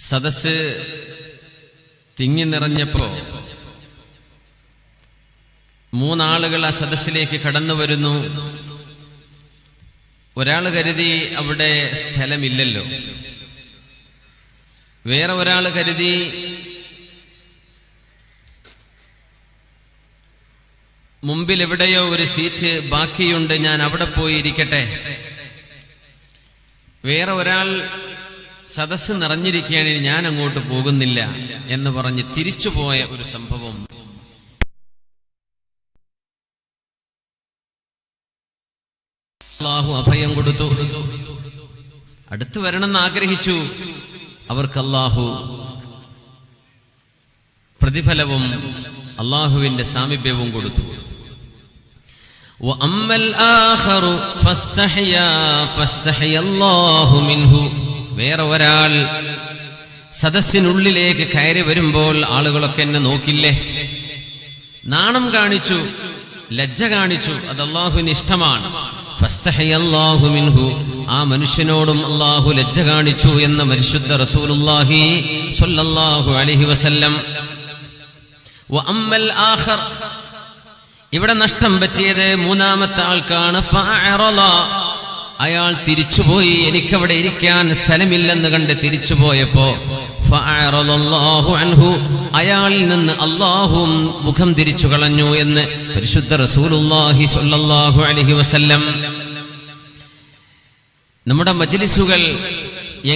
സദസ് തിങ്ങി നിറഞ്ഞപ്പോ മൂന്നാളുകൾ ആ സദസ്സിലേക്ക് കടന്നു വരുന്നു. ഒരാൾ കരുതി അവിടെ സ്ഥലമില്ലല്ലോ, വേറെ ഒരാൾ കരുതി മുമ്പിൽ എവിടെയോ ഒരു സീറ്റ് ബാക്കിയുണ്ട്, ഞാൻ അവിടെ പോയി ഇരിക്കട്ടെ. വേറെ ഒരാൾ സദസ്സ് നിറഞ്ഞിരിക്കുകയാണ്, ഞാൻ അങ്ങോട്ട് പോകുന്നില്ല എന്ന് പറഞ്ഞ് തിരിച്ചുപോയ ഒരു സംഭവം അല്ലാഹു അഭയം കൊടുത്തു. അടുത്തു വരണമെന്ന് ആഗ്രഹിച്ചു, അവർക്ക് അല്ലാഹു പ്രതിഫലവും അല്ലാഹുവിന്റെ സാമീപ്യവും കൊടുത്തു. വേറെ ഒരാൾ സദസ്സിനുള്ളിലേക്ക് കയറി വരുമ്പോൾ ആളുകളൊക്കെ എന്നെ നോക്കില്ലേ, നാണം കാണിച്ചു, ലജ്ജ കാണിച്ചു. അത് അല്ലാഹുവിന് ഇഷ്ടമാണ്. ഫസ്തഹയല്ലാഹു മിൻഹു, ആ മനുഷ്യനോടും അല്ലാഹു ലജ്ജ കാണിച്ചു എന്ന് പരിശുദ്ധ റസൂലുള്ളാഹി സ്വല്ലല്ലാഹു അലൈഹി വസല്ലം. വഅമ്മൽ ആഖർ, ഇവിടെ നഷ്ടം പറ്റിയത് മൂന്നാമത്തെ ആൾക്കാണ്. ഫഅറള, അയാൾ തിരിച്ചുപോയി, എനിക്കവിടെ ഇരിക്കാൻ സ്ഥലമില്ലെന്ന് കണ്ട് തിരിച്ചുപോയപ്പോ ഫഅറളല്ലാഹു അൻഹു, അയാളിൽ നിന്ന് അല്ലാഹു മുഖം തിരിച്ചു കളഞ്ഞു എന്ന് പരിശുദ്ധ റസൂലുള്ളാഹി സ്വല്ലല്ലാഹു അലൈഹി വസല്ലം. നമ്മുടെ മജ്ലിസുകൾ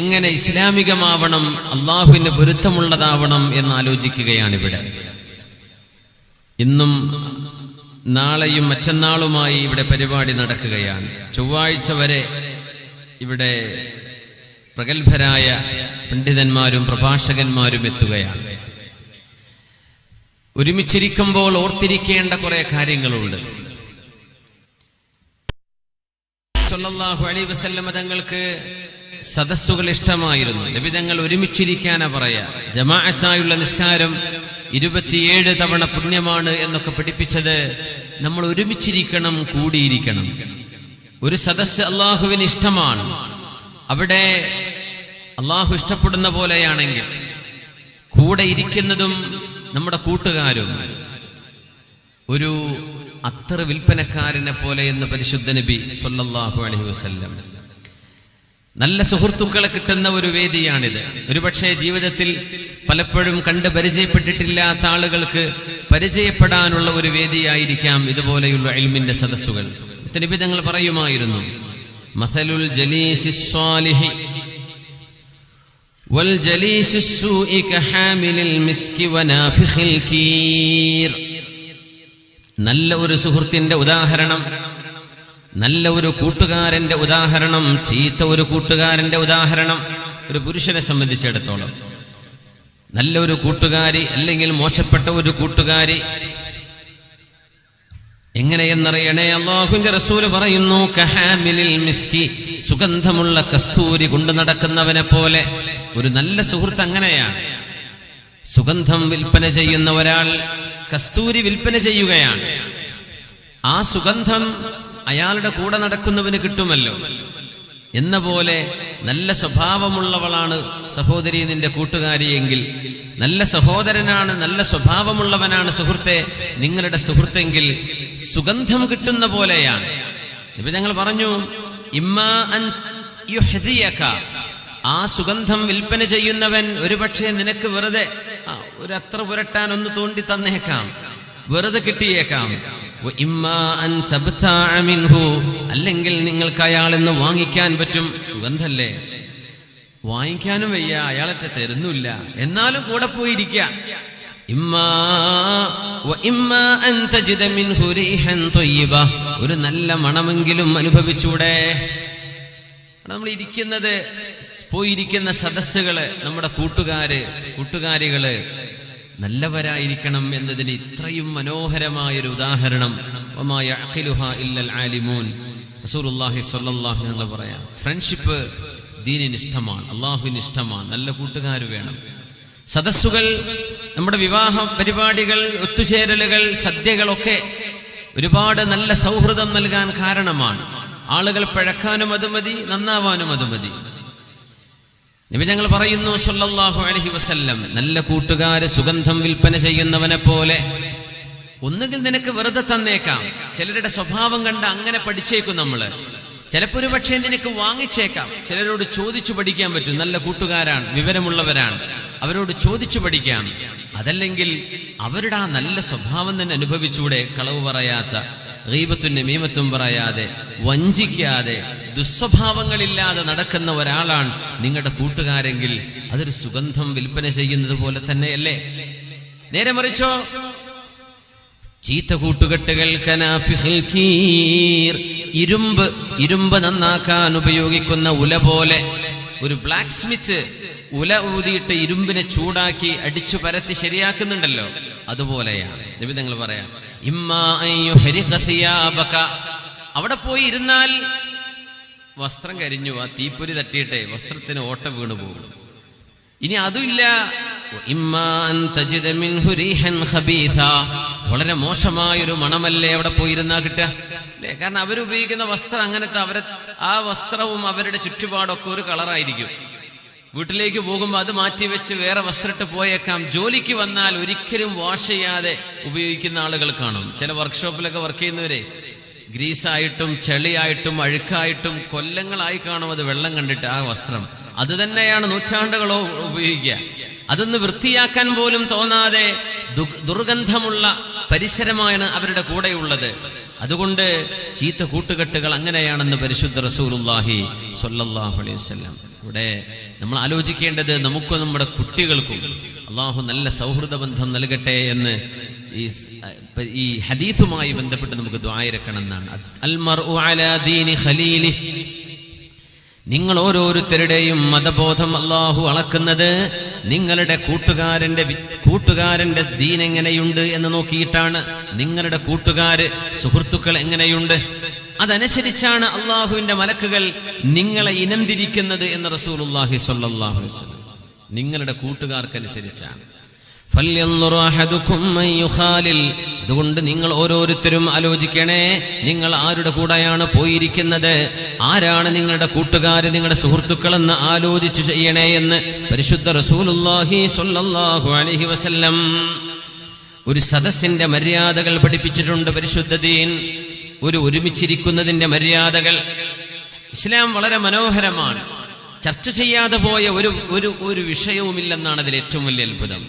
എങ്ങനെ ഇസ്ലാമികമാവണം, അല്ലാഹുവിന് പൊരുത്തമുള്ളതാവണം എന്ന് ആലോചിക്കുകയാണിവിടെ. ഇന്നും നാളെയും മറ്റന്നാളുമായി ഇവിടെ പരിപാടി നടക്കുകയാണ്. ചൊവ്വാഴ്ച വരെ ഇവിടെ പ്രഗത്ഭരായ പണ്ഡിതന്മാരും പ്രഭാഷകന്മാരും എത്തുകയാണ്. ഒരുമിച്ചിരിക്കുമ്പോൾ ഓർത്തിരിക്കേണ്ട കുറെ കാര്യങ്ങളുണ്ട്. സല്ലല്ലാഹു അലൈഹി വസല്ലം തങ്ങൾക്ക് സദസ്സുകൾ ഇഷ്ടമായിരുന്നു. നബി തങ്ങൾ ഒരുമിച്ചിരിക്കാനാ പറയാ. ജമാഅത്തായുള്ള നിസ്കാരം 27 തവണ പുണ്യമാണ് എന്നൊക്കെ പഠിപ്പിച്ചത് നമ്മൾ ഒരുമിച്ചിരിക്കണം, കൂടിയിരിക്കണം. ഒരു സദസ്സ് അള്ളാഹുവിന് ഇഷ്ടമാണ്. അവിടെ അള്ളാഹു ഇഷ്ടപ്പെടുന്ന പോലെയാണെങ്കിൽ കൂടെ ഇരിക്കുന്നതും നമ്മുടെ കൂട്ടുകാരും ഒരു അത്തർ വിൽപ്പനക്കാരനെ പോലെ എന്ന് പരിശുദ്ധ നബി സ്വല്ലല്ലാഹു അലൈഹി വസല്ലം. നല്ല സുഹൃത്തുക്കളെ കിട്ടുന്ന ഒരു വേദിയാണിത്. ഒരുപക്ഷെ ജീവിതത്തിൽ പലപ്പോഴും കണ്ട് പരിചയപ്പെട്ടിട്ടില്ലാത്ത ആളുകൾക്ക് പരിചയപ്പെടാനുള്ള ഒരു വേദിയായിരിക്കാം ഇതുപോലെയുള്ള ഇൽമിന്റെ സദസ്സുകൾ. നബി തങ്ങൾ പറയുമായിരുന്നു, മസലുൽ ജലീസിസ് സ്വാലിഹി വൽ ജലീസിസ് സൂഇ കഹാമിലിൽ മിസ്കി വനാഫിഖിൽ കീർ. നല്ല ഒരു സുഹൃത്തിന്റെ ഉദാഹരണം, നല്ല ഒരു കൂട്ടുകാരന്റെ ഉദാഹരണം, ചീത്ത ഒരു കൂട്ടുകാരന്റെ ഉദാഹരണം. ഒരു പുരുഷനെ സംബന്ധിച്ചിടത്തോളം നല്ല ഒരു കൂട്ടുകാരി അല്ലെങ്കിൽ മോശപ്പെട്ട ഒരു കൂട്ടുകാരി എങ്ങനെയെന്നറിയണേ? അല്ലാഹുവിന്റെ റസൂല് പറയുന്നു, കഹാമിലിൽ മിസ്കി, സുഗന്ധമുള്ള കസ്തൂരി കൊണ്ടു നടക്കുന്നവനെ പോലെ. ഒരു നല്ല സുഹൃത്ത് അങ്ങനെയാണ്. സുഗന്ധം വിൽപ്പന ചെയ്യുന്ന ഒരാൾ കസ്തൂരി വിൽപ്പന ചെയ്യുകയാണ്. ആ സുഗന്ധം അയാളുടെ കൂടെ നടക്കുന്നവന് കിട്ടുമല്ലോ എന്ന പോലെ നല്ല സ്വഭാവമുള്ളവളാണ് സഹോദരി നിന്റെ കൂട്ടുകാരിയെങ്കിൽ, നല്ല സഹോദരനാണ്, നല്ല സ്വഭാവമുള്ളവനാണ് സുഹൃത്തെ നിങ്ങളുടെ സുഹൃത്തെങ്കിൽ സുഗന്ധം കിട്ടുന്ന പോലെയാണ്. നബി തങ്ങൾ പറഞ്ഞു, ഇമ്മാ അൻ യുഹ്ദിയക, ആ സുഗന്ധം വിൽപ്പന ചെയ്യുന്നവൻ ഒരുപക്ഷെ നിനക്ക് വെറുതെ ഒരു അത്ര പുരട്ടാൻ ഒന്ന് തോണ്ടി തന്നേക്കാം, വെറുതെ കിട്ടിയേക്കാം. അല്ലെങ്കിൽ നിങ്ങൾക്ക് അയാളിൽ നിന്ന് വാങ്ങിക്കാൻ പറ്റും. സുഗന്ധല്ലേ, വാങ്ങിക്കാനും വയ്യ, അയാളെ തരുന്നില്ല, എന്നാലും കൂടെ പോയിരിക്കുക. ഒരു നല്ല മണമെങ്കിലും അനുഭവിച്ചൂടെ? നമ്മൾ ഇരിക്കുന്നത്, പോയിരിക്കുന്ന സദസ്സുകള്, നമ്മുടെ കൂട്ടുകാരികള് നല്ലവരായിരിക്കണം എന്നതിന് ഇത്രയും മനോഹരമായൊരു ഉദാഹരണം വമാ യഅഖിലുഹാ ഇല്ലൽ ആലിമൂൻ. റസൂലുള്ളാഹി സ്വല്ലല്ലാഹു അലൈഹി വസല്ലം പറയാം, ഫ്രണ്ട്ഷിപ്പ് ദീനിന് ഇഷ്ടമാണ്, അല്ലാഹുവിന് ഇഷ്ടമാണ്. നല്ല കൂട്ടുകാർ വേണം. സദസ്സുകൾ, നമ്മുടെ വിവാഹ പരിപാടികൾ, ഒത്തുചേരലുകൾ, സദ്യകളൊക്കെ ഒരുപാട് നല്ല സൗഹൃദം നൽകാൻ കാരണമാണ്. ആളുകൾ പഴക്കാനും അത് മതി, നന്നാവാനും അത് മതി. നബി തങ്ങൾ പറയുന്നു സല്ലല്ലാഹു അലൈഹി വസല്ലം, നല്ല കൂട്ടുകാര് സുഗന്ധം വിൽപ്പന ചെയ്യുന്നവനെ പോലെ. ഒന്നുകിൽ നിനക്ക് വെറുതെ തന്നേക്കാം, ചിലരുടെ സ്വഭാവം കണ്ട് അങ്ങനെ പഠിച്ചേക്കും നമ്മള്. ചിലപ്പോൾ ഒരു പക്ഷേ നിനക്ക് വാങ്ങിച്ചേക്കാം. ചിലരോട് ചോദിച്ചു പഠിക്കാൻ പറ്റും. നല്ല കൂട്ടുകാരാണ്, വിവരമുള്ളവരാണ്, അവരോട് ചോദിച്ചു പഠിക്കാം. അതല്ലെങ്കിൽ അവരുടെ ആ നല്ല സ്വഭാവം തന്നെ അനുഭവിച്ചൂടെ? കളവ് പറയാത്ത, ഗീബത്തും നമീമത്തും പറയാതെ, വഞ്ചിക്കാതെ, ദുസ്വഭാവങ്ങളില്ലാതെ നടക്കുന്ന ഒരാളാണ് നിങ്ങളുടെ കൂട്ടുകാരെങ്കിൽ അതൊരു സുഗന്ധം വിൽപ്പന ചെയ്യുന്നത് പോലെ തന്നെയല്ലേ? നേരെ മറിച്ചോ, ചീത്ത കൂട്ടുകെട്ടുകൾ കനാഫിഹിൽ കീർ, ഇരുമ്പ് നന്നാക്കാൻ ഉപയോഗിക്കുന്ന ഉല പോലെ. ഒരു ബ്ലാക്ക് സ്മിത്ത് ഉല ഊതിയിട്ട് ഇരുമ്പിനെ ചൂടാക്കി അടിച്ചു പരത്തി ശരിയാക്കുന്നുണ്ടല്ലോ, അതുപോലെയാണ്. നബി തങ്ങൾ പറയാം, അവിടെ പോയി ഇരുന്നാൽ വസ്ത്രം കരിഞ്ഞു, ആ തീപ്പൊരി തട്ടിയിട്ടെ വസ്ത്രത്തിന് ഓട്ട വീണു പോകും. ഇനി അതുമില്ല, വളരെ മോശമായൊരു മണമല്ലേ അവിടെ പോയിരുന്നാ കിട്ടുക അല്ലേ? കാരണം അവരുപയോഗിക്കുന്ന വസ്ത്രം അങ്ങനത്തെ, ആ വസ്ത്രവും അവരുടെ ചുറ്റുപാടൊക്കെ ഒരു കളറായിരിക്കും. വീട്ടിലേക്ക് പോകുമ്പോൾ അത് മാറ്റിവെച്ച് വേറെ വസ്ത്രമിട്ട് പോയേക്കാം. ജോലിക്ക് വന്നാൽ ഒരിക്കലും വാഷ് ചെയ്യാതെ ഉപയോഗിക്കുന്ന ആളുകൾ കാണും. ചില വർക്ക്ഷോപ്പിലൊക്കെ വർക്ക് ചെയ്യുന്നവരെ ഗ്രീസായിട്ടും ചെളിയായിട്ടും അഴുക്കായിട്ടും കൊല്ലങ്ങളായി കാണും അത് വെള്ളം കണ്ടിട്ട്. ആ വസ്ത്രം അത് തന്നെയാണ് നൂറ്റാണ്ടുകളോ ഉപയോഗിക്കുക. അതൊന്ന് വൃത്തിയാക്കാൻ പോലും തോന്നാതെ ദുർഗന്ധമുള്ള പരിസരമാണ് അവരുടെ കൂടെയുള്ളത്. അതുകൊണ്ട് ചീത്ത കൂട്ടുകെട്ടുകൾ അങ്ങനെയാണെന്ന് പരിശുദ്ധ റസൂലുള്ളാഹി സ്വല്ലല്ലാഹു അലൈഹി വസല്ലം. ഇവിടെ നമ്മൾ ആലോചിക്കേണ്ടത് നമുക്കും നമ്മുടെ കുട്ടികൾക്കും അള്ളാഹു നല്ല സൗഹൃദ ബന്ധം നൽകട്ടെ എന്ന് ഈ ഹദീസുമായി ബന്ധപ്പെട്ട് നമുക്ക് ദുആയിരക്കണം എന്നാണ്. അൽ മർഉ അലാ ദീനി ഖലീലിഹി, നിങ്ങൾ ഓരോരുത്തരുടെയും മതബോധം അള്ളാഹു അളക്കുന്നത് നിങ്ങളുടെ കൂട്ടുകാരന്റെ ദീൻ എങ്ങനെയുണ്ട് എന്ന് നോക്കിയിട്ടാണ്. നിങ്ങളുടെ സുഹൃത്തുക്കൾ എങ്ങനെയുണ്ട്, അതനുസരിച്ചാണ് അള്ളാഹുവിന്റെ മലക്കുകൾ നിങ്ങളെ ഇനം തിരിക്കുന്നത് എന്ന് റസൂലുള്ളാഹി സ്വല്ലല്ലാഹു അലൈഹി വസല്ലം. നിങ്ങളുടെ കൂട്ടുകാർക്കനുസരിച്ചാണ്. അതുകൊണ്ട് നിങ്ങൾ ഓരോരുത്തരും ആലോചിക്കണേ, നിങ്ങൾ ആരുടെ കൂടെയാണ് പോയിരിക്കുന്നത്, ആരാണ് നിങ്ങളുടെ കൂട്ടുകാര്, നിങ്ങളുടെ സുഹൃത്തുക്കളെന്ന് ആലോചിച്ചു ചെയ്യണേ എന്ന് പരിശുദ്ധ റസൂലുള്ളാഹി സ്വല്ലല്ലാഹു അലൈഹി വസല്ലം ഒരു സദസ്സിന്റെ മര്യാദകൾ പഠിപ്പിച്ചിട്ടുണ്ട്. പരിശുദ്ധ ദീൻ, ഒരുമിച്ചിരിക്കുന്നതിന്റെ മര്യാദകൾ ഇസ്ലാം വളരെ മനോഹരമാണ്. ചർച്ച ചെയ്യാതെ പോയ ഒരു വിഷയവുമില്ലെന്നാണ് അതിൽ ഏറ്റവും വലിയ അത്ഭുതം.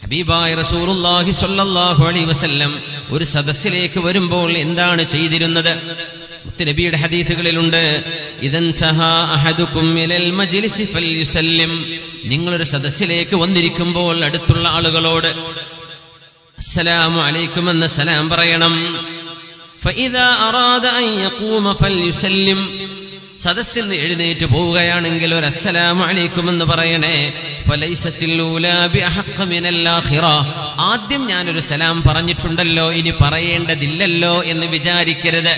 ഹബീബായ റസൂലുള്ളാഹി സ്വല്ലല്ലാഹു അലൈഹി വസല്ലം ഒരു സദസ്സിലേക്ക് വരുമ്പോൾ എന്താണ് ചെയ്തിരുന്നത്? മുത്തുനബിയുടെ ഹദീസുകളിലുണ്ട്, ഇദൻതഹാ അഹദുകും ഇലൽ മജ്ലിസി ഫൽയുസല്ലിം, നിങ്ങളൊരു സദസ്സിലേക്ക് വന്നിരിക്കുമ്പോൾ അടുത്തുള്ള ആളുകളോട് അസ്സലാമു അലൈക്കും എന്ന സലാം പറയണം. ഫഇദാ അറാദ അൻ യഖൂമ ഫൽയുസല്ലിം, സദസ്സിൽ നിന്ന് എഴുന്നേറ്റ് പോവുകയാണെങ്കിൽ ഒരു അസ്സലാമു അലൈക്കും എന്ന് പറയണേ. ഫലൈസത്തിൽ ഊലാ ബിഅഹഖ മിനൽ ആഖിറ, ആദ്യം ഞാനൊരു സലാം പറഞ്ഞിട്ടുണ്ടല്ലോ, ഇനി പറയേണ്ടതില്ലല്ലോ എന്ന് വിചാരിക്കരുത്.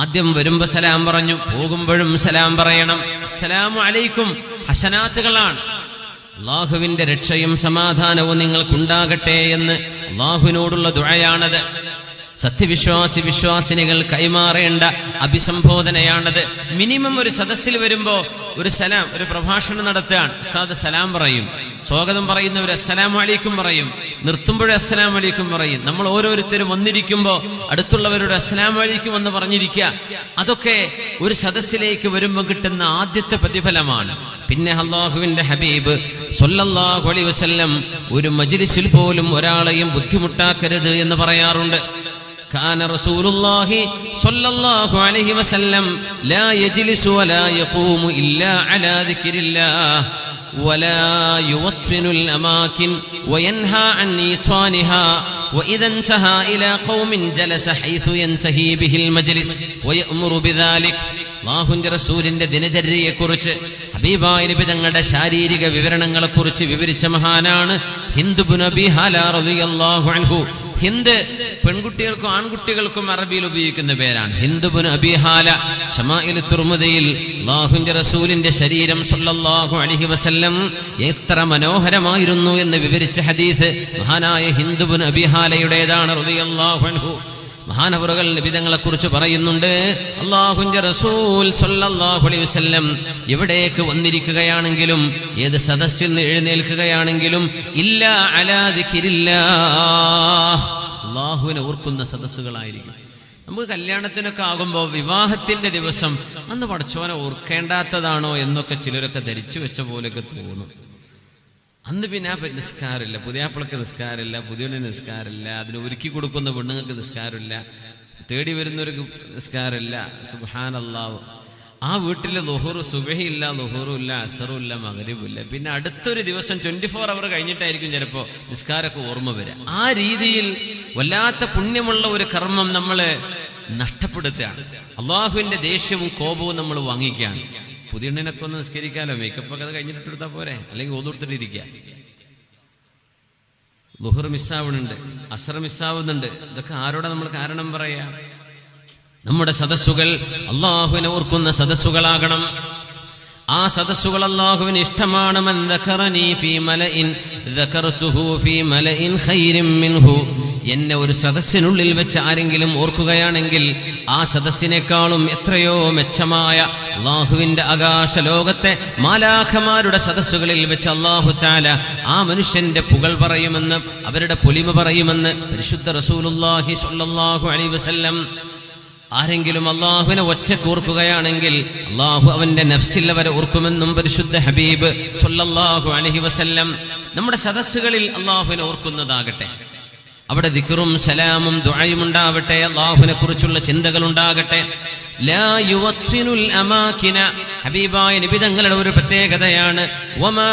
ആദ്യം വരുമ്പോ സലാം പറഞ്ഞു, പോകുമ്പോഴും സലാം പറയണം. അസ്സലാമു അലൈക്കും ഹസനാത്തുകളാണ്. അള്ളാഹുവിന്റെ രക്ഷയും സമാധാനവും നിങ്ങൾക്കുണ്ടാകട്ടെ എന്ന് അള്ളാഹുവിനോടുള്ള ദുആയാണത്. വിശ്വാസിനികൾ കൈമാറേണ്ട അഭിസംബോധനയാണത്. മിനിമം ഒരു സദസ്സിൽ വരുമ്പോ ഒരു സലാം, ഒരു പ്രഭാഷണം നടത്തുകയാണ്, ഉസ്താദ് സലാം പറയും, സ്വാഗതം പറയുന്നവർ അസ്സലാമു അലൈക്കും പറയും, നിർത്തുമ്പോഴും അസ്സലാമു അലൈക്കും പറയും. നമ്മൾ ഓരോരുത്തരും വന്നിരിക്കുമ്പോ അടുത്തുള്ളവരോട് അസ്സലാമു അലൈക്കും എന്ന് പറഞ്ഞിരിക്കുക. അതൊക്കെ ഒരു സദസ്സിലേക്ക് വരുമ്പോൾ കിട്ടുന്ന ആദ്യത്തെ പ്രതിഫലമാണ്. പിന്നെ അല്ലാഹുവിന്റെ ഹബീബ് സ്വല്ലല്ലാഹു അലൈഹി വസല്ലം ഒരു മജ്ലിസിൽ പോലും ഒരാളെയും ബുദ്ധിമുട്ടാക്കരുത് എന്ന് പറയാറുണ്ട്. കാന റസൂലുള്ളാഹി സ്വല്ലല്ലാഹു അലൈഹി വസല്ലം ലാ യജ്ലിസു വലാ യഖൂമു ഇല്ലാ അലാ ദിക്രില്ലാഹ് വലാ യുവത്വിനുൽ അമാകിൻ വയൻഹാ അൻ ഈത്വാനിഹാ വഇദാ ഇൻതഹാ ഇലാ ഖൗമിൻ ജലസ ഹൈതു യൻതഹി ബിഹിൽ മജ്ലിസ് വയഅ്മുറു ബിദാലിക്. അല്ലാഹുവിന്റെ റസൂലിന്റെ ദിനചര്യയെക്കുറിച്ച്, ഹബീബായ നബി തങ്ങളുടെ ശാരീരിക വിവരണങ്ങളെക്കുറിച്ച് വിവരിച്ച മഹാനാണ് ഹിന്ദ് ഇബ്നു അബീ ഹാല റളിയല്ലാഹു അൻഹു. ഹിന്ദ് പെൺകുട്ടികൾക്കും ആൺകുട്ടികൾക്കും അറബിയിൽ ഉപയോഗിക്കുന്ന പേരാണ്. ഹിന്ദ് ഇബ്നു അബീ ഹാല ശമാഇൽ തുർമുദിയിൽ അല്ലാഹുവിന്റെ റസൂലിന്റെ ശരീരം സ്വല്ലല്ലാഹു അലൈഹി വസല്ലം എത്ര മനോഹരമായിരുന്നു എന്ന് വിവരിച്ച ഹദീസ് മഹാനായ ഹിന്ദ് ഇബ്നു അബീ ഹാലയുടേതാണ് റളിയല്ലാഹു അൻഹു. മഹാനവറുകൾ നബിതങ്ങളെ കുറിച്ച് പറയുന്നുണ്ട്, അല്ലാഹുവിന്റെ റസൂൽ സ്വല്ലല്ലാഹു അലൈഹി വസല്ലം എവിടേക്ക് വന്നിരിക്കുകയാണെങ്കിലും, ഏത് സദസ്സിൽ നിന്ന് എഴുന്നേൽക്കുകയാണെങ്കിലും, ഇല്ലാ അലാ ദിക്രില്ലാഹ്, അല്ലാഹുവിനെ ഓർക്കുന്ന സദസ്സുകളായിരിക്കും. നമുക്ക് കല്യാണത്തിനൊക്കെ ആകുമ്പോൾ വിവാഹത്തിന്റെ ദിവസം അന്ന് പടച്ചോനെ ഓർക്കേണ്ടാത്തതാണോ എന്നൊക്കെ ചിലരൊക്കെ ധരിച്ചു വെച്ച പോലെയൊക്കെ തോന്നും. അന്ന് പിന്നെ നിസ്കാരമില്ല, പുതിയാപ്പിളക്ക് നിസ്കാരമില്ല, പുതിയണ്ണന് നിസ്കാരമില്ല, അതിന് ഒരുക്കി കൊടുക്കുന്ന പെണ്ണുങ്ങൾക്ക് നിസ്കാരമില്ല, തേടി വരുന്നവർക്ക് നിസ്കാരമില്ല. സുബ്ഹാനല്ലാഹ്. ആ വീട്ടിൽ ളുഹൂറ് സുബഹിയില്ല, ളുഹൂറും ഇല്ല, അസറും ഇല്ല, മഗ്രിബും ഇല്ല. പിന്നെ അടുത്തൊരു ദിവസം 24 അവർ കഴിഞ്ഞിട്ടായിരിക്കും ചിലപ്പോൾ നിസ്കാരമൊക്കെ ഓർമ്മ വരിക. ആ രീതിയിൽ വല്ലാത്ത പുണ്യമുള്ള ഒരു കർമ്മം നമ്മൾ നഷ്ടപ്പെടുത്തുകയാണ്. അള്ളാഹുവിന്റെ ദേഷ്യവും കോപവും നമ്മൾ വാങ്ങിക്കുകയാണ്. പുതിയണ്ണിനൊക്കെ ഒന്ന് നിസ്കരിക്കാമല്ലോ, മേക്കപ്പൊക്കെ അത് കഴിഞ്ഞിട്ട് എടുത്താൽ പോരെ, അല്ലെങ്കിൽ ഓതൂർത്തിട്ടിരിക്കുക. ളുഹൂർ മിസ്സാവുന്നുണ്ട്, അസർ മിസ്സാവുന്നുണ്ട്. ഇതൊക്കെ ആരോടെ നമ്മൾ കാരണം പറയാ? നമ്മുടെ സദസ്സുകൾ അള്ളാഹുവിനെ ഓർക്കുന്ന സദസ്സുകളാകണം. ആ സദസ്സുകൾ അള്ളാഹുവിന് ഇഷ്ടമാണ്. മൻ ദഖറനി ഫീ മലഇൻ ദഖർതുഹു ഫീ മലഇൻ ഖൈരിൻ മിൻഹു. എന്നെ ഒരു സദസ്സിനുള്ളിൽ വെച്ച് ആരെങ്കിലും ഓർക്കുകയാണെങ്കിൽ ആ സദസ്സിനേക്കാളും എത്രയോ മെച്ചമായ അള്ളാഹുവിന്റെ ആകാശ ലോകത്തെ മാലാഖമാരുടെ സദസ്സുകളിൽ വെച്ച് അള്ളാഹു തആല ആ മനുഷ്യന്റെ പുകൾ പറയുമെന്ന്, അവരുടെ പൊലിമ പറയുമെന്ന് പരിശുദ്ധ റസൂലുള്ളാഹി സ്വല്ലല്ലാഹു അലൈഹി വസല്ലം. ആരെങ്കിലും അള്ളാഹുവിനെ ഒറ്റക്ക് ഓർക്കുകയാണെങ്കിൽ അള്ളാഹു അവന്റെ നഫ്സിൽ അവരെ ഓർക്കുമെന്നും പരിശുദ്ധ ഹബീബ് സ്വല്ലല്ലാഹു അലൈഹി വസല്ലം. നമ്മുടെ സദസ്സുകളിൽ അള്ളാഹുവിനെ ഓർക്കുന്നതാകട്ടെ, അവിടെ ദിക്റും സലാമും ദുആയും ഉണ്ടാവട്ടെ, അള്ളാഹുവിനെ കുറിച്ചുള്ള ചിന്തകൾ ഉണ്ടാകട്ടെ. ലാ യുവത്തിനുൽ അമാകിന, ഹബീബായ നബി തങ്ങളുടെ ഒരു പ്രത്യേകതയാണ്. വമാ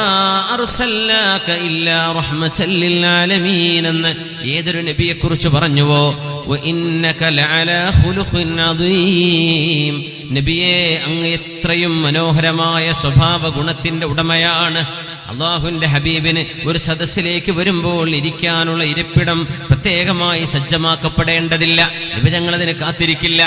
അർസൽനാക ഇല്ലാ റഹ്മത്തൽ ലിൽ ആലമീൻ എന്ന് ഏതൊരു നബിയെ കുറിച്ച് പറഞ്ഞുവോ, വഇന്നക ലഅലാ ഖുലുഖിൻ അദീം, നബിയെ അങ്ങ് എത്രയും മനോഹരമായ സ്വഭാവ ഗുണത്തിന്റെ ഉടമയാണ്. അള്ളാഹുവിന്റെ ഹബീബിന് ഒരു സദസ്സിലേക്ക് വരുമ്പോൾ ഇരിക്കാനുള്ള ഇരിപ്പിടം പ്രത്യേകമായി സജ്ജമാക്കപ്പെടേണ്ടതില്ല. നബി ഞങ്ങളതിന് കാത്തിരിക്കില്ല.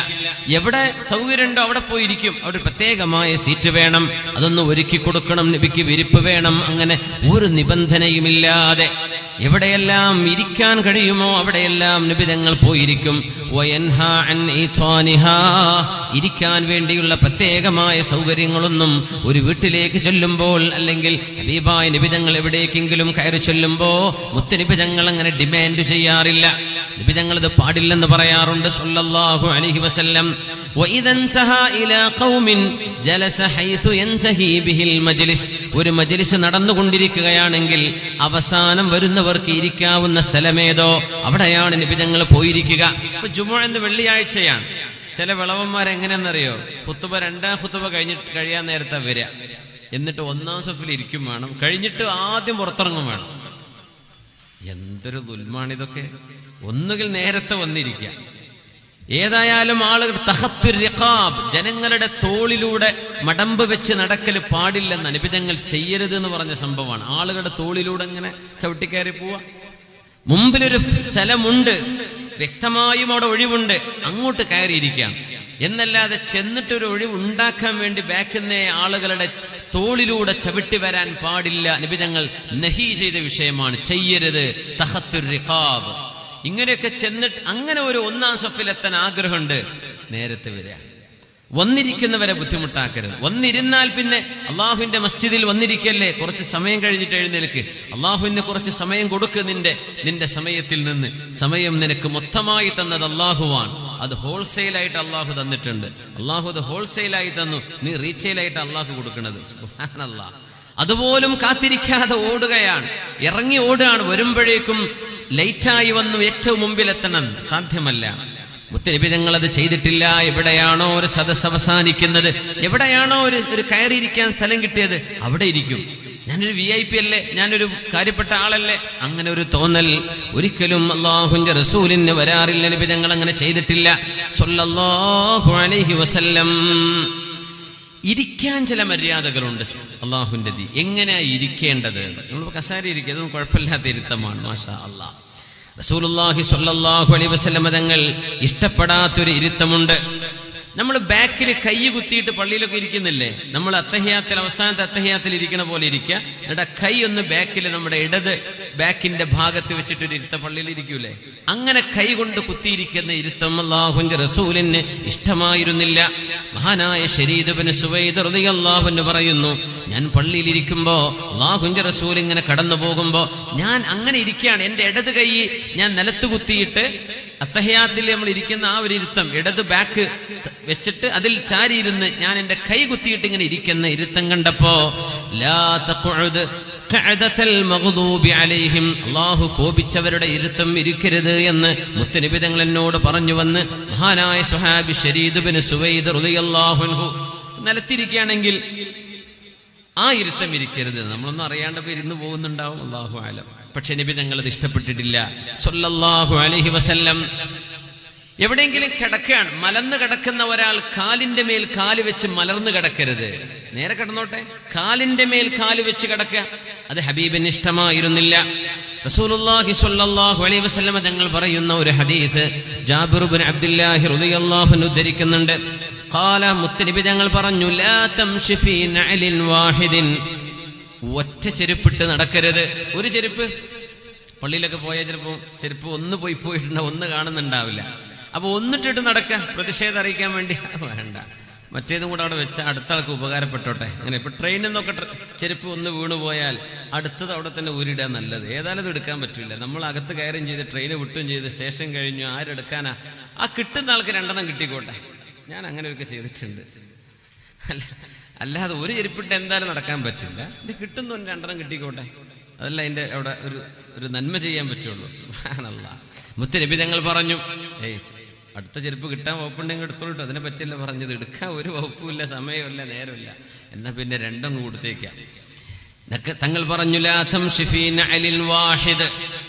എവിടെ സൗകര്യമുണ്ടോ അവിടെ പോയിരിക്കും. അവിടെ പ്രത്യേകമായ സീറ്റ് വേണം, അതൊന്ന് ഒരുക്കി കൊടുക്കണം, നബിക്ക് വിരിപ്പ് വേണം. അങ്ങനെ ഒരു നിബന്ധനയുമില്ലാതെ എവിടെയെല്ലാം ഇരിക്കാൻ കഴിയുമോ അവിടെയെല്ലാം നബി തങ്ങൾ പോയിരിക്കും. വയൻഹാ അൻ ഈതാനിഹാ, ഇരിക്കാൻ വേണ്ടിയുള്ള പ്രത്യേകമായ സൗകര്യങ്ങളൊന്നും ഒരു വീട്ടിലേക്ക് ചെല്ലുമ്പോൾ, അല്ലെങ്കിൽ ഹബീബായ നബി തങ്ങൾ എവിടേക്കെങ്കിലും കയറി ചെല്ലുമ്പോ മുത്തുനബി തങ്ങൾ അങ്ങനെ ഡിമാൻഡ് ചെയ്യാറില്ല. നബി തങ്ങൾ ഇത് പാടില്ലെന്ന് പറയാറുണ്ട് സ്വല്ലല്ലാഹു അലൈഹി വസല്ലം. വഇദൻതഹാ ഇലാ ഖൗമിൻ ജലസ ഹൈതു യൻതഹി ബിഹിൽ മജ്ലിസ്, ഒരു മജ്ലിസ് നടന്നുകൊണ്ടിരിക്കുകയാണെങ്കിൽ അവസാനം വരുന്നവർക്ക് ഇരിക്കാവുന്ന സ്ഥലമേതോ അവിടെയാണ് നബി തങ്ങൾ പോയിരിക്കുക. ഇപ്പൊ ജുമുഅ എന്ന് വെള്ളിയാഴ്ചയാണ്. ചില വിളവന്മാരെങ്ങനെയെന്നറിയോ, ഖുത്ബ രണ്ടാം ഖുത്ബ കഴിയാൻ നേരത്തെ വരിക, എന്നിട്ട് ഒന്നാം സഫിൽ ഇരിക്കും വേണം, കഴിഞ്ഞിട്ട് ആദ്യം പുറത്തിറങ്ങും വേണം. എന്തൊരു ദുൽമാണിതൊക്കെ. ഒന്നുകിൽ നേരത്തെ വന്നിരിക്കുക. ഏതായാലും ആളുകൾ തഖത്തുർ റിഖാബ്, ജനങ്ങളുടെ തോളിലൂടെ മടമ്പ് വെച്ച് നടക്കൽ പാടില്ലെന്ന് നിബിധങ്ങൾ ചെയ്യരുത് എന്ന് പറഞ്ഞ സംഭവമാണ്. ആളുകളുടെ തോളിലൂടെ ഇങ്ങനെ ചവിട്ടിക്കയറി പോവാ. മുമ്പിലൊരു സ്ഥലമുണ്ട്, വ്യക്തമായും അവിടെ ഒഴിവുണ്ട്, അങ്ങോട്ട് കയറിയിരിക്കാം എന്നല്ലാതെ ചെന്നിട്ടൊരു ഒഴിവ് ഉണ്ടാക്കാൻ വേണ്ടി ബാക്കുന്ന ആളുകളുടെ തോളിലൂടെ ചവിട്ടി വരാൻ പാടില്ല. നിബിധങ്ങൾ നഹി ചെയ്ത വിഷയമാണ്, ചെയ്യരുത്. തഖത്തുർ റിഖാബ്. ഇങ്ങനെയൊക്കെ ചെന്നിട്ട് അങ്ങനെ ഒരു ഒന്നാം സഫിലെത്താൻ ആഗ്രഹമുണ്ട്, നേരത്തെ വരിക. വന്നിരിക്കുന്നവരെ ബുദ്ധിമുട്ടാക്കരുത്. വന്നിരുന്നാൽ പിന്നെ അള്ളാഹുവിന്റെ മസ്ജിദിൽ വന്നിരിക്കല്ലേ, കുറച്ച് സമയം കഴിഞ്ഞിട്ട് എഴുന്നേൽക്ക്. അള്ളാഹുവിന് കുറച്ച് സമയം കൊടുക്ക്. നിന്റെ സമയത്തിൽ നിന്ന് സമയം നിനക്ക് മൊത്തമായി തന്നത് അള്ളാഹുവാണ്. അത് ഹോൾസെയിലായിട്ട് അള്ളാഹു തന്നിട്ടുണ്ട്. അള്ളാഹു അത് ഹോൾസെയിലായി തന്നു, നീ റീറ്റെയിലായിട്ട് അള്ളാഹു കൊടുക്കുന്നത്. സുബ്ഹാനല്ലാഹ്. അതുപോലും കാത്തിരിക്കാതെ ഓടുകയാണ്, ഇറങ്ങി ഓടുകയാണ്. വരുമ്പോഴേക്കും ലൈറ്റായി വന്നു ഏറ്റവും മുമ്പിലെത്തണം, സാധ്യമല്ല. മുത്തനബി തങ്ങൾ അത് ചെയ്തിട്ടില്ല. എവിടെയാണോ ഒരു സദസ്സ് അവസാനിക്കുന്നത്, എവിടെയാണോ ഒരു കയറിയിരിക്കാൻ സ്ഥലം കിട്ടിയത് അവിടെ ഇരിക്കും. ഞാനൊരു VIP അല്ലേ, ഞാനൊരു കാര്യപ്പെട്ട ആളല്ലേ, അങ്ങനെ ഒരു തോന്നൽ ഒരിക്കലും അല്ലാഹുവിന്റെ റസൂലിന് വരാറില്ല. നബി തങ്ങൾ അങ്ങനെ ചെയ്തിട്ടില്ല സ്വല്ലല്ലാഹു അലൈഹി വസല്ലം. ഇരിക്കാൻ ചില മര്യാദകളുണ്ട് അള്ളാഹുവിൻ്റെ. എങ്ങനെയാ ഇരിക്കേണ്ടത്? നമ്മൾ കസാര ഇരിക്കുന്നത് കുഴപ്പമില്ലാത്ത ഇരുത്തമാണ്. മാഷാ അല്ലാഹ്. റസൂലുള്ളാഹി സ്വല്ലല്ലാഹു അലൈഹി വസല്ലം തങ്ങൾ ഇഷ്ടപ്പെടാത്തൊരു ഇരുത്തമുണ്ട്. നമ്മൾ ബാക്കിൽ കൈ കുത്തിയിട്ട് പള്ളിയിലൊക്കെ ഇരിക്കുന്നില്ലേ, നമ്മൾ അത്തഹിയാത്തിൽ അവസാനത്തെ അത്തഹിയാത്തിൽ ഇരിക്കണ പോലെ ഇരിക്കുക. എന്നിട്ട് കൈ ഒന്ന് ബാക്കിൽ നമ്മുടെ ഇടത് ബാക്കിന്റെ ഭാഗത്ത് വെച്ചിട്ടൊരു ഇരുത്ത പള്ളിയിൽ ഇരിക്കൂലേ, അങ്ങനെ കൈകൊണ്ട് കുത്തിയിരിക്കുന്ന ഇരുത്തം അല്ലാഹുവിന്റെ റസൂലിന് ഇഷ്ടമായിരുന്നില്ല. മഹാനായ ശരീദ് ഇബ്നു സുവൈദ് റളിയല്ലാഹു അൻഹു പറയുന്നു, ഞാൻ പള്ളിയിലിരിക്കുമ്പോ അല്ലാഹുവിന്റെ റസൂൽ ഇങ്ങനെ കടന്നു പോകുമ്പോ ഞാൻ അങ്ങനെ ഇരിക്കുകയാണ്. എൻ്റെ ഇടത് കൈ ഞാൻ നിലത്ത് കുത്തിയിട്ട്, അത്തഹിയാത്തിൽ നമ്മൾ ഇരിക്കുന്ന ആ ഒരു ഇരുത്തം, ഇടത് ബാക്ക് വെച്ചിട്ട് അതിൽ ചാരിയിരുന്ന് ഞാൻ എൻ്റെ കൈ കുത്തിയിട്ട് ഇങ്ങനെ ഇരിക്കുന്ന ഇരുത്തം കണ്ടപ്പോ ലാ തഖഉദ് ഖഅദതൽ മഗ്ദൂബി അലൈഹിം, അല്ലാഹു കോപിച്ചവരുടെ ഇരുത്തം ഇരിക്കരുത് എന്ന് മുത്തുനബി തങ്ങൾ എന്നോട് പറഞ്ഞു വന്ന് മഹാനായ സ്വഹാബി ശരീദ് ഇബ്നു സുവൈദ് റളിയല്ലാഹു അൻഹു നിലത്തിരിക്കുകയാണെങ്കിൽ ആ ഇരുത്തം ഇരിക്കരുത്. നമ്മളൊന്നും അറിയാണ്ട് ഇരുന്ന് പോകുന്നുണ്ടാവും, അല്ലാഹു അലം. പക്ഷെ നബി തങ്ങൾ അത് ഇഷ്ടപ്പെട്ടിട്ടില്ല സല്ലല്ലാഹു അലൈഹി വസല്ലം. എവിടെയെങ്കിലും കിടക്കുകയാണ്, മലർന്ന് കിടക്കുന്ന ഒരാൾ കാലിന്റെ മേൽ കാല് വെച്ച് മലർന്ന് കിടക്കരുത്. നേരെ കിടന്നോട്ടെ, കാലിന്റെ മേൽ കാല് വെച്ച് കിടക്കുക, അത് ഹബീബിന് ഇഷ്ടമായിരുന്നില്ല. റസൂലുള്ളാഹി സ്വല്ലല്ലാഹു അലൈഹി വസല്ലം തങ്ങൾ പറയുന്ന ഒരു ഹദീസ് ജാബിർ ഇബ്നു അബ്ദുല്ലാഹി റളിയല്ലാഹു അൻഹു ഉദ്ധരിക്കുന്നുണ്ട്. ഖാല, മുത്തനബി തങ്ങൾ പറഞ്ഞു, ലാ തംശി ഫീ നഅലിൻ വാഹിദിൻ, ഒറ്റ ചെരുപ്പിട്ട് നടക്കരുത്. ഒരു ചെരുപ്പ്, പള്ളിയിലൊക്കെ പോയാൽ ചിലപ്പോൾ ചെരുപ്പ് ഒന്ന് പോയിട്ടുണ്ടാവും, ഒന്ന് കാണുന്നുണ്ടാവില്ല. അപ്പൊ ഒന്നിട്ടിട്ട് നടക്കുക, പ്രതിഷേധം അറിയിക്കാൻ വേണ്ടി വേണ്ട. മറ്റേതും കൂടെ അവിടെ വെച്ചാൽ അടുത്ത ആൾക്ക് ഉപകാരപ്പെട്ടോട്ടെ. അങ്ങനെ ഇപ്പൊ ട്രെയിനിൽ നിന്നൊക്കെ ചെരുപ്പ് ഒന്ന് വീണുപോയാൽ അടുത്തത് അവിടെ തന്നെ ഊരിടുക നല്ലത്. ഏതായാലും ഇത് എടുക്കാൻ പറ്റില്ല. നമ്മൾ അകത്ത് കയറുകയും ചെയ്ത് ട്രെയിന് വിട്ടുകയും ചെയ്ത് സ്റ്റേഷൻ കഴിഞ്ഞു, ആരെടുക്കാനാ? ആ കിട്ടുന്ന ആൾക്ക് 2 കിട്ടിക്കോട്ടെ. ഞാൻ അങ്ങനെയൊക്കെ ചെയ്തിട്ടുണ്ട്. അല്ലാതെ ഒരു ചെരുപ്പിട്ട് എന്തായാലും നടക്കാൻ പറ്റില്ല. ഇത് കിട്ടുന്നു 2 കിട്ടിക്കോട്ടെ, അതല്ല അതിന്റെ അവിടെ ഒരു നന്മ ചെയ്യാൻ പറ്റുള്ളൂ. സുബ്ഹാനല്ലാഹ്. മുത്തുനബി തങ്ങൾ പറഞ്ഞു, അടുത്ത ചെരുപ്പ് കിട്ടാൻ വകുപ്പുണ്ടെങ്കിൽ എടുത്തോളൂ, അതിനെ പറ്റിയല്ല പറഞ്ഞത്. എടുക്കാൻ ഒരു വകുപ്പുമില്ല, സമയമില്ല, നേരമില്ല, എന്നാ പിന്നെ 2 കൊടുത്തേക്കാം. തങ്ങൾ പറഞ്ഞു, ലാ തംശി ഫീ നഅലിൻ വാഹിദ്,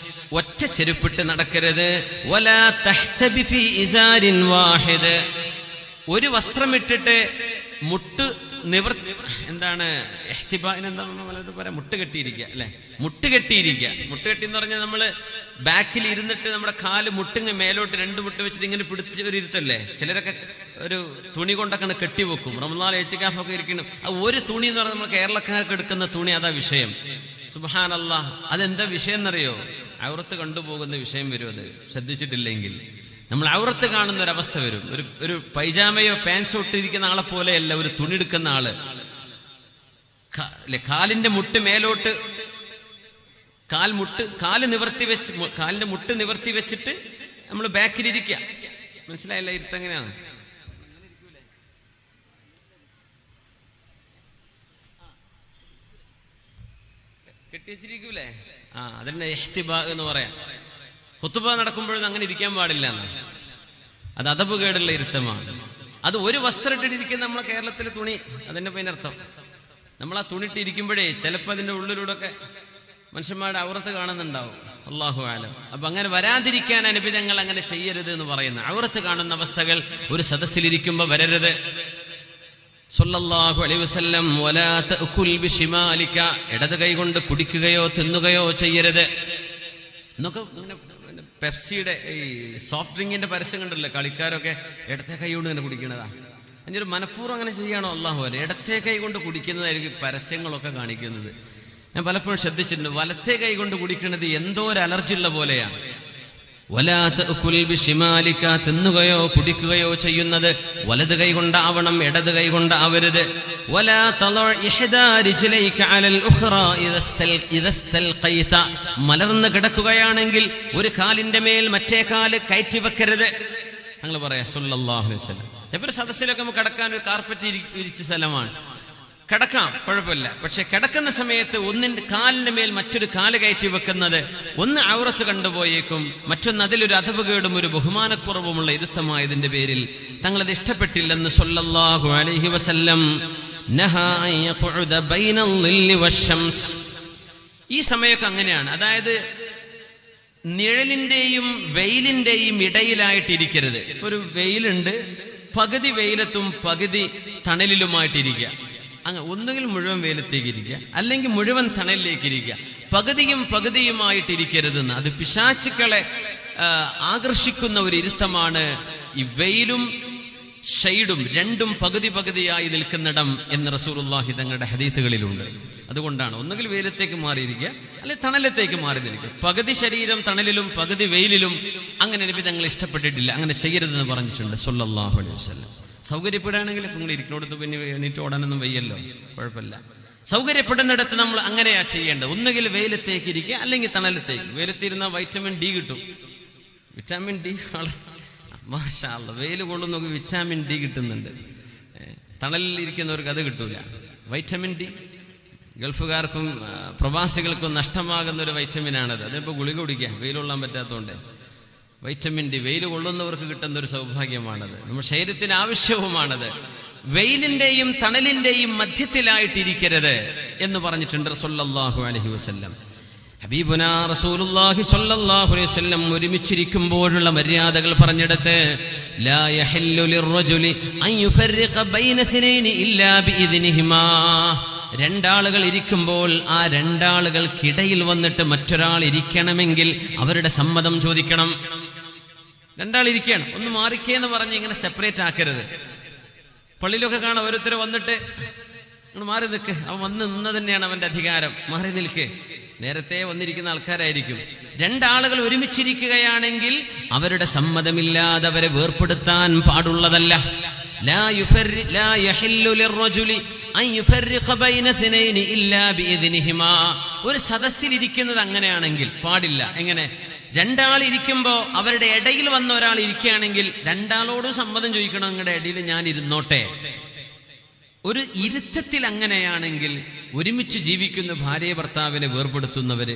ഒറ്റ ചെരുപ്പിട്ട് നടക്കരുത്. വലാ തഹ്തബി ഫീ ഇസാരിൻ വാഹിദ്, ഒരു വസ്ത്രം ഇട്ടിട്ട് മുട്ട് നിവർത്തി, എന്താണ് എന്താ പറയാ, മുട്ട് കെട്ടിയിരിക്കുക അല്ലെ, മുട്ട് കെട്ടിയിരിക്കുക. മുട്ട് കെട്ടി എന്ന് പറഞ്ഞാൽ നമ്മള് ബാക്കിൽ ഇരുന്നിട്ട് നമ്മുടെ കാല് മുട്ടിങ്ങ് മേലോട്ട് 2 മുട്ട് വെച്ചിട്ട് ഇങ്ങനെ പിടിച്ച് ഒരു ഇരുത്തല്ലേ. ചിലരൊക്കെ ഒരു തുണി കൊണ്ടൊക്കെ കെട്ടിവെക്കും. റമളാൻ ഇഅ്തികാഫൊക്കെ ഇരിക്കണം. ആ ഒരു തുണി എന്ന് പറഞ്ഞാൽ നമ്മൾ കേരളക്കാർക്ക് എടുക്കുന്ന തുണി, അതാ വിഷയം. സുബ്ഹാനല്ലാഹ്. അതെന്താ വിഷയം എന്നറിയോ? ഔറത്ത് കണ്ടുപോകുന്ന വിഷയം വരും. അത് ശ്രദ്ധിച്ചിട്ടില്ലെങ്കിൽ നമ്മൾ ഔറത്ത് കാണുന്ന ഒരവസ്ഥ വരും. ഒരു പൈജാമയോ പാൻസോ ഇട്ടിരിക്കുന്ന ആളെ പോലെയല്ല ഒരു തുണി എടുക്കുന്ന ആള്. കാലിന്റെ മുട്ട് മേലോട്ട്, കാല് നിവർത്തി വെച്ച്, കാലിന്റെ മുട്ട് നിവർത്തി വെച്ചിട്ട് നമ്മൾ ബാക്കിലിരിക്കുക. മനസ്സിലായില്ല? ഇരുത്തങ്ങനെയാണ്. കെട്ടിവെച്ചിരിക്കൂലേ? അതിന്റെ ഇഹ്തിബാ എന്ന് പറയാം. ഖുത്ബ നടക്കുമ്പോഴൊന്നും അങ്ങനെ ഇരിക്കാൻ പാടില്ല എന്ന്. അത് അദബ് കേടുള്ള ഇരുത്തമാണ്. അത് ഒരു വസ്ത്രം ഇട്ടിരിക്കുന്ന നമ്മളെ കേരളത്തിലെ തുണി, അതിന്റെ അതിനർത്ഥം നമ്മൾ ആ തുണി ഇട്ടിരിക്കുമ്പോഴേ ചിലപ്പോൾ അതിന്റെ ഉള്ളിലൂടെ ഒക്കെ മനുഷ്യന്മാരുടെ ഔറത്ത് കാണുന്നുണ്ടാവും. അല്ലാഹു അലം. അപ്പൊ അങ്ങനെ വരാതിരിക്കാൻ നബി തങ്ങൾ അങ്ങനെ ചെയ്യരുത് എന്ന് പറയുന്നു. ഔറത്ത് കാണുന്ന അവസ്ഥകൾ ഒരു സദസ്സിലിരിക്കുമ്പോൾ വരരുത്. സല്ലല്ലാഹു അലൈഹി വസല്ലം, വലാ തഅകുൽ ബിശിമാലിക, ഇടത് കൈ കൊണ്ട് കുടിക്കുകയോ തിന്നുകയോ ചെയ്യരുത് എന്നൊക്കെ. പെപ്സിയുടെ ഈ സോഫ്റ്റ് ഡ്രിങ്കിന്റെ പരസ്യം കണ്ടല്ലോ, കളിക്കാരൊക്കെ ഇടത്തെ കൈ കൊണ്ട് ഇങ്ങനെ കുടിക്കണതാ. അതിൻ്റെ ഒരു മനഃപൂർവ്വം അങ്ങനെ ചെയ്യാണോ? അല്ലാഹു അല്ലേ. ഇടത്തെ കൈ കൊണ്ട് കുടിക്കുന്നതായിരിക്കും പരസ്യങ്ങളൊക്കെ കാണിക്കുന്നത്. ഞാൻ പലപ്പോഴും ശ്രദ്ധിച്ചിട്ടുണ്ട്, വലത്തെ കൈ കൊണ്ട് കുടിക്കുന്നത് എന്തോ ഒരു അലർജി ഉള്ള പോലെയാണ്. വലാ തഅകുൽ ബിശിമാലിക, തിന്നുകയോ കുടിക്കുകയോ ചെയ്യുന്നത് വലത് കൈ കൊണ്ടാവണം, ഇടത് കൈ കൊണ്ടാവരുത്. വലാ തളഉ ഇഹ്ദാ റിജ്ലൈക അലൽ ഉഖ്റാ ഇദസ്തൽഖൈത, മലർന്ന് കിടക്കുകയാണെങ്കിൽ ഒരു കാലിന്റെ മേൽ മറ്റേ കാല് കയറ്റി വെക്കരുത്. ഞങ്ങൾ പറയാ സല്ലല്ലാഹു അലൈഹി വസല്ലം. എപ്പോഴും സദസ്സിലൊക്കെ നമുക്ക് കിടക്കാൻ ഒരു കാർപ്പറ്റ് വിരിച്ച സ്ഥലമാണ്, കിടക്കാം, കുഴപ്പമില്ല. പക്ഷെ കിടക്കുന്ന സമയത്ത് ഒന്നിന്റെ കാലിന്റെ മേൽ മറ്റൊരു കാല് കയറ്റി വെക്കുന്നത് ഒന്ന് ഔറത്ത് കണ്ടുപോയേക്കും, മറ്റൊന്ന് അതിലൊരു അദബുകേടും ഒരു ബഹുമാനക്കുറവുമുള്ള ഇരുത്തമായതിന്റെ പേരിൽ തങ്ങളത് ഇഷ്ടപ്പെട്ടില്ലെന്ന് സല്ലല്ലാഹു അലൈഹി വസല്ലം. നഹാ അൻ യഖഉദ ബൈനൽ ളില്ലി വശംസ്, ഈ സമയമൊക്കെ അങ്ങനെയാണ്. അതായത് നിഴലിന്റെയും വെയിലിന്റെയും ഇടയിലായിട്ടിരിക്കരുത്. ഒരു വെയിലുണ്ട്, പകുതി വെയിലത്തും പകുതി തണലിലുമായിട്ടിരിക്കുക. അങ്ങ് ഒന്നുകിൽ മുഴുവൻ വെയിലത്തേക്ക് ഇരിക്കുക, അല്ലെങ്കിൽ മുഴുവൻ തണലിലേക്ക് ഇരിക്കുക. പകുതിയും പകുതിയുമായിട്ടിരിക്കരുതെന്ന്. അത് പിശാചുക്കളെ ആകർഷിക്കുന്ന ഒരു ഇരുത്തമാണ്. ഈ വെയിലും ഷെയ്ഡും രണ്ടും പകുതി പകുതിയായി നിൽക്കുന്നിടം എന്ന് റസൂലുള്ളാഹി തങ്ങളുടെ ഹദീത്തുകളിലുണ്ട്. അതുകൊണ്ടാണ് ഒന്നുകിൽ വെയിലത്തേക്ക് മാറിയിരിക്കുക, അല്ലെ തണലത്തേക്ക് മാറി നിൽക്കുക. പകുതി ശരീരം തണലിലും പകുതി വെയിലിലും അങ്ങനെ നബി തങ്ങൾ ഇഷ്ടപ്പെട്ടിട്ടില്ല. അങ്ങനെ ചെയ്യരുതെന്ന് പറഞ്ഞിട്ടുണ്ട് സ്വല്ലല്ലാഹു അലൈഹി വസല്ലം. സൗകര്യപ്പെടുകയാണെങ്കിൽ നിങ്ങൾ ഇരിക്കുന്നിടത്ത് പിന്നെ എണീറ്റ് ഓടാനൊന്നും വയ്യല്ലോ, കുഴപ്പമില്ല. സൗകര്യപ്പെടുന്നിടത്ത് നമ്മൾ അങ്ങനെയാ ചെയ്യേണ്ടത്. ഒന്നുകിൽ വെയിലത്തേക്ക് ഇരിക്കുക, അല്ലെങ്കിൽ തണലത്തേക്ക്. വെയിലത്തിരുന്ന വൈറ്റമിൻ ഡി കിട്ടും. വിറ്റാമിൻ ഡി മാഷാ അല്ലാഹ്, വെയിൽ കൊള്ളുന്ന വിറ്റാമിൻ ഡി കിട്ടുന്നുണ്ട്. തണലിൽ ഇരിക്കുന്നവർക്ക് അത് കിട്ടൂല. വൈറ്റമിൻ ഡി ഗൾഫുകാർക്കും പ്രവാസികൾക്കും നഷ്ടമാകുന്ന ഒരു വൈറ്റമിനാണത്. അതിപ്പോൾ ഗുളിക കുടിക്കുക, വെയിൽ കൊള്ളാൻ പറ്റാത്തതുകൊണ്ട്. വൈറ്റമിൻ ഡി വെയിൽ കൊള്ളുന്നവർക്ക് കിട്ടുന്ന ഒരു സൗഭാഗ്യമാണത്, നമ്മുടെ ശരീരത്തിന് ആവശ്യവുമാണത്. വെയിലിന്റെയും തണലിന്റെയും മധ്യത്തിലായിട്ടിരിക്കരുത് എന്ന് പറഞ്ഞിട്ടുണ്ട് സ്വല്ലല്ലാഹു അലൈഹി വസല്ലം. ഹബീബുനാ റസൂലുള്ളാഹി സ്വല്ലല്ലാഹു അലൈഹി വസല്ലം ഒരുമിച്ചിരിക്കുമ്പോഴുള്ള മര്യാദകൾ പറഞ്ഞെടുത്ത് ലാ യഹില്ലു ലിർറജുലി അൻ യുഫർരിഖ ബൈന ഇത്നൈനി ഇല്ലാ ബിഇദ്നിഹിമാ. രണ്ടാളുകൾ ഇരിക്കുമ്പോൾ ആ രണ്ടാളുകൾക്കിടയിൽ വന്നിട്ട് മറ്റൊരാൾ ഇരിക്കണമെങ്കിൽ അവരുടെ സമ്മതം ചോദിക്കണം. രണ്ടാൾ ഇരിക്കണം, ഒന്ന് മാറിക്കേന്ന് പറഞ്ഞ് ഇങ്ങനെ സെപ്പറേറ്റ് ആക്കരുത്. പള്ളിയിലൊക്കെ കാണാം ഓരോരുത്തർ വന്നിട്ട് മാറി നിൽക്ക്, അവൻ വന്ന് നിന്ന് തന്നെയാണ് അവന്റെ അധികാരം, മാറി നിൽക്ക്. നേരത്തെ വന്നിരിക്കുന്ന ആൾക്കാരായിരിക്കും. രണ്ടാളുകൾ ഒരുമിച്ചിരിക്കുകയാണെങ്കിൽ അവരുടെ സമ്മതമില്ലാതെ അവരെ വേർപ്പെടുത്താൻ പാടുള്ളതല്ല. ലാ യഹില്ലു ലിർറജുലി അൻ യുഫർരിഖ ബൈന ഇത്നൈനി ഇല്ലാ ബിഇദ്നിഹിമാ. ഒരു സദസ്സിലിരിക്കുന്നത് അങ്ങനെയാണെങ്കിൽ പാടില്ല. എങ്ങനെ? രണ്ടാൾ ഇരിക്കുമ്പോൾ അവരുടെ ഇടയിൽ വന്ന ഒരാൾ ഇരിക്കുകയാണെങ്കിൽ രണ്ടാളോടും സമ്മതം ചോദിക്കണം, നിങ്ങളുടെ ഇടയിൽ ഞാൻ ഇരുന്നോട്ടെ. ഒരു ഇരുത്തത്തിൽ അങ്ങനെയാണെങ്കിൽ ഒരുമിച്ച് ജീവിക്കുന്ന ഭാര്യ ഭർത്താവിനെ വേർപെടുത്തുന്നവര്,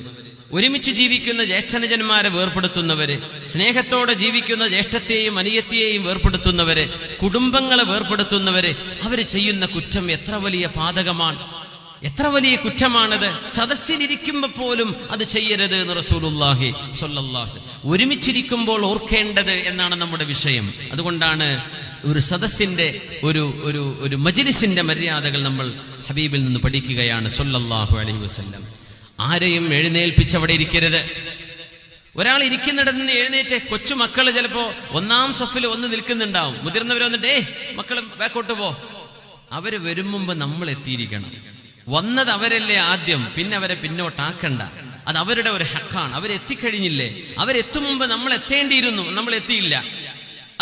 ഒരുമിച്ച് ജീവിക്കുന്ന ജ്യേഷ്ഠനുജന്മാരെ വേർപെടുത്തുന്നവര്, സ്നേഹത്തോടെ ജീവിക്കുന്ന ജ്യേഷ്ഠത്തെയും അനിയത്തിയെയും വേർപെടുത്തുന്നവര്, കുടുംബങ്ങളെ വേർപെടുത്തുന്നവര്, അവര് ചെയ്യുന്ന കുറ്റം എത്ര വലിയ പാതകമാണ്, എത്ര വലിയ കുറ്റമാണത്. സദസ്സിലിരിക്കുമ്പോൾ പോലും അത് ചെയ്യരുത് എന്ന് റസൂലുള്ളാഹി സ്വല്ലല്ലാഹു അലൈഹി വസല്ലം. ഒരുമിച്ചിരിക്കുമ്പോൾ ഓർക്കേണ്ടത് എന്നാണ് നമ്മുടെ വിഷയം. അതുകൊണ്ടാണ് ഒരു സദസ്സിന്റെ ഒരു മജ്ലിസിന്റെ മര്യാദകൾ നമ്മൾ ഹബീബിൽ നിന്ന് പഠിക്കുകയാണ് സ്വല്ലല്ലാഹു അലൈഹി വസല്ലം. ആരെയും എഴുന്നേൽപ്പിച്ച് അവിടെ ഇരിക്കരുത്. ഒരാൾ ഇരിക്കുന്നിടത്ത് നിന്ന് എഴുന്നേറ്റ്, കൊച്ചു മക്കൾ ചിലപ്പോ ഒന്നാം സഫിൽ ഒന്ന് നിൽക്കുന്നുണ്ടാവും, മുതിർന്നവർ വന്നിട്ട് മക്കൾ ബാക്കോട്ട് പോ. അവര് വരും മുമ്പ് നമ്മൾ എത്തിയിരിക്കണം. വന്നത് അവരല്ലേ ആദ്യം, പിന്നെ അവരെ പിന്നോട്ടാക്കണ്ട. അത് അവരുടെ ഒരു ഹക്കാണ്. അവരെത്തിക്കഴിഞ്ഞില്ലേ, അവരെത്തും മുമ്പ് നമ്മൾ എത്തേണ്ടിയിരുന്നു, നമ്മൾ എത്തിയില്ല,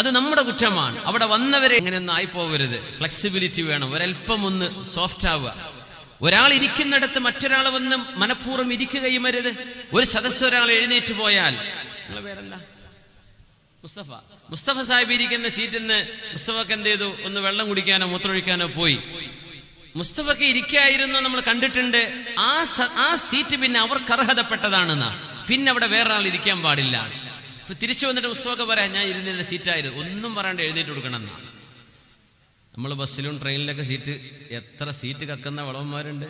അത് നമ്മുടെ കുറ്റമാണ്. അവിടെ വന്നവരെ എങ്ങനെയൊന്നും ആയിപ്പോവരുത്. ഫ്ലെക്സിബിലിറ്റി വേണം, ഒരല്പം ഒന്ന് സോഫ്റ്റ് ആവുക. ഒരാൾ ഇരിക്കുന്നിടത്ത് മറ്റൊരാൾ വന്ന് മനഃപൂർവ്വം ഇരിക്കുകയും അരുത്. ഒരു സദസ്സ് ഒരാൾ എഴുന്നേറ്റ് പോയാൽ, നിങ്ങളുടെ പേരെന്താ? മുസ്തഫ സാഹിബ് ഇരിക്കുന്ന സീറ്റിൽ നിന്ന് മുസ്തഫക്ക് എന്ത് ചെയ്തു? ഒന്ന് വെള്ളം കുടിക്കാനോ മൂത്രമൊഴിക്കാനോ പോയി. മുസ്തഫക്ക് ഇരിക്കായിരുന്നു, നമ്മൾ കണ്ടിട്ടുണ്ട്. ആ സീറ്റ് പിന്നെ അവർക്ക് അർഹതപ്പെട്ടതാണെന്നാ, പിന്നെ അവിടെ വേറൊരാൾ ഇരിക്കാൻ പാടില്ല. ഇപ്പൊ തിരിച്ചു വന്നിട്ട് മുസ്തഫക്ക് പറയാം, ഞാൻ ഇരുന്നിരുന്ന സീറ്റായിരുന്നു, ഒന്നും പറയാണ്ട് എഴുന്നേറ്റ് കൊടുക്കണം എന്നാ. നമ്മൾ ബസ്സിലും ട്രെയിനിലൊക്കെ എത്ര സീറ്റ് കക്കുന്ന വളവന്മാരുണ്ട്,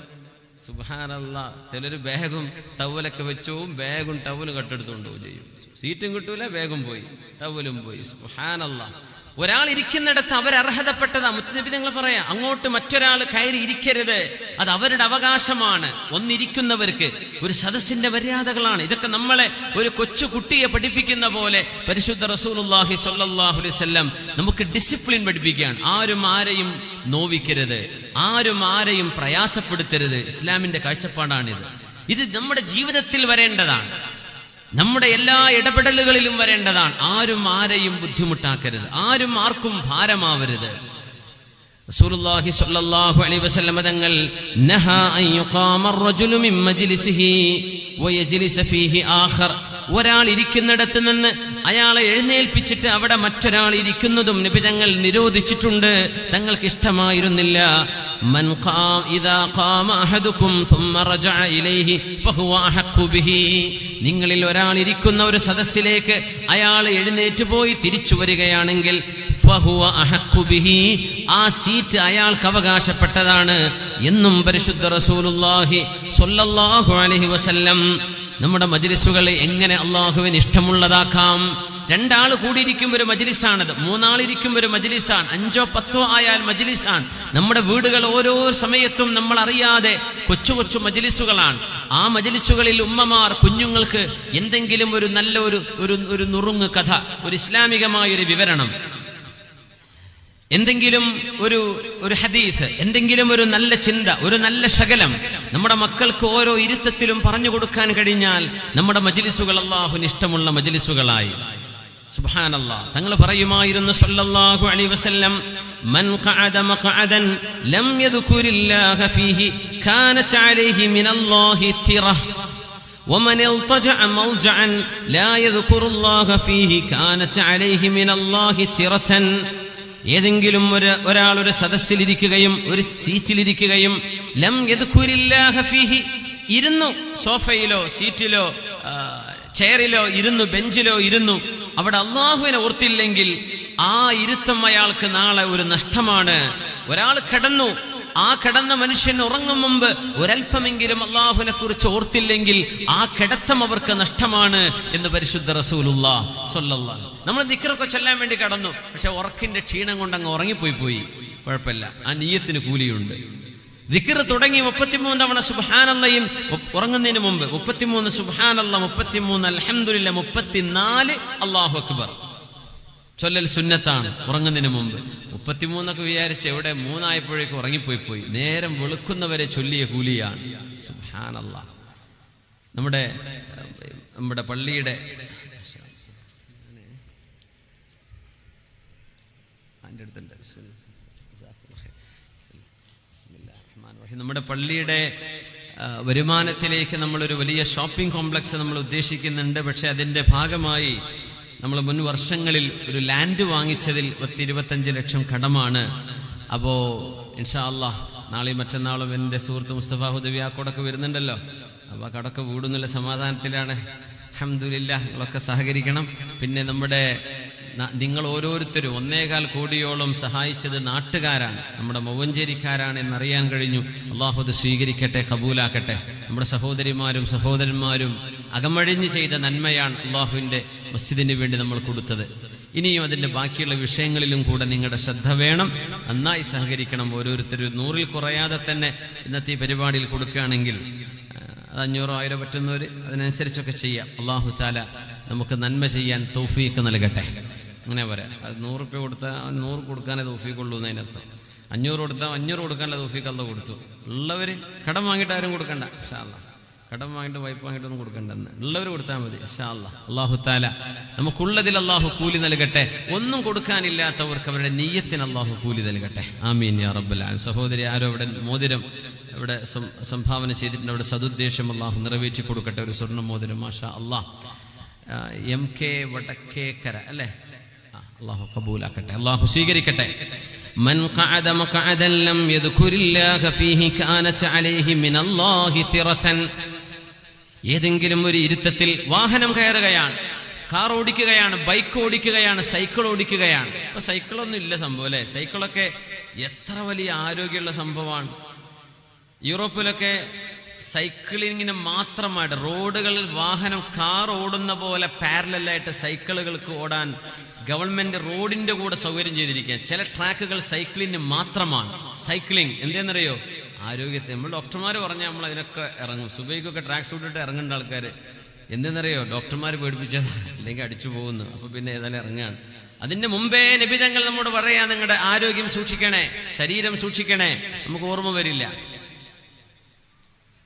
സുബ്ഹാനല്ലാഹ്. ചിലർ ബാഗും ടവലൊക്കെ വെച്ചോവും, ബാഗും ടവലും കട്ടെടുത്തുകൊണ്ട് പോവുകയും ചെയ്യും. സീറ്റും കിട്ടൂല, ബാഗും പോയി, ടവലും പോയി. സുബ്ഹാനല്ലാഹ്. ഒരാൾ ഇരിക്കുന്നിടത്ത് അവരർഹതപ്പെട്ടതാ. മുത്തനബി തങ്ങൾ പറയാം, അങ്ങോട്ട് മറ്റൊരാൾ കയറി ഇരിക്കരുത്, അത് അവരുടെ അവകാശമാണ്. ഒന്നിരിക്കുന്നവർക്ക് ഒരു സദസ്സിന്റെ മര്യാദകളാണ് ഇതൊക്കെ. നമ്മളെ ഒരു കൊച്ചു കുട്ടിയെ പഠിപ്പിക്കുന്ന പോലെ പരിശുദ്ധ റസൂലുള്ളാഹി സ്വല്ലല്ലാഹു അലൈഹി വസല്ലം നമുക്ക് ഡിസിപ്ലിൻ പഠിപ്പിക്കുകയാണ്. ആരും ആരെയും നോവിക്കരുത്, ആരും ആരെയും പ്രയാസപ്പെടുത്തരുത്. ഇസ്ലാമിന്റെ കാഴ്ചപ്പാടാണിത്. ഇത് നമ്മുടെ ജീവിതത്തിൽ വരേണ്ടതാണ്, നമ്മുടെ എല്ലാ ഇടപെടലുകളിലും വരേണ്ടതാണ്. ആരും ആരെയും ബുദ്ധിമുട്ടാക്കരുത്, ആരും ആർക്കും ഭാരമാവരുത്. റസൂലുള്ളാഹി സ്വല്ലല്ലാഹു അലൈഹി വസല്ലം തങ്ങൾ നഹാ അൻ യുഖാമ അർ-റജുലു മിൻ മജ്ലിസിഹി വയജ്ലിസ ഫീഹി ആഖർ. ഒരാൾ ഇരിക്കുന്നിടത്ത് നിന്ന് അയാളെ എഴുന്നേൽപ്പിച്ചിട്ട് അവിടെ മറ്റൊരാൾ ഇരിക്കുന്നതും നബി തങ്ങൾ നിരോധിച്ചിട്ടുണ്ട്, തങ്ങൾക്ക് ഇഷ്ടമായിരുന്നില്ല. മൻ ഖാം ഇദാ ഖാമ അഹദുകും സുമ്മ റജഅ ഇലൈഹി ഫഹുവ അഹഖു ബിഹി. നിങ്ങളിൽ ഒരാൾ ഇരിക്കുന്ന ഒരു സദസ്സിലേക്ക് അയാൾ എഴുന്നേറ്റ് പോയി തിരിച്ചു വരികയാണെങ്കിൽ ഫഹുവ അഹഖു ബിഹി, ആ സീറ്റ് അയാൾക്ക് അവകാശപ്പെട്ടതാണ് എന്നും പരിശുദ്ധ റസൂലുള്ളാഹി സ്വല്ലല്ലാഹു അലൈഹി വസല്ലം. നമ്മുടെ മജ്ലിസുകളെ എങ്ങനെ അള്ളാഹുവിന് ഇഷ്ടമുള്ളതാക്കാം? രണ്ടാൾ കൂടിയിരിക്കുമ്പോൾ ഒരു മജ്ലിസാണത്, മൂന്നാളിരിക്കുമ്പോൾ ഒരു മജ്ലിസാണ്, 5 or 10 ആയാൽ മജ്ലിസാണ്. നമ്മുടെ വീടുകൾ ഓരോ സമയത്തും നമ്മൾ അറിയാതെ കൊച്ചു കൊച്ചു മജ്ലിസുകളാണ്. ആ മജ്ലിസുകളിൽ ഉമ്മമാർ കുഞ്ഞുങ്ങൾക്ക് എന്തെങ്കിലും ഒരു നല്ല ഒരു നുറുങ്ങ് കഥ, ഒരു ഇസ്ലാമികമായ ഒരു വിവരണം, എന്തെങ്കിലും ഒരു ഹദീസ്, എന്തെങ്കിലും ഒരു നല്ല ചിന്ത, ഒരു നല്ല ശകലം നമ്മുടെ മക്കൾക്ക് ഓരോ ഇരുത്തത്തിലും പറഞ്ഞു കൊടുക്കാൻ കഴിഞ്ഞാൽ നമ്മുടെ മജ്ലിസുകൾ അല്ലാഹുവിന് ഇഷ്ടമുള്ള മജ്ലിസുകളായി. സുബ്ഹാനല്ലാഹ്, തങ്ങൾ പറയുമായിരുന്നു സല്ലല്ലാഹു അലൈഹി വസല്ലം, മൻ ഖഅദ മഖഅദൻ ലം യദ്കുരില്ലാഹ ഫീഹി കാനത അലൈഹി മിനല്ലാഹി തിറഹ് വമൻ ഇൽതജഅ മൽജഅൻ ലാ യദ്കുറുല്ലാഹ ഫീഹി കാനത അലൈഹി മിനല്ലാഹി തിറതൻ. ഏതെങ്കിലും ഒരാൾ ഒരു സദസ്സിലിരിക്കുകയും ഒരു സീറ്റിലിരിക്കുകയും ലം യദ്കുരില്ലാഹ ഫീഹി, ഇരുന്നു സോഫയിലോ സീറ്റിലോ ചെയറിലോ ഇരുന്നു, ബെഞ്ചിലോ ഇരുന്നു, അവിടെ അള്ളാഹുവിനെ ഓർത്തില്ലെങ്കിൽ ആ ഇരുത്തം അയാൾക്ക് നാളെ ഒരു നഷ്ടമാണ്. ഒരാൾ കിടന്നു, ആ കിടന്ന മനുഷ്യൻ ഉറങ്ങും മുമ്പ് ഒരൽപ്പമെങ്കിലും അള്ളാഹുവിനെ കുറിച്ച് ഓർത്തില്ലെങ്കിൽ ആ കിടത്തം അവർക്ക് നഷ്ടമാണ് എന്ന് പരിശുദ്ധ റസൂലുള്ളാഹി സ്വല്ലല്ലാഹു അലൈഹി വസല്ലം. നമ്മൾ ദിക്റൊക്കെ ചൊല്ലാൻ വേണ്ടി കടന്നു, പക്ഷെ ഉറക്കിന്റെ ക്ഷീണം കൊണ്ട് അങ്ങ് ഉറങ്ങിപ്പോയി. കുഴപ്പമില്ല, ആ നിയ്യത്തിന് കൂലിയുണ്ട്. ദിക്ർ തുടങ്ങി 33 തവണ സുബ്ഹാനല്ലാഹും ഉറങ്ങുന്നതിന് മുമ്പ് 33 സുബ്ഹാനല്ലാഹ്, 33 അൽഹംദുലില്ലാഹ്, 34 അല്ലാഹു അക്ബർ ചൊല്ലൽ സുന്നത്താണ് ഉറങ്ങുന്നതിന് മുമ്പ്. 33 വിചാരിച്ച് എവിടെ 3 ആയപ്പോഴേക്കും ഉറങ്ങിപ്പോയി. നേരം വെളുക്കുന്നവരെ ചൊല്ലിയ കൂലിയാണ്. സുബ്ഹാനല്ലാഹ്. നമ്മുടെ പള്ളിയുടെ വരുമാനത്തിലേക്ക് നമ്മളൊരു വലിയ ഷോപ്പിംഗ് കോംപ്ലക്സ് നമ്മൾ ഉദ്ദേശിക്കുന്നുണ്ട്. പക്ഷെ അതിൻ്റെ ഭാഗമായി നമ്മൾ മുൻ വർഷങ്ങളിൽ ഒരു ലാൻഡ് വാങ്ങിച്ചതിൽ 25 ലക്ഷം കടമാണ്. അപ്പോൾ ഇൻഷാ അല്ലാഹ് നാളെയും മറ്റന്നാളും എൻ്റെ സുഹൃത്ത് മുസ്തഫ ഹുദവി ആ കടക്ക് വരുന്നുണ്ടല്ലോ. അപ്പോൾ ആ കടക്ക് വീടുന്നുള്ള സമാധാനത്തിലാണ്. അൽഹംദുലില്ലാഹ്, നിങ്ങളൊക്കെ സഹകരിക്കണം. പിന്നെ നിങ്ങൾ ഓരോരുത്തരും 1.25 കോടിയോളം സഹായിച്ചത് നാട്ടുകാരാണ്, നമ്മുടെ മൗവഞ്ചേരിക്കാരാണ് എന്നറിയാൻ കഴിഞ്ഞു. അള്ളാഹു അത് സ്വീകരിക്കട്ടെ, കബൂലാക്കട്ടെ. നമ്മുടെ സഹോദരിമാരും സഹോദരന്മാരും അകമഴിഞ്ഞ് ചെയ്ത നന്മയാണ് അള്ളാഹുവിൻ്റെ മസ്ജിദിന് വേണ്ടി നമ്മൾ കൊടുത്തത്. ഇനിയും അതിൻ്റെ ബാക്കിയുള്ള വിഷയങ്ങളിലും കൂടെ നിങ്ങളുടെ ശ്രദ്ധ വേണം. നന്നായി സഹകരിക്കണം. ഓരോരുത്തരും 100-ൽ കുറയാതെ തന്നെ ഇന്നത്തെ ഈ പരിപാടിയിൽ കൊടുക്കുകയാണെങ്കിൽ 500 1000 പറ്റുന്നവർ അതിനനുസരിച്ചൊക്കെ ചെയ്യാം. അള്ളാഹു തആല നമുക്ക് നന്മ ചെയ്യാൻ തൗഫീഖ് നൽകട്ടെ. അങ്ങനെ പറയാം. അത് 100 രൂപ കൊടുത്താൽ 100 കൊടുക്കാനേ തൗഫീഖുള്ളൂ എന്നതിനർത്ഥം. 500 കൊടുത്താൽ 500 കൊടുക്കാനുള്ള തൗഫീഖ് അല്ലാഹു കൊടുത്തു. ഉള്ളവർ കടം വാങ്ങിയിട്ട് ആരും കൊടുക്കണ്ട ഇൻഷാ അല്ലാഹ്. കടം വാങ്ങിയിട്ട് വായ്പ വാങ്ങിയിട്ടൊന്നും കൊടുക്കണ്ടെന്ന് ഉള്ളവർ കൊടുത്താൽ മതി ഇൻഷാ അല്ലാഹ്. അല്ലാഹു തആല നമുക്കുള്ളതിൽ അല്ലാഹു കൂലി നൽകട്ടെ. ഒന്നും കൊടുക്കാനില്ലാത്തവർക്ക് അവരുടെ നിയ്യത്തിന് അല്ലാഹു കൂലി നൽകട്ടെ. ആമീൻ യാ റബ്ബൽ ആലമീൻ. സഹോദരി ആരോ അവിടെ മോതിരം ഇവിടെ സംഭാവന ചെയ്തിട്ടുണ്ട്. അവിടെ സദുദ്ദേശം അല്ലാഹു നിറവേറ്റി കൊടുക്കട്ടെ. ഒരു സ്വർണ്ണ മോതിരം മാഷാ അല്ലാഹ്. MK വടക്കേക്കര അല്ലേ? അല്ലാഹു കബൂലാക്കട്ടെ, അല്ലാഹു സ്വീകരിക്കട്ടെ. മൻ ഖഅദ മഖഅദൻ ലം യദ്കുരില്ലാഹ ഫീഹി കാനത അലൈഹി മിനല്ലാഹി തിറതൻ. ഏതെങ്കിലും ഒരു ഇരുത്തത്തിൽ വാഹനം കയറുകയാണ്, കാർ ഓടിക്കുകയാണ്, ബൈക്ക് ഓടിക്കുകയാണ്, സൈക്കിൾ ഓടിക്കുകയാണ്. ഇപ്പൊ സൈക്കിളൊന്നും ഇല്ല സംഭവം അല്ലേ? സൈക്കിളൊക്കെ എത്ര വലിയ ആരോഗ്യമുള്ള സംഭവമാണ്. യൂറോപ്പിലൊക്കെ സൈക്ലിങ്ങിന് മാത്രമായിട്ട് റോഡുകളിൽ വാഹനം കാർ ഓടുന്ന പോലെ പാരലലായിട്ട് സൈക്കിളുകൾക്ക് ഓടാൻ ഗവൺമെന്റ് റോഡിന്റെ കൂടെ സൗകര്യം ചെയ്തിരിക്കുക. ചില ട്രാക്കുകൾ സൈക്ലിങ്ങിന് മാത്രമാണ്. സൈക്ലിംഗ് എന്തെന്നറിയോ? ആരോഗ്യത്തെ നമ്മൾ ഡോക്ടർമാർ പറഞ്ഞാൽ നമ്മൾ അതിനൊക്കെ ഇറങ്ങും. സുബൈക്കൊക്കെ ട്രാക്ക് സൂട്ടിട്ട് ഇറങ്ങേണ്ട ആൾക്കാർ എന്തെന്നറിയോ? ഡോക്ടർമാർ പേടിപ്പിച്ചത്, അല്ലെങ്കിൽ അടിച്ചു പോകുന്നു. അപ്പൊ പിന്നെ ഏതായാലും ഇറങ്ങുകയാണ്. അതിന്റെ മുമ്പേ നബി തങ്ങൾ നമ്മോട് പറയാ, നിങ്ങളുടെ ആരോഗ്യം സൂക്ഷിക്കണേ, ശരീരം സൂക്ഷിക്കണേ. നമുക്ക് ഓർമ്മ വരില്ല.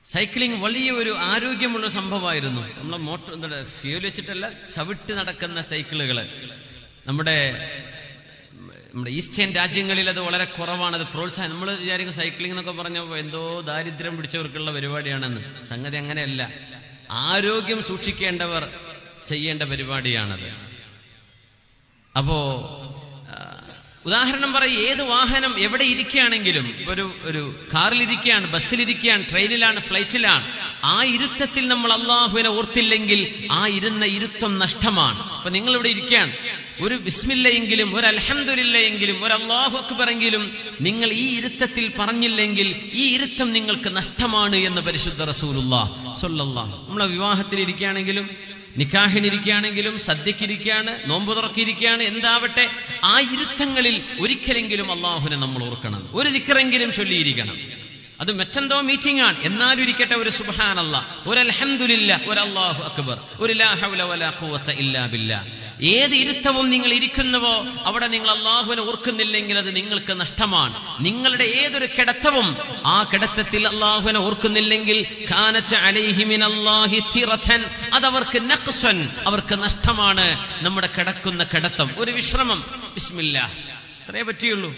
സൈക്ലിംഗ് വലിയ ഒരു ആരോഗ്യമുള്ള സംഭവമായിരുന്നു. നമ്മളെ ഫ്യൂൽ വെച്ചിട്ടല്ല, ചവിട്ട് നടക്കുന്ന സൈക്കിളുകൾ. നമ്മുടെ ഈസ്റ്റേൺ രാജ്യങ്ങളിൽ അത് വളരെ കുറവാണ്. അത് പ്രോത്സാഹനം. നമ്മൾ വിചാരിക്കും സൈക്ലിംഗ് എന്നൊക്കെ പറഞ്ഞപ്പോൾ എന്തോ ദാരിദ്ര്യം പിടിച്ചവർക്കുള്ള പരിപാടിയാണെന്ന്. സംഗതി അങ്ങനെയല്ല. ആരോഗ്യം സൂക്ഷിക്കേണ്ടവർ ചെയ്യേണ്ട പരിപാടിയാണത്. അപ്പോ ഉദാഹരണം പറയും, ഏത് വാഹനം എവിടെ ഇരിക്കുകയാണെങ്കിലും, ഒരു കാറിലിരിക്കുകയാണ്, ബസ്സിലിരിക്കുകയാണ്, ട്രെയിനിലാണ്, ഫ്ലൈറ്റിലാണ്, ആ ഇരുത്തത്തിൽ നമ്മൾ അള്ളാഹുവിനെ ഓർത്തില്ലെങ്കിൽ ആ ഇരുന്ന ഇരുത്തം നഷ്ടമാണ്. അപ്പൊ നിങ്ങൾ ഇവിടെ ഇരിക്കുകയാണ്, ഒരു ബിസ്മില്ലയെങ്കിലും, ഒരു അൽഹംദുലില്ലയെങ്കിലും, ഒരു അല്ലാഹു അക്ബർ എങ്കിലും നിങ്ങൾ ഈ ഇരുത്തത്തിൽ പറഞ്ഞില്ലെങ്കിൽ ഈ ഇരുത്തം നിങ്ങൾക്ക് നഷ്ടമാണ് എന്ന് പരിശുദ്ധ റസൂലുള്ളാഹി സ്വല്ലല്ലാഹു. നമ്മളെ വിവാഹത്തിലിരിക്കുകയാണെങ്കിലും, നിക്കാഹിനിരിക്കുകയാണെങ്കിലും, സദ്യക്കിരിക്കുകയാണ്, നോമ്പ് തുറക്കിയിരിക്കുകയാണ്, എന്താവട്ടെ, ആ ഇരുത്തങ്ങളിൽ ഒരിക്കലെങ്കിലും അള്ളാഹുവിനെ നമ്മൾ ഓർക്കണം. ഒരു ദിക്റെങ്കിലും ചൊല്ലിയിരിക്കണം. അത് മറ്റെന്തോ മീറ്റിംഗ് ആണ്, എന്നാലും ഇരിക്കട്ടെ, ഒരു സുബ്ഹാനല്ലാഹ്, ഒരു അൽഹംദുലില്ലാഹ്, ഒരു അല്ലാഹു അക്ബർ, ഒരു ലാ ഹൗല വലാ ഖുവത ഇല്ലാ ബില്ലാഹ്. ഏത് ഇരുത്തവും നിങ്ങൾ ഇരിക്കുന്നുവോ അവിടെ നിങ്ങൾ അള്ളാഹുവിനെ ഓർക്കുന്നില്ലെങ്കിൽ അത് നിങ്ങൾക്ക് നഷ്ടമാണ്. നിങ്ങളുടെ ഏതൊരു കിടത്തവും ആ കിടത്തത്തിൽ അള്ളാഹുവിനെ ഓർക്കുന്നില്ലെങ്കിൽ അതവർക്ക് നഖ്സൻ, അവർക്ക് നഷ്ടമാണ്. നമ്മുടെ കിടക്കുന്ന കിടത്തം ഒരു വിശ്രമം, ബിസ്മില്ലാഹ്, അത്രേ പറ്റിയുള്ളൂ.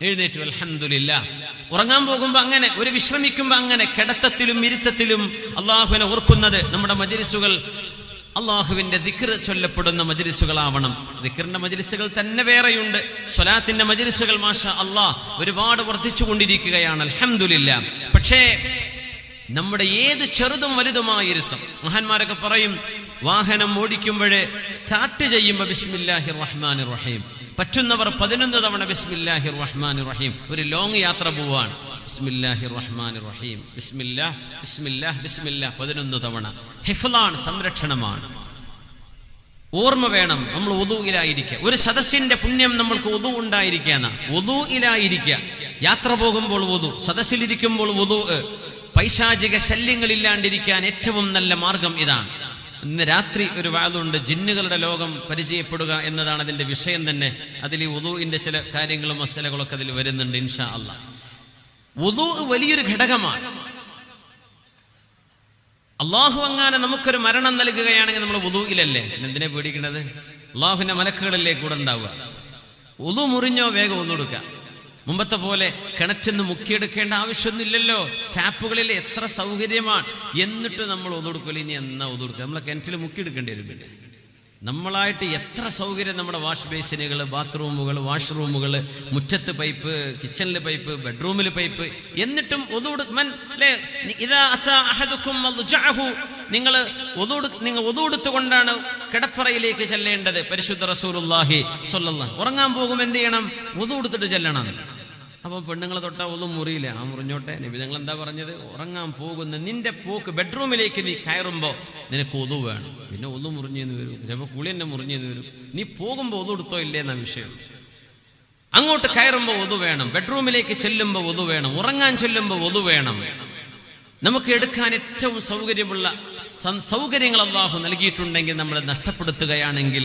എഴുന്നേറ്റു അൽഹംദുലില്ലാഹ്. ഉറങ്ങാൻ പോകുമ്പോ അങ്ങനെ, ഒരു വിശ്രമിക്കുമ്പോ അങ്ങനെ, കിടത്തത്തിലും ഇരുത്തത്തിലും അള്ളാഹുവിനെ ഓർക്കുന്നത്. നമ്മുടെ മജ്‌ലിസുകൾ അള്ളാഹുവിന്റെ ദിക്ർ ചൊല്ലപ്പെടുന്ന മജ്‌ലിസുകളാവണം. ദിക്റിന്റെ മജ്‌ലിസുകൾ തന്നെ വേറെയുണ്ട്. സ്വലാത്തിന്റെ മജ്‌ലിസുകൾ മാഷാ അല്ലാഹ് ഒരുപാട് വർദ്ധിച്ചുകൊണ്ടിരിക്കുകയാണ്, അൽഹംദുലില്ലാഹ്. പക്ഷേ നമ്മുടെ ഏത് ചെറുതും വലുതുമായിരുത്തും, മഹാന്മാരൊക്കെ പറയും, വാഹനം ഓടിക്കുമ്പോഴേ സ്റ്റാർട്ട് ചെയ്യുമ്പോൾ ബിസ്മില്ലാഹിർ റഹ്മാനിർ റഹീം, പറ്റുന്നവർ 11 തവണ ബിസ്മില്ലാഹിർ റഹ്മാനിർ റഹീം. ഒരു ലോങ് യാത്ര പോവാൻ ബിസ്മില്ലാഹിർ റഹ്മാനിർ റഹീം, ബിസ്മില്ലാഹ് ബിസ്മില്ലാഹ് ബിസ്മില്ലാഹ് 11 തവണ. ഹിഫ്ളാണ്, സംരക്ഷണമാണ്. ഓർമ്മ വേണം, നമ്മൾ വുദൂഇലായിരിക്കുക. ഒരു സദസ്സിന്റെ പുണ്യം നമ്മൾക്ക് വുദൂ ഉണ്ടായിരിക്കുക, വുദൂഇലായിരിക്കുക. യാത്ര പോകുമ്പോൾ വുദൂ, സദസ്സിലിരിക്കുമ്പോൾ വുദൂ. പൈശാചിക ശല്യങ്ങളില്ലാണ്ടിരിക്കാൻ ഏറ്റവും നല്ല മാർഗം ഇതാണ്. ഇന്ന് രാത്രി ഒരു വാദമുണ്ട്, ജിന്നുകളുടെ ലോകം പരിചയപ്പെടുക എന്നതാണ് അതിന്റെ വിഷയം തന്നെ. അതിൽ വുദൂഇന്റെ ചില കാര്യങ്ങളും മസലകളൊക്കെ അതിൽ വരുന്നുണ്ട് ഇൻഷാ അല്ലാഹ്. വുദൂ വലിയൊരു ഘടകമാണ്. അള്ളാഹു അങ്ങനെ നമുക്കൊരു മരണം നൽകുകയാണെങ്കിൽ നമ്മൾ വുദൂഇലല്ലേ, എന്തിനെ പേടിക്കുന്നത്? അള്ളാഹുവിന്റെ മലക്കുകളല്ലേ കൂടെ ഉണ്ടാവുക. വുദൂ മുറിഞ്ഞോ വേഗം ഒന്നെടുക്കുക. മുമ്പത്തെ പോലെ കിണറ്റിന്ന് മുക്കിയെടുക്കേണ്ട ആവശ്യമൊന്നുമില്ലല്ലോ. ടാപ്പുകളിൽ എത്ര സൗകര്യമാണ്. എന്നിട്ട് നമ്മൾ ഒതുകൊടുക്കില്ല. ഇനി എന്നാ ഒതുകൊടുക്കുക? നമ്മളെ കിണറ്റിൽ മുക്കിയെടുക്കേണ്ടി വരും. പിന്നെ നമ്മളായിട്ട് എത്ര സൗകര്യം. നമ്മുടെ വാഷ് ബേസിനുകൾ, ബാത്റൂമുകൾ, വാഷ്റൂമുകൾ, മുറ്റത്ത് പൈപ്പ്, കിച്ചണിൽ പൈപ്പ്, ബെഡ്റൂമിൽ പൈപ്പ്. എന്നിട്ടും നിങ്ങൾ ഒതുകൊടുത്തുകൊണ്ടാണ് കിടപ്പറയിലേക്ക് ചെല്ലേണ്ടത്. പരിശുദ്ധ റസൂലുള്ളാഹി സ്വല്ലല്ലാഹു. ഉറങ്ങാൻ പോകും എന്ത് ചെയ്യണം? ഒതുകൊടുത്തിട്ട് ചെല്ലണം. അപ്പൊ പെണ്ണുങ്ങളെ തൊട്ടാ ഒന്നും മുറിയില്ല. ആ മുറിഞ്ഞോട്ടെ. നബി നിങ്ങൾ എന്താ പറഞ്ഞത്? ഉറങ്ങാൻ പോകുന്ന നിന്റെ പോക്ക്, ബെഡ്റൂമിലേക്ക് നീ കയറുമ്പോ നിനക്ക് ഒതു വേണം. പിന്നെ ഒതു മുറിഞ്ഞെന്ന് വരും, ചിലപ്പോൾ കുളി തന്നെ മുറിഞ്ഞെന്ന് വരും. നീ പോകുമ്പോ ഒതു എടുത്തോ ഇല്ലേ എന്ന വിഷയം. അങ്ങോട്ട് കയറുമ്പോ ഒതു വേണം, ബെഡ്റൂമിലേക്ക് ചെല്ലുമ്പോ ഒതു വേണം, ഉറങ്ങാൻ ചെല്ലുമ്പോ ഒതു വേണം. നമുക്ക് എടുക്കാൻ ഏറ്റവും സൗകര്യമുള്ള സൗകര്യങ്ങൾ അല്ലാഹു നൽകിയിട്ടുണ്ടെങ്കിൽ നമ്മൾ നഷ്ടപ്പെടുത്തുകയാണെങ്കിൽ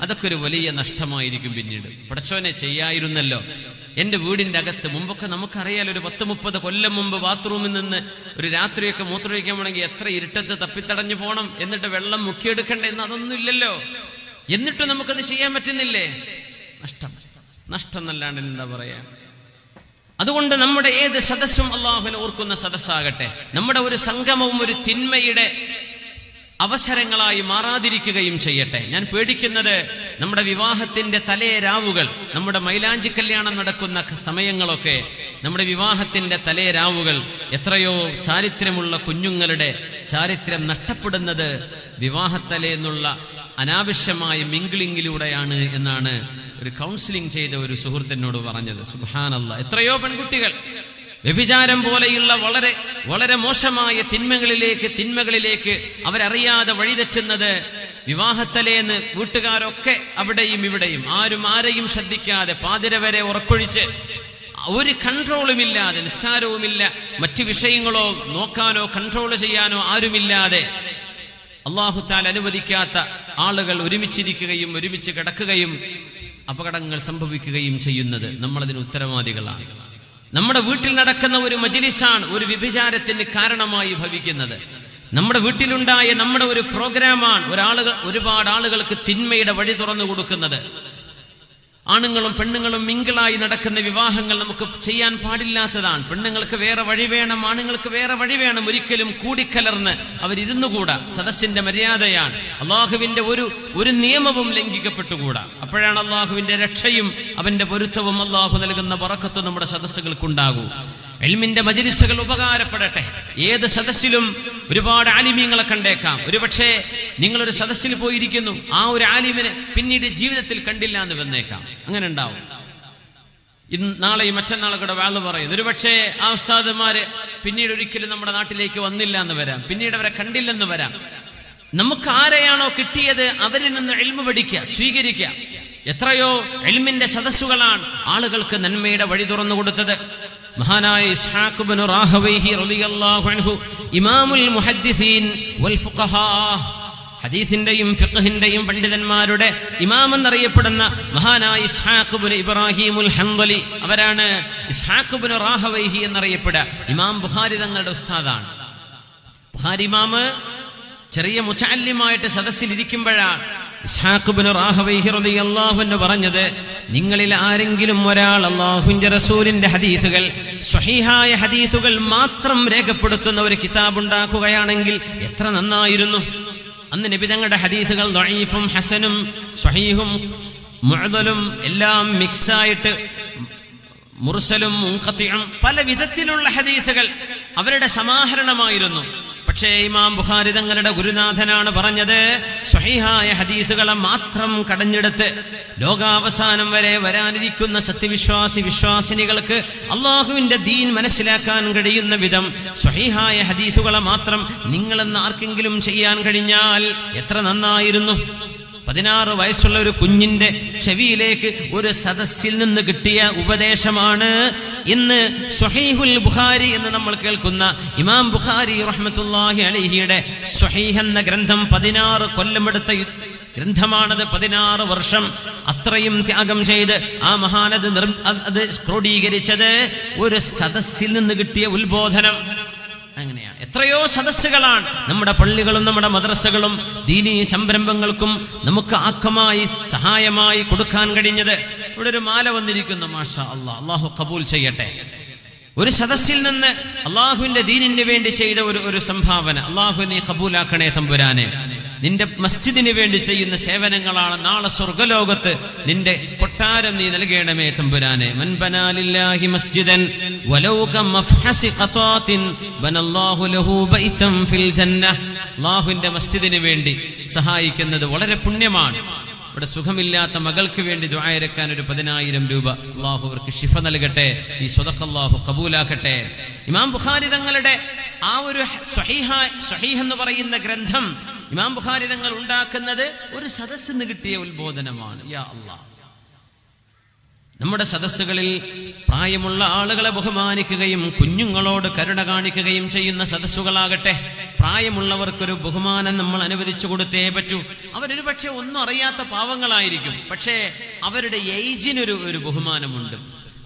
അതൊക്കെ ഒരു വലിയ നഷ്ടമായിരിക്കും. പിന്നീട് പടച്ചോനെ ചെയ്യായിരുന്നല്ലോ. എൻ്റെ വീടിൻ്റെ അകത്ത് മുമ്പൊക്കെ നമുക്കറിയാലോ, ഒരു 10-30 കൊല്ലം മുമ്പ് ബാത്റൂമിൽ നിന്ന് ഒരു രാത്രിയൊക്കെ മൂത്രമൊഴിക്കാൻ പോകണമെങ്കിൽ എത്ര ഇരുട്ടത്ത് തപ്പിത്തടഞ്ഞു പോകണം, എന്നിട്ട് വെള്ളം മുക്കിയെടുക്കണ്ടേ എന്ന് അതൊന്നും ഇല്ലല്ലോ. എന്നിട്ട് നമുക്കത് ചെയ്യാൻ പറ്റുന്നില്ലേ? നഷ്ടം എന്നല്ലാണ്ട് എന്താ പറയാ. അതുകൊണ്ട് നമ്മുടെ ഏത് സദസ്സും അള്ളാഹുവിനെ ഓർക്കുന്ന സദസ്സാകട്ടെ. നമ്മുടെ ഒരു സംഗമവും ഒരു തിന്മയുടെ അവസരങ്ങളായി മാറാതിരിക്കുകയും ചെയ്യട്ടെ. ഞാൻ പേടിക്കുന്നത് നമ്മുടെ വിവാഹത്തിന്റെ തലേ രാവുകൾ, നമ്മുടെ മൈലാഞ്ചി കല്യാണം നടക്കുന്ന സമയങ്ങളൊക്കെ, നമ്മുടെ വിവാഹത്തിന്റെ തലേ രാവുകൾ, എത്രയോ ചാരിത്രമുള്ള കുഞ്ഞുങ്ങളുടെ ചാരിത്രം നഷ്ടപ്പെടുന്നത് വിവാഹത്തലേന്നുള്ള അനാവശ്യമായ മിംഗ്ലിങ്ങിലൂടെയാണ് എന്നാണ് ഒരു കൗൺസിലിംഗ് ചെയ്ത ഒരു സുഹൃത്തിനോട് പറഞ്ഞത്. സുബ്ഹാനല്ലാഹ്. എത്രയോ പെൺകുട്ടികൾ വ്യഭിചാരം പോലെയുള്ള വളരെ വളരെ മോശമായ തിന്മകളിലേക്ക് അവരറിയാതെ വഴിതെറ്റുന്നത് വിവാഹത്തലേന്ന് വീട്ടുകാരൊക്കെ അവിടെയും ഇവിടെയും ആരെയും ശ്രദ്ധിക്കാതെ പാതിര വരെ ഉറക്കൊഴിച്ച് ഒരു കൺട്രോളുമില്ലാതെ, നിസ്കാരവുമില്ല, മറ്റു വിഷയങ്ങളോ നോക്കാനോ കൺട്രോൾ ചെയ്യാനോ ആരുമില്ലാതെ അല്ലാഹു തആല അനുവദിക്കാത്ത ആളുകൾ ഒരുമിച്ചിരിക്കുകയും ഒരുമിച്ച് കിടക്കുകയും അപകടങ്ങൾ സംഭവിക്കുകയും ചെയ്യുന്നത് നമ്മളതിന് ഉത്തരവാദികളാണ്. നമ്മുടെ വീട്ടിൽ നടക്കുന്ന ഒരു മജ്‌ലിസാണ് ഒരു വ്യഭിചാരത്തിന് കാരണമായി ഭവിക്കുന്നത്. നമ്മുടെ വീട്ടിലുണ്ടായ നമ്മുടെ ഒരു പ്രോഗ്രാമാണ് ഒരുപാട് ആളുകൾക്ക് തിന്മയുടെ വഴി തുറന്നു കൊടുക്കുന്നത്. ആണുങ്ങളും പെണ്ണുങ്ങളും മിങ്കിളായി നടക്കുന്ന വിവാഹങ്ങൾ നമുക്ക് ചെയ്യാൻ പാടില്ലാത്തതാണ്. പെണ്ണുങ്ങൾക്ക് വേറെ വഴി വേണം, ആണുങ്ങൾക്ക് വേറെ വഴി വേണം. ഒരിക്കലും കൂടിക്കലർന്ന് അവരിരുന്നുകൂടാ. സദസ്സിന്റെ മര്യാദയാണ്. അള്ളാഹുവിന്റെ ഒരു നിയമവും ലംഘിക്കപ്പെട്ടുകൂടാ. അപ്പോഴാണ് അള്ളാഹുവിന്റെ രക്ഷയും അവന്റെ പൊരുത്തവും അള്ളാഹു നൽകുന്ന ബറക്കത്തും നമ്മുടെ സദസ്സുകൾക്കുണ്ടാകൂ. ഇൽമിന്റെ മജ്‌ലിസുകൾ ഉപകാരപ്പെടട്ടെ. ഏത് സദസ്സിലും ഒരുപാട് ആലിമീങ്ങളെ കണ്ടേക്കാം. ഒരുപക്ഷെ നിങ്ങളൊരു സദസ്സിൽ പോയിരിക്കുന്നു, ആ ഒരു ആലിമിനെ പിന്നീട് ജീവിതത്തിൽ കണ്ടില്ല എന്ന് വന്നേക്കാം. അങ്ങനെ ഉണ്ടാവും. നാളെയും മറ്റന്നാളൊക്കെ വാള് പറയുന്നു. ഒരുപക്ഷെ ആ ഉസ്താദുമാര് പിന്നീട് ഒരിക്കലും നമ്മുടെ നാട്ടിലേക്ക് വന്നില്ല എന്ന് വരാം, പിന്നീട് അവരെ കണ്ടില്ലെന്ന് വരാം. നമുക്ക് ആരെയാണോ കിട്ടിയത് അവരിൽ നിന്ന് ഇൽമു പഠിക്കുക, സ്വീകരിക്കുക. എത്രയോ ഇൽമിന്റെ സദസ്സുകളാണ് ആളുകൾക്ക് നന്മയുടെ വഴി തുറന്നു കൊടുത്തത്. മഹാനായ ഇസ്ഹാഖ് ഇബ്നു റാഹവൈഹി റളിയല്ലാഹു അൻഹു ഇമാമുൽ മുഹദ്ദിസീൻ വൽ ഫുഖഹാ, ഹദീസിന്റെയും ഫിഖ്ഹിന്റെയും പണ്ഡിതന്മാരുടെ ഇമാം എന്നറിയപ്പെടുന്ന മഹാനായ ഇസ്ഹാഖ് ഇബ്നു ഇബ്രാഹിമുൽ ഹൻദലി, അവരാണ് ഇസ്ഹാഖ് ഇബ്നു റാഹവൈഹി എന്നറിയപ്പെടുക. ഇമാം ബുഖാരി തങ്ങളുടെ ഉസ്താദാണ്. ബുഖാരി ഇമാം ചെറിയ മുതഅല്ലിമായിട്ട് സദസ്സിലിരിക്കുമ്പോഴാണ് ഇസ്ഹാഖ് ഇബ്നു റാഹവൈഹി റളിയല്ലാഹു അൻഹു പറഞ്ഞത്, നിങ്ങളിൽ ആരെങ്കിലും ഒരാൾ അല്ലാഹുവിന്റെ റസൂലിന്റെ ഹദീസുകൾ, സ്വഹീഹായ ഹദീസുകൾ മാത്രം രേഖപ്പെടുത്തുന്ന ഒരു കിതാബ് ഉണ്ടാക്കുകയാണെങ്കിൽ എത്ര നന്നായിരുന്നു. അന്ന് നബി തങ്ങളുടെ ഹദീസുകൾ ദഈഫും ഹസനും സ്വഹീഹും മുഅദലും എല്ലാം മിക്സായിട്ട്, മുർസലും മുൻഖതിഉം പല വിധത്തിലുള്ള ഹദീസുകൾ അവരുടെ സമാഹരണമായിരുന്നു. പക്ഷേ ഇമാം ബുഖാരി തങ്ങളുടെ ഗുരുനാഥനാണ് പറഞ്ഞത്, സ്വഹീഹായ ഹദീസുകളെ മാത്രം കടഞ്ഞെടുത്ത് ലോകാവസാനം വരെ വരാനിരിക്കുന്ന വിശ്വാസിനികൾക്ക് അള്ളാഹുവിന്റെ ദീൻ മനസ്സിലാക്കാൻ കഴിയുന്ന വിധം സ്വഹീഹായ ഹദീസുകളെ മാത്രം നിങ്ങളെന്ന് ആർക്കെങ്കിലും ചെയ്യാൻ കഴിഞ്ഞാൽ എത്ര നന്നായിരുന്നു. 16 വയസ്സുള്ള ഒരു കുഞ്ഞിന്റെ ചെവിയിലേക്ക് ഒരു സദസ്സിൽ നിന്ന് കിട്ടിയ ഉപദേശമാണ് ഇന്ന് സ്വഹീഹുൽ ബുഖാരി എന്ന് നമ്മൾ കേൾക്കുന്ന ഇമാം ബുഖാരി റഹ്മത്തുള്ളാഹി അലൈഹിയുടെ സ്വഹീഹ് എന്ന ഗ്രന്ഥം. 16 കൊല്ലമെടുത്ത ഗ്രന്ഥമാണത്. 16 വർഷം അത്രയും ത്യാഗം ചെയ്ത് ആ മഹാനത് അത് ക്രോഡീകരിച്ചത് ഒരു സദസ്സിൽ നിന്ന് കിട്ടിയ ഉത്ബോധനം. അങ്ങനെയാണ് എത്രയോ സദസ്സുകളാണ് നമ്മുടെ പള്ളികളും നമ്മുടെ മദ്രസകളും ദീനീ സംരംഭങ്ങൾക്കും നമുക്ക് ആക്കമായി സഹായമായി കൊടുക്കാൻ കഴിഞ്ഞത്. ഇവിടെ ഒരു മാല വന്നിരിക്കുന്നു, മാഷാ അല്ലാഹ്, അല്ലാഹു ഖബൂൽ ചെയ്യട്ടെ. ഒരു സദസ്സിൽ നിന്ന് അള്ളാഹുവിന്റെ ദീനിന് വേണ്ടി ചെയ്ത ഒരു സംഭാവന. അള്ളാഹു നീ ഖബൂലാക്കണേ തമ്പുരാനെ. നിന്റെ മസ്ജിദിന് വേണ്ടി ചെയ്യുന്ന സേവനങ്ങളാണ് നാളെ സ്വർഗ്ഗലോകത്ത് നിന്റെ കൊട്ടാരം നീ നൽകണമേ തമ്പുരാനെ. മൻ ബനാ ലില്ലാഹി മസ്ജിദൻ വലൗ കമഫ്ഹസി ഖതാത്തിൻ ബനല്ലാഹു ലഹു ബൈതൻ ഫിൽ ജന്നah. അല്ലാഹുവിന്റെ മസ്ജിദിന് വേണ്ടി സഹായിക്കുന്നത് വളരെ പുണ്യമാണ്. ഇവിടെ സുഖമില്ലാത്ത മകൾക്ക് വേണ്ടി ദുആ ഇറക്കാൻ ഒരു 10,000 രൂപ, അല്ലാഹു അവർക്ക് ശിഫ നൽകട്ടെ. ഈ സ്വതഖ അല്ലാഹു ഖബൂലാക്കട്ടെ. ഇമാം ബുഖാരി തങ്ങളുടെ ആ ഒരു സ്വഹീഹ് എന്ന് പറയുന്ന ഗ്രന്ഥം ഇമാം ബുഖാരി തങ്ങൾ ഉണ്ടാക്കുന്നത് ഒരു സദസ്സിന് കിട്ടിയ ഉത്ബോധനമാണ്. യാ അല്ലാഹ്, നമ്മുടെ സദസ്സുകളിൽ പ്രായമുള്ള ആളുകളെ ബഹുമാനിക്കുകയും കുഞ്ഞുങ്ങളോട് കരുണ കാണിക്കുകയും ചെയ്യുന്ന സദസ്സുകളാകട്ടെ. പ്രായമുള്ളവർക്കൊരു ബഹുമാനം നമ്മൾ അനുവദിച്ചു കൊടുത്തേ പറ്റൂ. അവരൊരു പക്ഷെ ഒന്നും അറിയാത്ത പാവങ്ങളായിരിക്കും, പക്ഷേ അവരുടെ ഏജിനൊരു ബഹുമാനമുണ്ട്.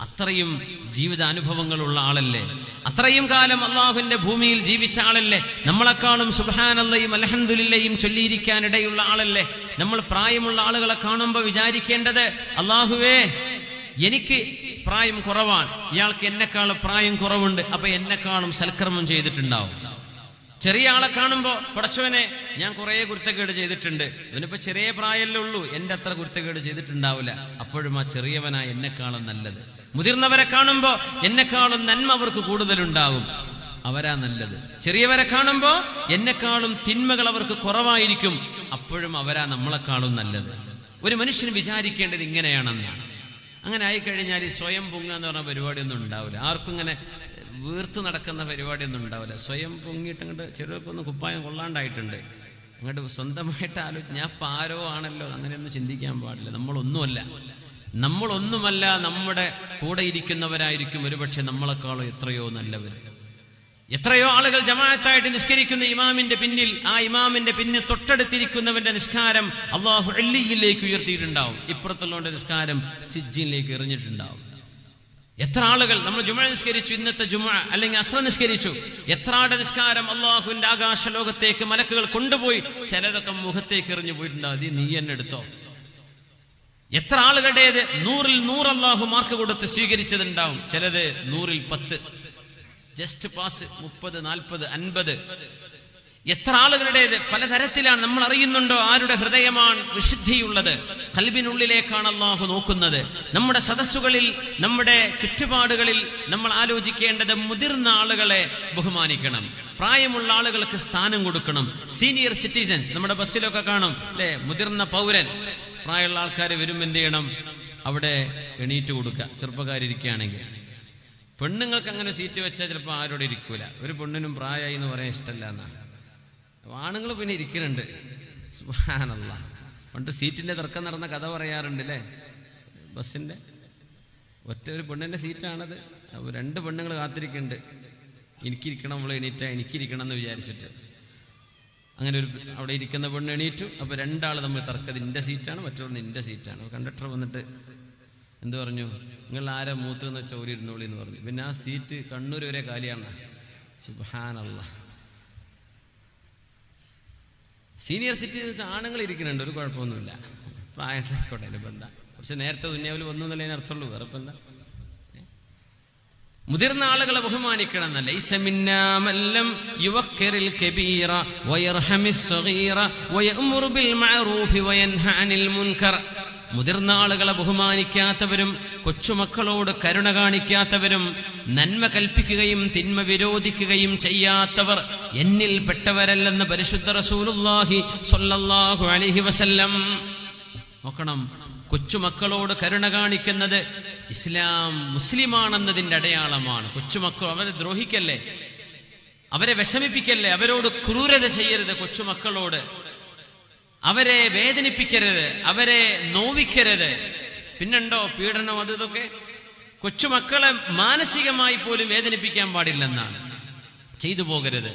അത്രയും ജീവിതാനുഭവങ്ങളുള്ള ആളല്ലേ, അത്രയും കാലം അള്ളാഹുവിന്റെ ഭൂമിയിൽ ജീവിച്ച ആളല്ലേ, നമ്മളെക്കാളും സുബ്ഹാനല്ലാഹും അൽഹംദുലില്ലാഹും ചൊല്ലിയിരിക്കാനിടയുള്ള ആളല്ലേ. നമ്മൾ പ്രായമുള്ള ആളുകളെ കാണുമ്പോൾ വിചാരിക്കേണ്ടത്, അള്ളാഹുവേ എനിക്ക് പ്രായം കുറവാണ്, ഇയാൾക്ക് എന്നെക്കാളും പ്രായം കുറവുണ്ട്, അപ്പൊ എന്നെക്കാളും സൽക്കർമ്മം ചെയ്തിട്ടുണ്ടാവും. ചെറിയ ആളെ കാണുമ്പോ പടച്ചവനെ ഞാൻ കുറെ കുരുത്തക്കേട് ചെയ്തിട്ടുണ്ട്, ഇവനിപ്പോ ചെറിയ പ്രായമല്ലേ ഉള്ളൂ, എന്റെ അത്ര കുരുത്തക്കേട് ചെയ്തിട്ടുണ്ടാവില്ല, അപ്പോഴും ആ ചെറിയവനായ എന്നെക്കാളും നല്ലത്. മുതിർന്നവരെ കാണുമ്പോ എന്നെക്കാളും നന്മ അവർക്ക് കൂടുതലുണ്ടാകും, അവരാ നല്ലത്. ചെറിയവരെ കാണുമ്പോ എന്നെക്കാളും തിന്മകൾ അവർക്ക് കുറവായിരിക്കും, അപ്പോഴും അവരാ നമ്മളെക്കാളും നല്ലത്. ഒരു മനുഷ്യന് വിചാരിക്കേണ്ടത് ഇങ്ങനെയാണെന്നാണ്. അങ്ങനെ ആയിക്കഴിഞ്ഞാൽ ഈ സ്വയം പൊങ്ങുക എന്ന് പറഞ്ഞ പരിപാടിയൊന്നും ഉണ്ടാവില്ല. ആർക്കും ഇങ്ങനെ വീർത്ത് നടക്കുന്ന പരിപാടിയൊന്നും ഉണ്ടാവില്ല. സ്വയം പൊങ്ങിയിട്ട് അങ്ങോട്ട് ചെറുപ്പൊന്നും കുപ്പായം കൊള്ളാണ്ടായിട്ടുണ്ട്, അങ്ങോട്ട് സ്വന്തമായിട്ട് ഞാൻ ഇപ്പം ആരോ ആണല്ലോ, അങ്ങനെയൊന്നും ചിന്തിക്കാൻ പാടില്ല. നമ്മളൊന്നുമല്ല, നമ്മുടെ കൂടെ ഇരിക്കുന്നവരായിരിക്കും ഒരുപക്ഷെ നമ്മളെക്കാളും എത്രയോ നല്ലവർ. എത്രയോ ആളുകൾ ജമാഅത്തായിട്ട് നിസ്കരിക്കുന്ന ഇമാമിന്റെ പിന്നിൽ, ആ ഇമാമിന്റെ പിന്നിൽ തൊട്ടടുത്തിരിക്കുന്നവന്റെ നിസ്കാരം അല്ലാഹു അല്ലിയിലേക്ക് ഉയർത്തിയിട്ടുണ്ടാവും, ഇപ്പുറത്തുള്ളവന്റെ നിസ്കാരം സിജ്ജിനിലേക്ക് എറിഞ്ഞിട്ടുണ്ടാവും. എത്ര ആളുകൾ നമ്മൾ ജുമുഅ നിസ്കരിച്ചു, ഇന്നത്തെ ജുമുഅ അല്ലെങ്കിൽ അസ്ർ നിസ്കരിച്ചു, എത്ര ആളുടെ നിസ്കാരം അള്ളാഹുവിന്റെ ആകാശ ലോകത്തേക്ക് മലക്കുകൾ കൊണ്ടുപോയി, ചിലതൊക്കെ മുഖത്തേക്ക് എറിഞ്ഞു പോയിട്ടുണ്ടാവും, അത് നീ എന്നെ എടുത്തോ. എത്ര ആളുകളുടേത് 100ൽ 100 അള്ളാഹു മാർക്ക് കൊടുത്ത് സ്വീകരിച്ചതുണ്ടാവും, ചിലത് 100ൽ 10, ജസ്റ്റ് പാസ് 30, 40, 50. എത്ര ആളുകളുടേത് പലതരത്തിലാണ്. നമ്മൾ അറിയുന്നുണ്ടോ ആരുടെ ഹൃദയമാണ് വിശുദ്ധിയുള്ളത്? ഖൽബിനുള്ളിലേക്കാണ് അല്ലാഹു നോക്കുന്നത്. നമ്മുടെ സദസ്സുകളിൽ, നമ്മുടെ ചുറ്റുപാടുകളിൽ നമ്മൾ ആലോചിക്കേണ്ടത് മുതിർന്ന ആളുകളെ ബഹുമാനിക്കണം, പ്രായമുള്ള ആളുകൾക്ക് സ്ഥാനം കൊടുക്കണം. സീനിയർ സിറ്റിസൻസ് നമ്മുടെ ബസ്സിലൊക്കെ കാണും അല്ലേ, മുതിർന്ന പൗരൻ. പ്രായമുള്ള ആൾക്കാർ വരും, എന്ത് ചെയ്യണം? അവിടെ എണീറ്റ് കൊടുക്കുക, ചെറുപ്പക്കാരിയ്ക്കുകയാണെങ്കിൽ. പെണ്ണുങ്ങൾക്ക് അങ്ങനെ സീറ്റ് വെച്ചാൽ ചിലപ്പോൾ ആരോട് ഇരിക്കൂല. ഒരു പെണ്ണിനും പ്രായമായി എന്ന് പറയാൻ ഇഷ്ടമല്ല എന്നാണ്. ആണുങ്ങൾ പിന്നെ ഇരിക്കുന്നുണ്ട്. സുബ്ഹാനല്ലാഹ്, പണ്ട് സീറ്റിന്റെ തർക്കം നടന്ന കഥ പറയാറുണ്ട് അല്ലേ, ബസ്സിന്റെ. ഒറ്റ ഒരു പെണ്ണിന്റെ സീറ്റാണത്, 2 പെണ്ണുങ്ങൾ കാത്തിരിക്കുന്നുണ്ട്, എനിക്കിരിക്കണം, അവൾ എണീറ്റ എനിക്കിരിക്കണം എന്ന് വിചാരിച്ചിട്ട്. അങ്ങനെ ഒരു അവിടെ ഇരിക്കുന്ന പെണ്ണ് എണീറ്റു. അപ്പോൾ രണ്ടാൾ തമ്മിൽ തർക്കത് എൻ്റെ സീറ്റാണ്, മറ്റൊരു നിൻ്റെ സീറ്റാണ്. കണ്ടക്ടർ വന്നിട്ട് എന്ത് പറഞ്ഞു, നിങ്ങൾ ആരാ മൂത്ത് എന്ന് വെച്ചാൽ ഇരുന്നോളി എന്ന് പറഞ്ഞു. പിന്നെ ആ സീറ്റ് കണ്ണൂർ വരെ കാലിയാണ്. സുബ്ഹാനല്ലാഹ്. സീനിയർ സിറ്റിസൻസ് ആണുങ്ങൾ ഇരിക്കുന്നുണ്ട്, ഒരു കുഴപ്പമൊന്നുമില്ല, പ്രായമായിക്കോട്ടെ, അതിൻ്റെ ബന്ധം കുറച്ച് നേരത്തെ ദുനിയാവിൽ വന്നു എന്നല്ലേ അതിനർത്ഥമുള്ളൂ, വേറെ ഇപ്പം എന്താ. മുതിർന്ന ആളുകളെ ബഹുമാനിക്കണം എന്നല്ല. ലൈസ മിന്നാ മല്ലം യുവഖിറുൽ കബീറ വയർഹമിസ് സഗീറ വയഅ്മുറു ബിൽ മഅറൂഫി വയൻഹ അനിൽ മുൻകർ. മുതിർന്ന ആളുകളെ ബഹുമാനിക്കാത്തവരും കൊച്ചുമക്കളോട് കരുണ കാണിക്കാത്തവരും നന്മ കൽപ്പിക്കുകയും തിന്മ വിരോധിക്കുകയും ചെയ്യാത്തവർ എന്നിൽ പെട്ടവരല്ലെന്ന് പരിശുദ്ധ റസൂലുള്ളാഹി സ്വല്ലല്ലാഹു അലൈഹി വസല്ലം. നോക്കണം, കൊച്ചുമക്കളോട് കരുണ കാണിക്കുന്നത് ഇസ്ലാം മുസ്ലിമാണെന്നതിൻ്റെ അടയാളമാണ്. കൊച്ചുമക്കൾ അവരെ ദ്രോഹിക്കല്ലേ, അവരെ വിഷമിപ്പിക്കല്ലേ, അവരോട് ക്രൂരത ചെയ്യരുത്. കൊച്ചുമക്കളോട് അവരെ വേദനിപ്പിക്കരുത്, അവരെ നോവിക്കരുത്. പിന്നുണ്ടോ പീഡനം, അത് ഇതൊക്കെ. കൊച്ചുമക്കളെ മാനസികമായി പോലും വേദനിപ്പിക്കാൻ പാടില്ലെന്നാണ്. ചെയ്തു പോകരുത്.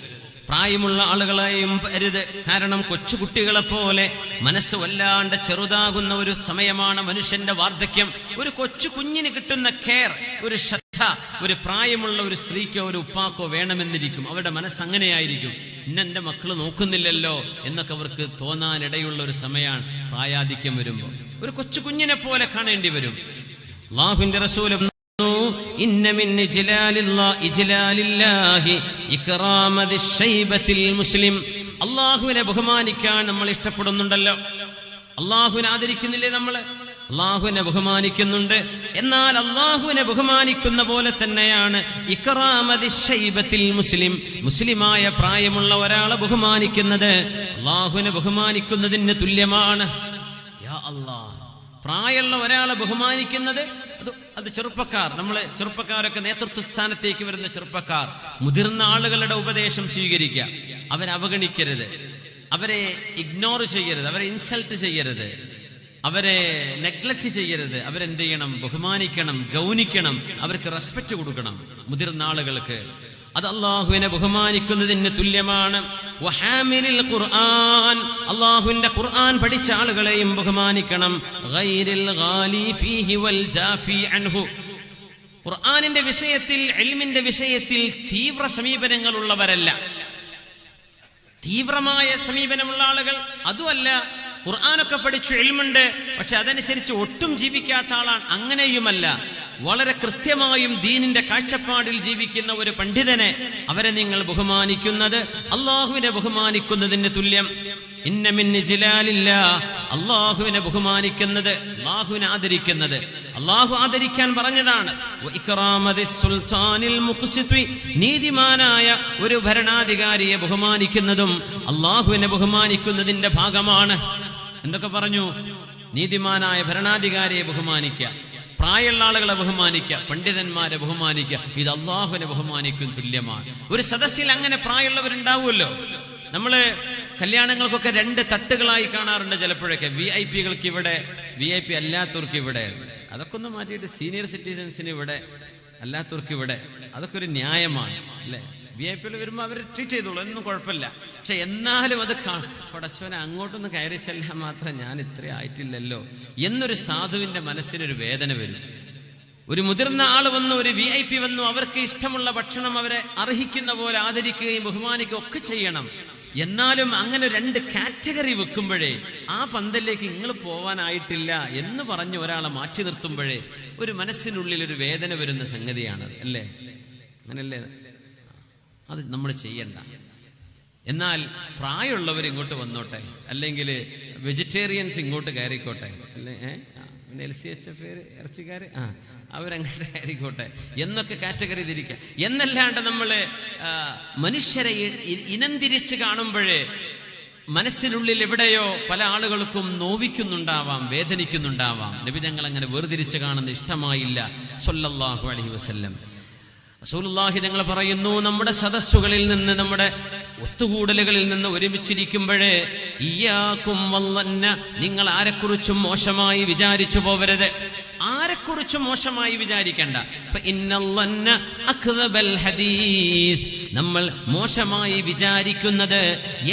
പ്രായമുള്ള ആളുകളെയും അരുത്. കാരണം കൊച്ചുകുട്ടികളെ പോലെ മനസ്സ് വല്ലാണ്ട് ചെറുതാകുന്ന ഒരു സമയമാണ് മനുഷ്യന്റെ വാർദ്ധക്യം. ഒരു കൊച്ചു കുഞ്ഞിന് കിട്ടുന്ന കെയർ, ഒരു ശ്രദ്ധ ഒരു പ്രായമുള്ള ഒരു സ്ത്രീക്കോ ഒരു ഉപ്പാക്കോ വേണമെന്നിരിക്കും. അവരുടെ മനസ്സ് അങ്ങനെയായിരിക്കും. ഇന്നെന്റെ മക്കള് നോക്കുന്നില്ലല്ലോ എന്നൊക്കെ അവർക്ക് തോന്നാനിടയുള്ള ഒരു സമയമാണ് പ്രായാധിക്യം വരുമ്പോൾ. ഒരു കൊച്ചു കുഞ്ഞിനെ പോലെ കാണേണ്ടി വരും. അല്ലാഹുവിന്റെ റസൂൽ ഇന്ന മിൻ ഇജ്ലാലില്ലാഹി ഇക്റാമദി ശൈബത്തിൽ മുസ്ലിം. അല്ലാഹുവിനെ ബഹുമാനിക്കാൻ നമ്മൾ ഇഷ്ടപ്പെടുന്നുണ്ടല്ലോ. അല്ലാഹുവിനെ ആദരിക്കുന്നില്ലേ നമ്മൾ? അല്ലാഹുവിനെ ബഹുമാനിക്കുന്നുണ്ട്. എന്നാൽ അല്ലാഹുവിനെ ബഹുമാനിക്കുന്ന പോലെ തന്നെയാണ് ഇക്റാമദി ശൈബത്തിൽ മുസ്ലിം, മുസ്ലിമായ പ്രായമുള്ള ഒരാളെ ബഹുമാനിക്കുന്നത് അല്ലാഹുവിനെ ബഹുമാനിക്കുന്നതിന് തുല്യമാണ്. യാ അല്ലാഹ്, പ്രായമുള്ള ഒരാളെ ബഹുമാനിക്കുന്നത് അത് ചെറുപ്പക്കാർ, നമ്മള് ചെറുപ്പക്കാരൊക്കെ നേതൃത്വ സ്ഥാനത്തേക്ക് വരുന്ന ചെറുപ്പക്കാർ മുതിർന്ന ആളുകളുടെ ഉപദേശം സ്വീകരിക്കുക. അവരെ അവഗണിക്കരുത്, അവരെ ഇഗ്നോർ ചെയ്യരുത്, അവരെ ഇൻസൾട്ട് ചെയ്യരുത്, അവരെ നെഗ്ലക്റ്റ് ചെയ്യരുത്. അവരെന്ത് ചെയ്യണം? ബഹുമാനിക്കണം, ഗൗനിക്കണം, അവർക്ക് റെസ്പെക്റ്റ് കൊടുക്കണം. മുതിർന്ന ആളുകൾക്ക് അത് അല്ലാഹുവിനെ ബഹുമാനിക്കുന്നതിന് തുല്യമാണ്. വഹാമിലിൽ ഖുർആൻ, അല്ലാഹുവിന്റെ ഖുർആൻ പഠിച്ച ആളുകളെയും ബഹുമാനിക്കണം. ഗൈരിൽ ഗാലി ഫീഹി വൽ ജാഫി അൻഹു. ഖുർആനിന്റെ വിഷയത്തിൽ, ഇൽമിന്റെ വിഷയത്തിൽ തീവ്ര സമീപനങ്ങളുള്ളവരല്ല. തീവ്രമായ സമീപനമുള്ള ആളുകൾ അതുമല്ല. ഖുർആനൊക്കെ പഠിച്ചു, ഇൽമുണ്ട്, പക്ഷെ അതനുസരിച്ച് ഒട്ടും ജീവിക്കാത്ത ആളാണ്. അങ്ങനെയുമല്ല. വളരെ കൃത്യമായും ദീനിന്റെ കാഴ്ചപ്പാടിൽ ജീവിക്കുന്ന ഒരു പണ്ഡിതനെ, അവരെ നിങ്ങൾ ബഹുമാനിക്കുന്നത് അല്ലാഹുവിനെ ബഹുമാനിക്കുന്നതിന് തുല്യം. ഇന്ന മിൻ ഇജ്ലാലില്ലാ, അല്ലാഹുവിനെ ബഹുമാനിക്കുന്നത്, അല്ലാഹുവിനെ ആദരിക്കുന്നത്. അല്ലാഹു ആദരിക്കാൻ പറഞ്ഞതാണ്. വഇക്റാമദിസ് സുൽത്താനിൽ മുഖ്സിതി, നീതിമാനായ ഒരു ഭരണാധികാരിയെ ബഹുമാനിക്കുന്നതും അല്ലാഹുവിനെ ബഹുമാനിക്കുന്നതിന്റെ ഭാഗമാണ്. എന്തൊക്കെ പറഞ്ഞു? നീതിമാനായ ഭരണാധികാരിയെ ബഹുമാനിക്കുക, പ്രായമുള്ള ആളുകളെ ബഹുമാനിക്കുക, പണ്ഡിതന്മാരെ ബഹുമാനിക്കുക. ഇത് അല്ലാഹുവിനെ ബഹുമാനിക്കും തുല്യമാണ്. ഒരു സദസ്സിൽ അങ്ങനെ പ്രായമുള്ളവരുണ്ടാവുമല്ലോ. നമ്മള് കല്യാണങ്ങൾക്കൊക്കെ രണ്ട് തട്ടുകളായി കാണാറുണ്ട് ചിലപ്പോഴൊക്കെ. VIP-കൾക്ക് ഇവിടെ, VIP അല്ലാത്തവർക്ക് ഇവിടെ. അതൊക്കെ ഒന്ന് മാറ്റിയിട്ട് സീനിയർ സിറ്റിസൻസിന് ഇവിടെ, അല്ലാത്തവർക്ക് ഇവിടെ. അതൊക്കെ ഒരു ന്യായമാണ് അല്ലേ? VIP-കൾ വരുമ്പോൾ അവർ ട്രീറ്റ് ചെയ്തോളൂ, ഒന്നും കുഴപ്പമില്ല. പക്ഷെ എന്നാലും അത് പടച്ചവനെ അങ്ങോട്ടൊന്ന് കയറി ചെല്ലാൻ മാത്രം ഞാൻ ഇത്ര ആയിട്ടില്ലല്ലോ എന്നൊരു സാധുവിന്റെ മനസ്സിനൊരു വേദന വരും. ഒരു മുതിർന്ന ആള് വന്നു, ഒരു VIP വന്നു, അവർക്ക് ഇഷ്ടമുള്ള ഭക്ഷണം അവരെ അർഹിക്കുന്ന പോലെ ആദരിക്കുകയും ബഹുമാനിക്കുകയും ഒക്കെ ചെയ്യണം. എന്നാലും അങ്ങനെ രണ്ട് കാറ്റഗറി വെക്കുമ്പോഴേ, ആ പന്തലിലേക്ക് നിങ്ങൾ പോവാനായിട്ടില്ല എന്ന് പറഞ്ഞ് ഒരാളെ മാറ്റി നിർത്തുമ്പോഴേ ഒരു മനസ്സിനുള്ളിൽ ഒരു വേദന വരുന്ന സംഗതിയാണത് അല്ലേ? അങ്ങനല്ലേ? അത് നമ്മൾ ചെയ്യണ്ട. എന്നാൽ പ്രായമുള്ളവർ ഇങ്ങോട്ട് വന്നോട്ടെ, അല്ലെങ്കിൽ വെജിറ്റേറിയൻസ് ഇങ്ങോട്ട് കയറിക്കോട്ടെ, അല്ലേ? പിന്നെ LCHF ഇറച്ചിക്കാർ അവരങ്ങനെ കയറിക്കോട്ടെ എന്നൊക്കെ കാറ്റഗറി തിരിക്കുക എന്നല്ലാണ്ട് നമ്മൾ മനുഷ്യരെ ഇനം തിരിച്ച് കാണുമ്പോഴേ മനസ്സിനുള്ളിൽ എവിടെയോ പല ആളുകൾക്കും നോവിക്കുന്നുണ്ടാവാം, വേദനിക്കുന്നുണ്ടാവാം. നബി തങ്ങൾ അങ്ങനെ വേർതിരിച്ച് കാണുന്ന ഇഷ്ടമായില്ല സ്വല്ലല്ലാഹു അലൈഹി വസല്ലം. റസൂലുള്ളാഹി തങ്ങൾ പറയുന്നു, നമ്മുടെ സദസ്സുകളിൽ നിന്ന്, നമ്മുടെ ഒത്തുകൂടലുകളിൽ നിന്ന് ഒരുമിച്ചിരിക്കുമ്പോഴേ ഇയ്യാകും വല്ലന്ന, നിങ്ങൾ ആരെക്കുറിച്ചും മോശമായി വിചാരിച്ചു പോവരുത്. ആരെക്കുറിച്ചും മോശമായി വിചാരിക്കണ്ട. ഫഇന്നല്ലന്ന അക്ദബൽ ഹദീസ്, നമ്മൾ മോശമായി വിചാരിക്കുന്നത്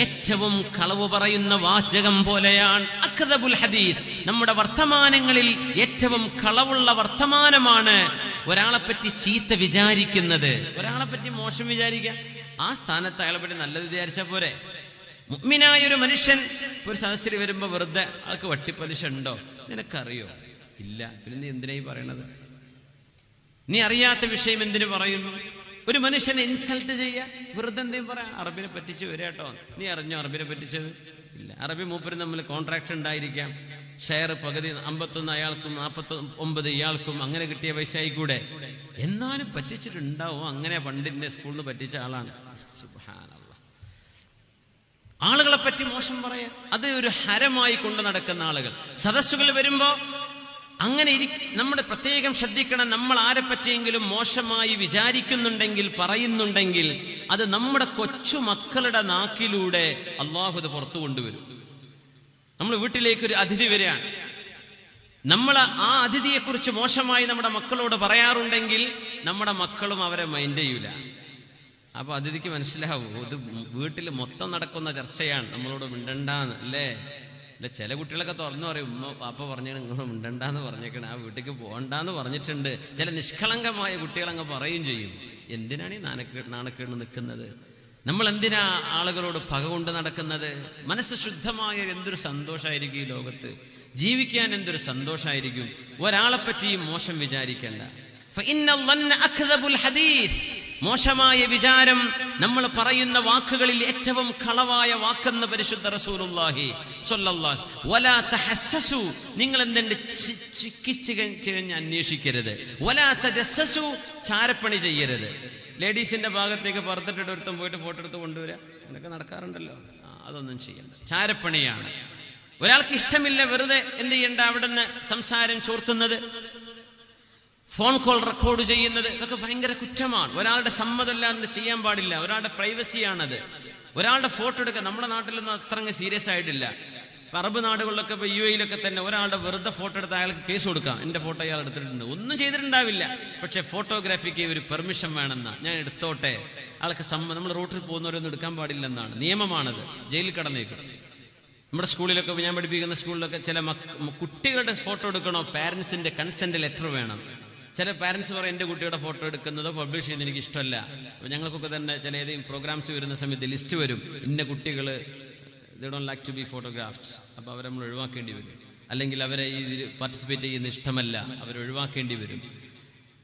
ഏറ്റവും കളവ് പറയുന്ന വാചകം പോലെയാണ്. അക്ദബുൽ ഹദീസ്, നമ്മുടെ വർത്തമാനങ്ങളിൽ ഏറ്റവും കളവുള്ള വർത്തമാനമാണ് ഒരാളെപ്പറ്റി ചീത്ത വിചാരിക്കുന്നത്. ഒരാളെപ്പറ്റി മോശം വിചാരിക്കുക, ആ സ്ഥാനത്ത് അയാളെപ്പറ്റി നല്ലത് വിചാരിച്ചാൽ പോരെ. മുഅ്മിനായ ഒരു മനുഷ്യൻ ഒരു സദസ്സിൽ വരുമ്പോൾ വെറുതെ ആൾക്ക് വട്ടിപ്പലിശ ഉണ്ടോ നിനക്കറിയോ? ഇല്ല. പിന്നെ നീ എന്തിനായി പറയണത്? നീ അറിയാത്ത വിഷയം എന്തിനു പറയുന്നു? ഒരു മനുഷ്യനെ ഇൻസൾട്ട് ചെയ്യുക, വെറുതെ എന്തെങ്കിലും പറയാം. അറബിനെ പറ്റിച്ച് വരിക കേട്ടോ, നീ അറിഞ്ഞോ അറബിനെ പറ്റിച്ചത്? ഇല്ല. അറബി മൂപ്പരും തമ്മിൽ കോൺട്രാക്ട് ഉണ്ടായിരിക്കാം, ഷെയർ പകുതി 51 അയാൾക്കും 49 ഇയാൾക്കും, അങ്ങനെ കിട്ടിയ പൈസ ആയിക്കൂടെ. എന്നാലും പറ്റിച്ചിട്ടുണ്ടാവും. അങ്ങനെ പണ്ടിന്റെ സ്കൂളിൽ നിന്ന് പറ്റിച്ച ആളാണ്. സുബ്ഹാനല്ലാഹ്. ആളുകളെ പറ്റി മോശം പറയാൻ അത് ഒരു ഹരമായി കൊണ്ട് നടക്കുന്ന ആളുകൾ. സദസ്സുകൾ വരുമ്പോ അങ്ങനെ നമ്മുടെ പ്രത്യേകം ശ്രദ്ധിക്കണം. നമ്മൾ ആരെ പറ്റിയെങ്കിലും മോശമായി വിചാരിക്കുന്നുണ്ടെങ്കിൽ, പറയുന്നുണ്ടെങ്കിൽ, അത് നമ്മുടെ കൊച്ചു മക്കളുടെ നാക്കിലൂടെ അള്ളാഹു അത് പുറത്തു കൊണ്ടുവരും. നമ്മൾ വീട്ടിലേക്ക് ഒരു അതിഥി വരികയാണ്, നമ്മൾ ആ അതിഥിയെക്കുറിച്ച് മോശമായി നമ്മുടെ മക്കളോട് പറയാറുണ്ടെങ്കിൽ നമ്മുടെ മക്കളും അവരെ മൈൻഡ് ചെയ്യൂല. അപ്പൊ അതിഥിക്ക് മനസ്സിലാവും ഇത് വീട്ടിൽ മൊത്തം നടക്കുന്ന ചർച്ചയാണ്, നമ്മളോട് മിണ്ടണ്ടാന്ന് അല്ലേ. അല്ല, ചില കുട്ടികളൊക്കെ തുറന്നു പറയും, ഉമ്മ പാപ്പ പറഞ്ഞാൽ നിങ്ങൾ മിണ്ടണ്ടാന്ന് പറഞ്ഞേക്കണേ, ആ വീട്ടിലേക്ക് പോകണ്ടാന്ന് പറഞ്ഞിട്ടുണ്ട്. ചില നിഷ്കളങ്കമായ കുട്ടികളങ്ങ് പറയും ചെയ്യും. എന്തിനാണ് ഈ നാണക്കേട് നിൽക്കുന്നത്? നമ്മൾ എന്തിനാ ആളുകളോട് പക കൊണ്ട് നടക്കുന്നത്? മനസ്സ് ശുദ്ധമായ എന്തൊരു സന്തോഷമായിരിക്കും ഈ ലോകത്ത്, ജീവിക്കാൻ എന്തൊരു സന്തോഷമായിരിക്കും. ഒരാളെപ്പറ്റിയും മോശം വിചാരിക്കണ്ട. മോശമായ വിചാരം നമ്മൾ പറയുന്ന വാക്കുകളിൽ ഏറ്റവും കളവായ വാക്കെന്ന് പരിശുദ്ധ റസൂലുള്ളാഹി സ്വല്ലല്ലാഹു അലൈഹി വസല്ലം. വലാ തഹസ്സസു, നിങ്ങൾ എന്തുണ്ട് ചിക്കിച്ചികഞ്ഞ് അന്വേഷിക്കരുത്. വലാ തജസ്സസു, ചാരപ്പണി ചെയ്യരുത്. ലേഡീസിന്റെ ഭാഗത്തേക്ക് പുറത്തിട്ടിട്ട് ഒരുത്തം പോയിട്ട് ഫോട്ടോ എടുത്ത് കൊണ്ടുവരിക, എന്നൊക്കെ നടക്കാറുണ്ടല്ലോ. അതൊന്നും ചെയ്യണ്ട, ചാരപ്പണിയാണ്. ഒരാൾക്ക് ഇഷ്ടമില്ല, വെറുതെ എന്ത് ചെയ്യണ്ട, അവിടുന്ന് സംസാരം ചോർത്തുന്നത്, ഫോൺ കോൾ റെക്കോർഡ് ചെയ്യുന്നത്, ഇതൊക്കെ ഭയങ്കര കുറ്റമാണ്. ഒരാളുടെ സമ്മതമല്ലാതെ ചെയ്യാൻ പാടില്ല. ഒരാളുടെ പ്രൈവസിയാണത്. ഒരാളുടെ ഫോട്ടോ എടുക്കുക നമ്മുടെ നാട്ടിലൊന്നും അത്ര സീരിയസ് ആയിട്ടില്ല. അറബ് നാടുകളിലൊക്കെ, ഇപ്പോൾ UAE തന്നെ ഒരാളുടെ വെറുതെ ഫോട്ടോ എടുത്ത് അയാൾക്ക് കേസ് കൊടുക്കാം. എൻ്റെ ഫോട്ടോ അയാൾ എടുത്തിട്ടുണ്ട്, ഒന്നും ചെയ്തിട്ടുണ്ടാവില്ല. പക്ഷെ ഫോട്ടോഗ്രാഫിക്ക് ഒരു പെർമിഷൻ വേണമെന്നാ, ഞാൻ എടുത്തോട്ടെ, ആൾക്ക് നമ്മൾ റോട്ടിൽ പോകുന്നവരൊന്നും എടുക്കാൻ പാടില്ലെന്നാണ് നിയമമാണത്. ജയിലിൽ കടന്നേക്കും. നമ്മുടെ സ്കൂളിലൊക്കെ, ഞാൻ പഠിപ്പിക്കുന്ന സ്കൂളിലൊക്കെ ചില കുട്ടികളുടെ ഫോട്ടോ എടുക്കണോ പാരൻസിന്റെ കൺസെന്റ് ലെറ്റർ വേണം. ചില പാരൻസ് പറയും എൻ്റെ കുട്ടിയുടെ ഫോട്ടോ എടുക്കുന്നതോ പബ്ലിഷ് ചെയ്യുന്നത് എനിക്ക് ഇഷ്ടമല്ല. അപ്പോൾ ഞങ്ങൾക്കൊക്കെ തന്നെ ചില ഏതെങ്കിലും പ്രോഗ്രാംസ് വരുന്ന സമയത്ത് ലിസ്റ്റ് വരും, ഇന്ന കുട്ടികൾ they don't like to be photographed, അപ്പോൾ അവരെ നമ്മൾ ഒഴിവാക്കേണ്ടി വരും. അല്ലെങ്കിൽ അവരെ ഇതിൽ പാർട്ടിസിപ്പേറ്റ് ചെയ്യുന്ന ഇഷ്ടമല്ല, അവരെ ഒഴിവാക്കേണ്ടി വരും.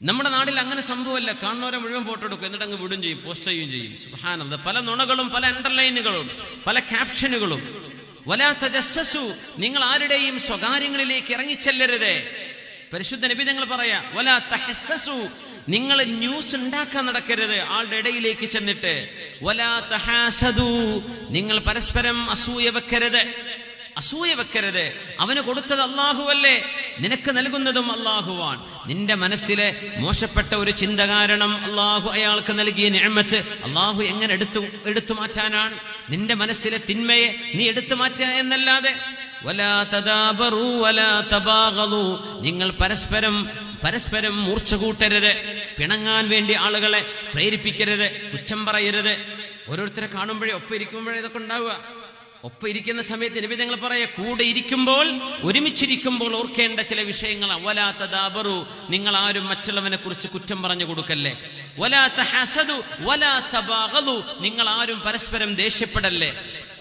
നമ്മുടെ നാട്ടിൽ അങ്ങനെ സംഭവമല്ല. കാണുന്നവരെ മുഴുവൻ ഫോട്ടോ എടുക്കും, എന്നിട്ട് അങ്ങ് വിടും ചെയ്യും, പോസ്റ്റ് ചെയ്യുകയും ചെയ്യും. സുബ്ഹാനല്ലാഹ്. പല നുണകളും, പല അണ്ടർലൈനുകളും, പല ക്യാപ്ഷനുകളും. വലാ തജസ്സസു, നിങ്ങൾ ആരുടെയും സ്വകാര്യങ്ങളിലേക്ക് ഇറങ്ങിച്ചെല്ലരുത്. പരിശുദ്ധ നബി തങ്ങൾ പറയാ, വലാ തഹസ്സസു, നിങ്ങൾ ന്യൂസ് ഉണ്ടാക്കാൻ നടക്കരുത് ആളുടെ ഇടയിലേക്ക് ചെന്നിട്ട്. വലാ തഹാസദു, നിങ്ങൾ പരസ്പരം അസൂയ വെക്കരുത്. അവന് കൊടുത്തത് അല്ലാഹുവല്ലേ, നിനക്ക് നൽകുന്നതും അല്ലാഹുവാൻ. നിന്റെ മനസ്സിലെ മോശപ്പെട്ട ഒരു ചിന്ത കാരണം അല്ലാഹു അയാൾക്ക് നൽകിയ നിഅമത്ത് അല്ലാഹു എങ്ങനെ എടുത്തു മാറ്റാനാണ്? നിന്റെ മനസ്സിലെ തിന്മയെ നീ എടുത്തു മാറ്റുക എന്നല്ലാതെ. വലാ തദാബറു വലാ തബാഗളു, നിങ്ങൾ പരസ്പരം മൂർച്ച കൂട്ടരുത്. പിണങ്ങാൻ വേണ്ടി ആളുകളെ പ്രേരിപ്പിക്കരുത്, കുറ്റം പറയരുത്. ഓരോരുത്തരെ കാണുമ്പോഴേ, ഒപ്പം ഇരിക്കുമ്പോഴേ ഇതൊക്കെ ഉണ്ടാവുക. ഒപ്പം ഇരിക്കുന്ന സമയത്ത് നബി തങ്ങൾ പറയാ, കൂടെ ഇരിക്കുമ്പോൾ, ഒരുമിച്ചിരിക്കുമ്പോൾ ഓർക്കേണ്ട ചില വിഷയങ്ങളാണ്. വലാ തദാബറു, നിങ്ങൾ ആരും മറ്റുള്ളവനെ കുറിച്ച് കുറ്റം പറഞ്ഞു കൊടുക്കല്ലേ. വലാ തഹസദു വലാ തബാഗളു, നിങ്ങൾ ആരും പരസ്പരം ദേഷ്യപ്പെടല്ലേ.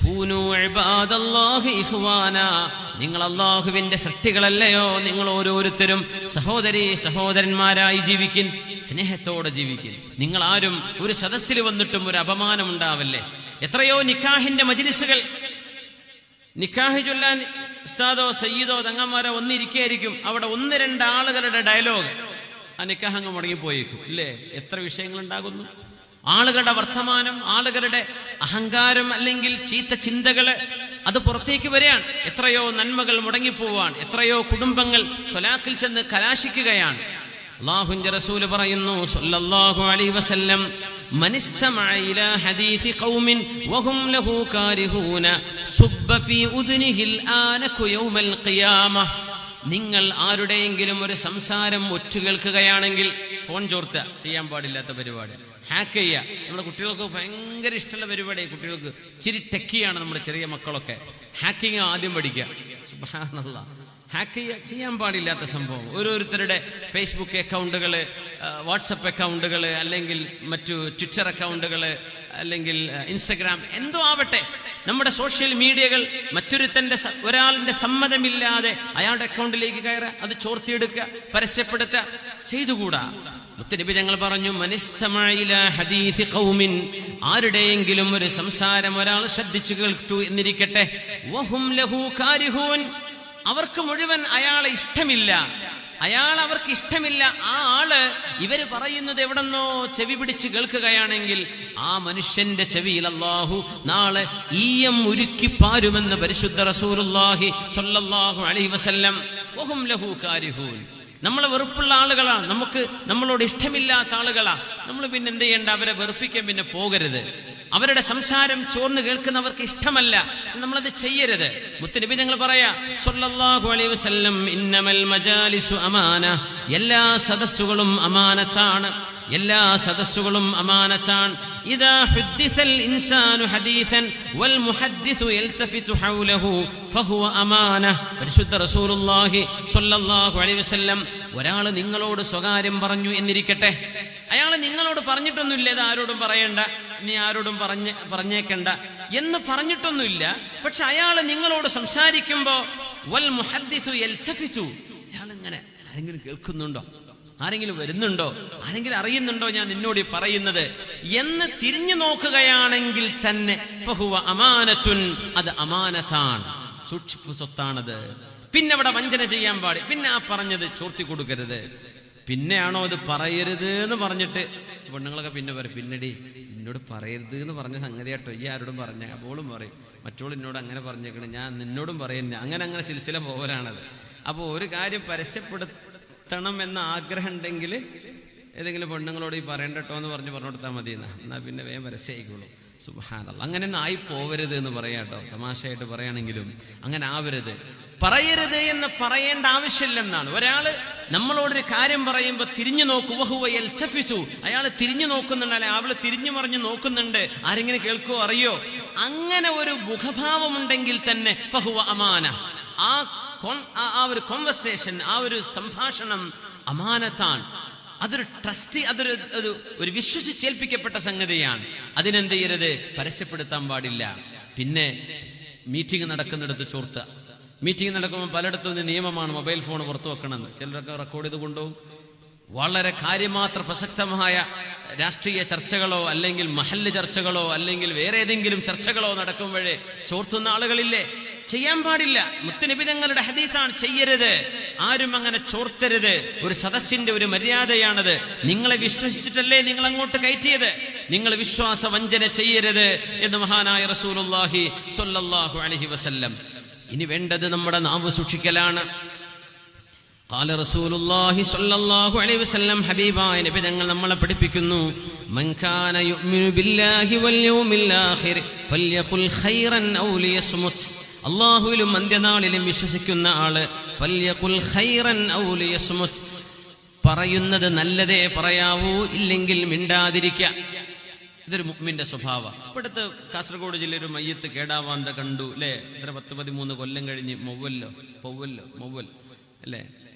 കൂനു ഇബാദല്ലാഹി ഇഖ്വാനാ, നിങ്ങൾ അല്ലാഹുവിന്റെ സൃഷ്ടികളല്ലയോ, നിങ്ങൾ ഓരോരുത്തരും സഹോദരന്മാരായി ജീവിക്കിൻ, സ്നേഹത്തോടെ ജീവിക്കിൻ. നിങ്ങൾ ആരും ഒരു സദസ്സിൽ വന്നിട്ടും ഒരു അപമാനം ഉണ്ടാവല്ലേ. എത്രയോ നിക്കാഹിന്റെ മജ്ലിസുകൾ, നിക്കാഹ് ചൊല്ലാൻ ഉസ്താദോ സയ്യിദോ തങ്ങന്മാരോ ഒന്നിരിക്കുകയായിരിക്കും, അവിടെ 1-2 ആളുകളുടെ ഡയലോഗ്, ആ നിക്കാഹ് അങ്ങ് മുടങ്ങിപ്പോയേക്കും ഇല്ലേ. എത്ര വിഷയങ്ങൾ ഉണ്ടാകുന്നു. ആളുകളുടെ വർത്തമാനം, ആളുകളുടെ അഹങ്കാരം, അല്ലെങ്കിൽ ചീത്ത ചിന്തകള്, അത് പുറത്തേക്ക് വരികയാണ്. എത്രയോ നന്മകൾ മുടങ്ങിപ്പോവാൻ, എത്രയോ കുടുംബങ്ങൾ ത്വലാഖിൽ ചെന്ന് കലാശിക്കുകയാണ്. അല്ലാഹുവിന്റെ റസൂൽ പറയുന്നു സല്ലല്ലാഹു അലൈഹി വസല്ലം, മനിസ്തമഅ ഇലാ ഹദീഥി ഖൗമിൻ വഹും ലഹു കാരിഹൂന സുബ്ബ ഫീ ഉദ്നിഹിൽ ആനകു യൗമൽ ഖിയാമ. നിങ്ങൾ ആരുടെയെങ്കിലും ഒരു സംസാരം ഒറ്റ കേൾക്കുകയാണെങ്കിൽ ഫോൺ ചോർത്തുക, ചെയ്യാൻ പാടില്ലാത്ത പരിപാടി. ഹാക്ക് ചെയ്യുക, നമ്മുടെ കുട്ടികൾക്ക് ഭയങ്കര ഇഷ്ടമുള്ള പരിപാടി. കുട്ടികൾക്ക് ഇച്ചിരി ടെക്കിയാണ് നമ്മുടെ ചെറിയ മക്കളൊക്കെ. ഹാക്കിങ് ആദ്യം പഠിക്കുക. സുബ്ഹാനല്ലാഹ്, ഹാക്ക് ചെയ്യുക, ചെയ്യാൻ പാടില്ലാത്ത സംഭവം. ഓരോരുത്തരുടെ ഫേസ്ബുക്ക് അക്കൗണ്ടുകൾ, വാട്സപ്പ് അക്കൗണ്ടുകൾ, അല്ലെങ്കിൽ മറ്റു ട്വിറ്റർ അക്കൗണ്ടുകൾ, അല്ലെങ്കിൽ ഇൻസ്റ്റഗ്രാം, എന്തോ ആവട്ടെ, നമ്മുടെ സോഷ്യൽ മീഡിയകൾ ഒരാളിന്റെ സമ്മതമില്ലാതെ അയാളുടെ അക്കൗണ്ടിലേക്ക് കയറുക, അത് ചോർത്തിയെടുക്കുക, പരസ്യപ്പെടുത്തുക ചെയ്തുകൂടാ. മുത്തനബി ഞങ്ങൾ പറഞ്ഞു, ആരുടെയെങ്കിലും ഒരു സംസാരം ഒരാൾ ശ്രദ്ധിച്ചു കേൾക്കൂ എന്നിരിക്കട്ടെ, വഹും ലഹു കാരിഹൂൻ, അവർക്ക് മുഴുവൻ അയാളെ ഇഷ്ടമില്ല, അവർക്ക് ഇഷ്ടമില്ല. ആ ആള് ഇവര് പറയുന്നത് എവിടെന്നോ ചെവി പിടിച്ച് കേൾക്കുകയാണെങ്കിൽ ആ മനുഷ്യന്റെ ചെവിയിൽ അല്ലാഹു നാളെ ഈയം ഉരുക്കി പാരുമെന്ന് പരിശുദ്ധ റസൂലുള്ളാഹി സ്വല്ലല്ലാഹു അലൈഹി വസല്ലം. വഹും ലഹു കാരിഹൂൻ, നമ്മളെ വെറുപ്പുള്ള ആളുകളാണ്, നമ്മളോട് ഇഷ്ടമില്ലാത്ത ആളുകളാണ്. നമ്മൾ പിന്നെ എന്ത് ചെയ്യേണ്ട? അവരെ വെറുപ്പിക്കാൻ പിന്നെ പോകരുത്. അവരുടെ സംസാരം ചോർന്ന് കേൾക്കുന്നവർക്ക് ഇഷ്ടമല്ല, നമ്മളത് ചെയ്യരുത്. മുത്തുനബി ഞങ്ങൾ പറയാ സ്വല്ലല്ലാഹു അലൈഹി വസല്ലം, ഇന്നമൽ മജാലിസു അമാന, എല്ലാ സദസ്സുകളും അമാനത്താണ്, എല്ലാ സദസ്സുകളും അമാനത്താണ്. ഇദാ ഹുദ്ദിസൽ ഇൻസാനു ഹദീസൻ വൽ മുഹദ്ദിസു യൽതഫിതു ഹൗലഹു ഫഹുവ അമാന. പരിശുദ്ധ റസൂലുള്ളാഹി സ്വല്ലല്ലാഹു അലൈഹി വസല്ലം, ഒരാൾ നിങ്ങളോട് സ്വകാര്യം പറഞ്ഞു എന്നിരിക്കട്ടെ, അയാൾ നിങ്ങളോട് പറഞ്ഞിട്ടൊന്നുമില്ല ഇത് ആരോടും പറയണ്ട, നീ ആരോടും പറഞ്ഞേക്കണ്ട എന്ന് പറഞ്ഞിട്ടൊന്നുമില്ല. പക്ഷെ അയാൾ നിങ്ങളോട് സംസാരിക്കുമ്പോ വൽ മുഹദ്ദിസു യൽതഫിതു, അയാൾ ഇങ്ങനെ, ആരെങ്കിലും കേൾക്കുന്നുണ്ടോ, ആരെങ്കിലും വരുന്നുണ്ടോ, ആരെങ്കിലും അറിയുന്നുണ്ടോ ഞാൻ നിന്നോട് പറയുന്നത് എന്ന് തിരിഞ്ഞു നോക്കുകയാണെങ്കിൽ തന്നെ ഫഹുവ അമാനത്തുൻ, അത് അമാനത്താണ്, സൂക്ഷിപ്പ് സ്വത്താണത്. പിന്നെ അവിടെ വഞ്ചന ചെയ്യാൻ പാടില്ല, പിന്നെ ആ പറഞ്ഞത് ചോർത്തി കൊടുക്കരുത്. പിന്നെയാണോ ഇത് പറയരുത് എന്ന് പറഞ്ഞിട്ട് പെണ്ണുങ്ങളൊക്കെ പിന്നെ പറയും, പിന്നടി എന്നോട് പറയരുത് എന്ന് പറഞ്ഞ സംഗതി കേട്ടോ, ഈ ആരോടും പറഞ്ഞ അവളും പറയും, മറ്റോൾ എന്നോട് അങ്ങനെ പറഞ്ഞേക്കണം, ഞാൻ നിന്നോടും പറയുന്ന, അങ്ങനെ സിൽസില പോകലാണത്. അപ്പോൾ ഒരു കാര്യം പരസ്യപ്പെടുത്തണം എന്ന ആഗ്രഹം ഉണ്ടെങ്കിൽ ഏതെങ്കിലും പെണ്ണുങ്ങളോട് ഈ പറയണ്ട കേട്ടോ എന്ന് പറഞ്ഞു കൊടുത്താൽ മതി, എന്നാൽ പിന്നെ വേഗം പരസ്യമായിക്കോളൂ. സുബ്ഹാനല്ലാഹ്, അങ്ങനെയൊന്നും ആയി പോവരുത് എന്ന് പറയാം കേട്ടോ, തമാശയായിട്ട് പറയുകയാണെങ്കിലും അങ്ങനെ ആവരുത്. പറയരുത് എന്ന് പറയേണ്ട ആവശ്യമില്ലെന്നാണ്. ഒരാള് നമ്മളോടൊരു കാര്യം പറയുമ്പോൾ തിരിഞ്ഞു നോക്കൂ, വഹുവ യൽതഫിതു, അയാൾ തിരിഞ്ഞു നോക്കുന്നുണ്ട്, അല്ലെ അവള് തിരിഞ്ഞു മറിഞ്ഞു നോക്കുന്നുണ്ട്, ആരെങ്കിലും കേൾക്കോ അറിയോ, അങ്ങനെ ഒരു മുഖഭാവമുണ്ടെങ്കിൽ തന്നെ ഫഹുവ അമാന. ആ ഒരു കോൺവെർസേഷൻ, ആ ഒരു സംഭാഷണം അമാനത്താണ്. അതൊരു ട്രസ്റ്റ്, ഒരു വിശ്വസിച്ചേൽപ്പിക്കപ്പെട്ട സംഗതിയാണ്. അതിനെന്ത് ചെയ്യരുത്? പരസ്യപ്പെടുത്താൻ പാടില്ല. പിന്നെ മീറ്റിംഗ് നടക്കുന്നിടത്ത് ചോർത്തുക. മീറ്റിംഗ് നടക്കുമ്പോൾ പലയിടത്തും നിയമമാണ് മൊബൈൽ ഫോൺ പുറത്തു വെക്കണമെന്ന്. ചിലരൊക്കെ റെക്കോർഡ് ചെയ്ത് കൊണ്ടുപോകും. വളരെ കാര്യമാത്ര പ്രസക്തമായ രാഷ്ട്രീയ ചർച്ചകളോ അല്ലെങ്കിൽ മഹല്ല് ചർച്ചകളോ അല്ലെങ്കിൽ വേറെ ഏതെങ്കിലും ചർച്ചകളോ നടക്കുമ്പോഴേ ചോർത്തുന്ന ആളുകളില്ലേ? ചെയ്യാൻ പാടില്ല. മുത്തുനബി തങ്ങളുടെ ഹദീസാണ്, ചെയ്യരുത്, ആരും അങ്ങനെ ചോർത്തരുത്. ഒരു സദസ്സിന്റെ ഒരു മര്യാദയാണത്. നിങ്ങളെ വിശ്വസിച്ചിട്ടല്ലേ നിങ്ങൾ അങ്ങോട്ട് കയറ്റിയത്, നിങ്ങൾ വിശ്വാസ വഞ്ചന ചെയ്യരുത് എന്ന് മഹാനായ റസൂലുള്ളാഹി സ്വല്ലല്ലാഹു അലൈഹി വസല്ലം. ഇനി വേണ്ടത് നമ്മുടെ നാവ് സൂക്ഷിക്കലാണ്. ഖാല റസൂലുള്ളാഹി സ്വല്ലല്ലാഹു അലൈഹി വസല്ലം, ഹബീബായ നബി തങ്ങൾ നമ്മളെ പഠിപ്പിക്കുന്നു, മൻ കാന യുഅ്മിനു ബില്ലാഹി വൽ യൗമിൽ ആഖിർ ഫൽയഖുൽ ഖൈറൻ ഔ ലിയസ്മുത്. അല്ലാഹുവിലും അന്ത്യനാളിലും വിശ്വസിക്കുന്ന ആള് ഫൽയഖുൽ ഖൈറൻ ഔ ലിയസ്മുത്, പറയുന്നത് നല്ലതേ പറയാവൂ, ഇല്ലെങ്കിൽ മിണ്ടാതിരിക്കുക. ഇതൊരു മുഅ്മിന്റെ സ്വഭാവം. ഇപ്പോഴത്തെ കാസർഗോഡ് ജില്ലയിൽ ഒരു മയ്യത്ത് കേടാവാന്ത കണ്ടു അല്ലേ? 10-13 കൊല്ലം കഴിഞ്ഞ് മൊവ്വൽ അല്ലേ?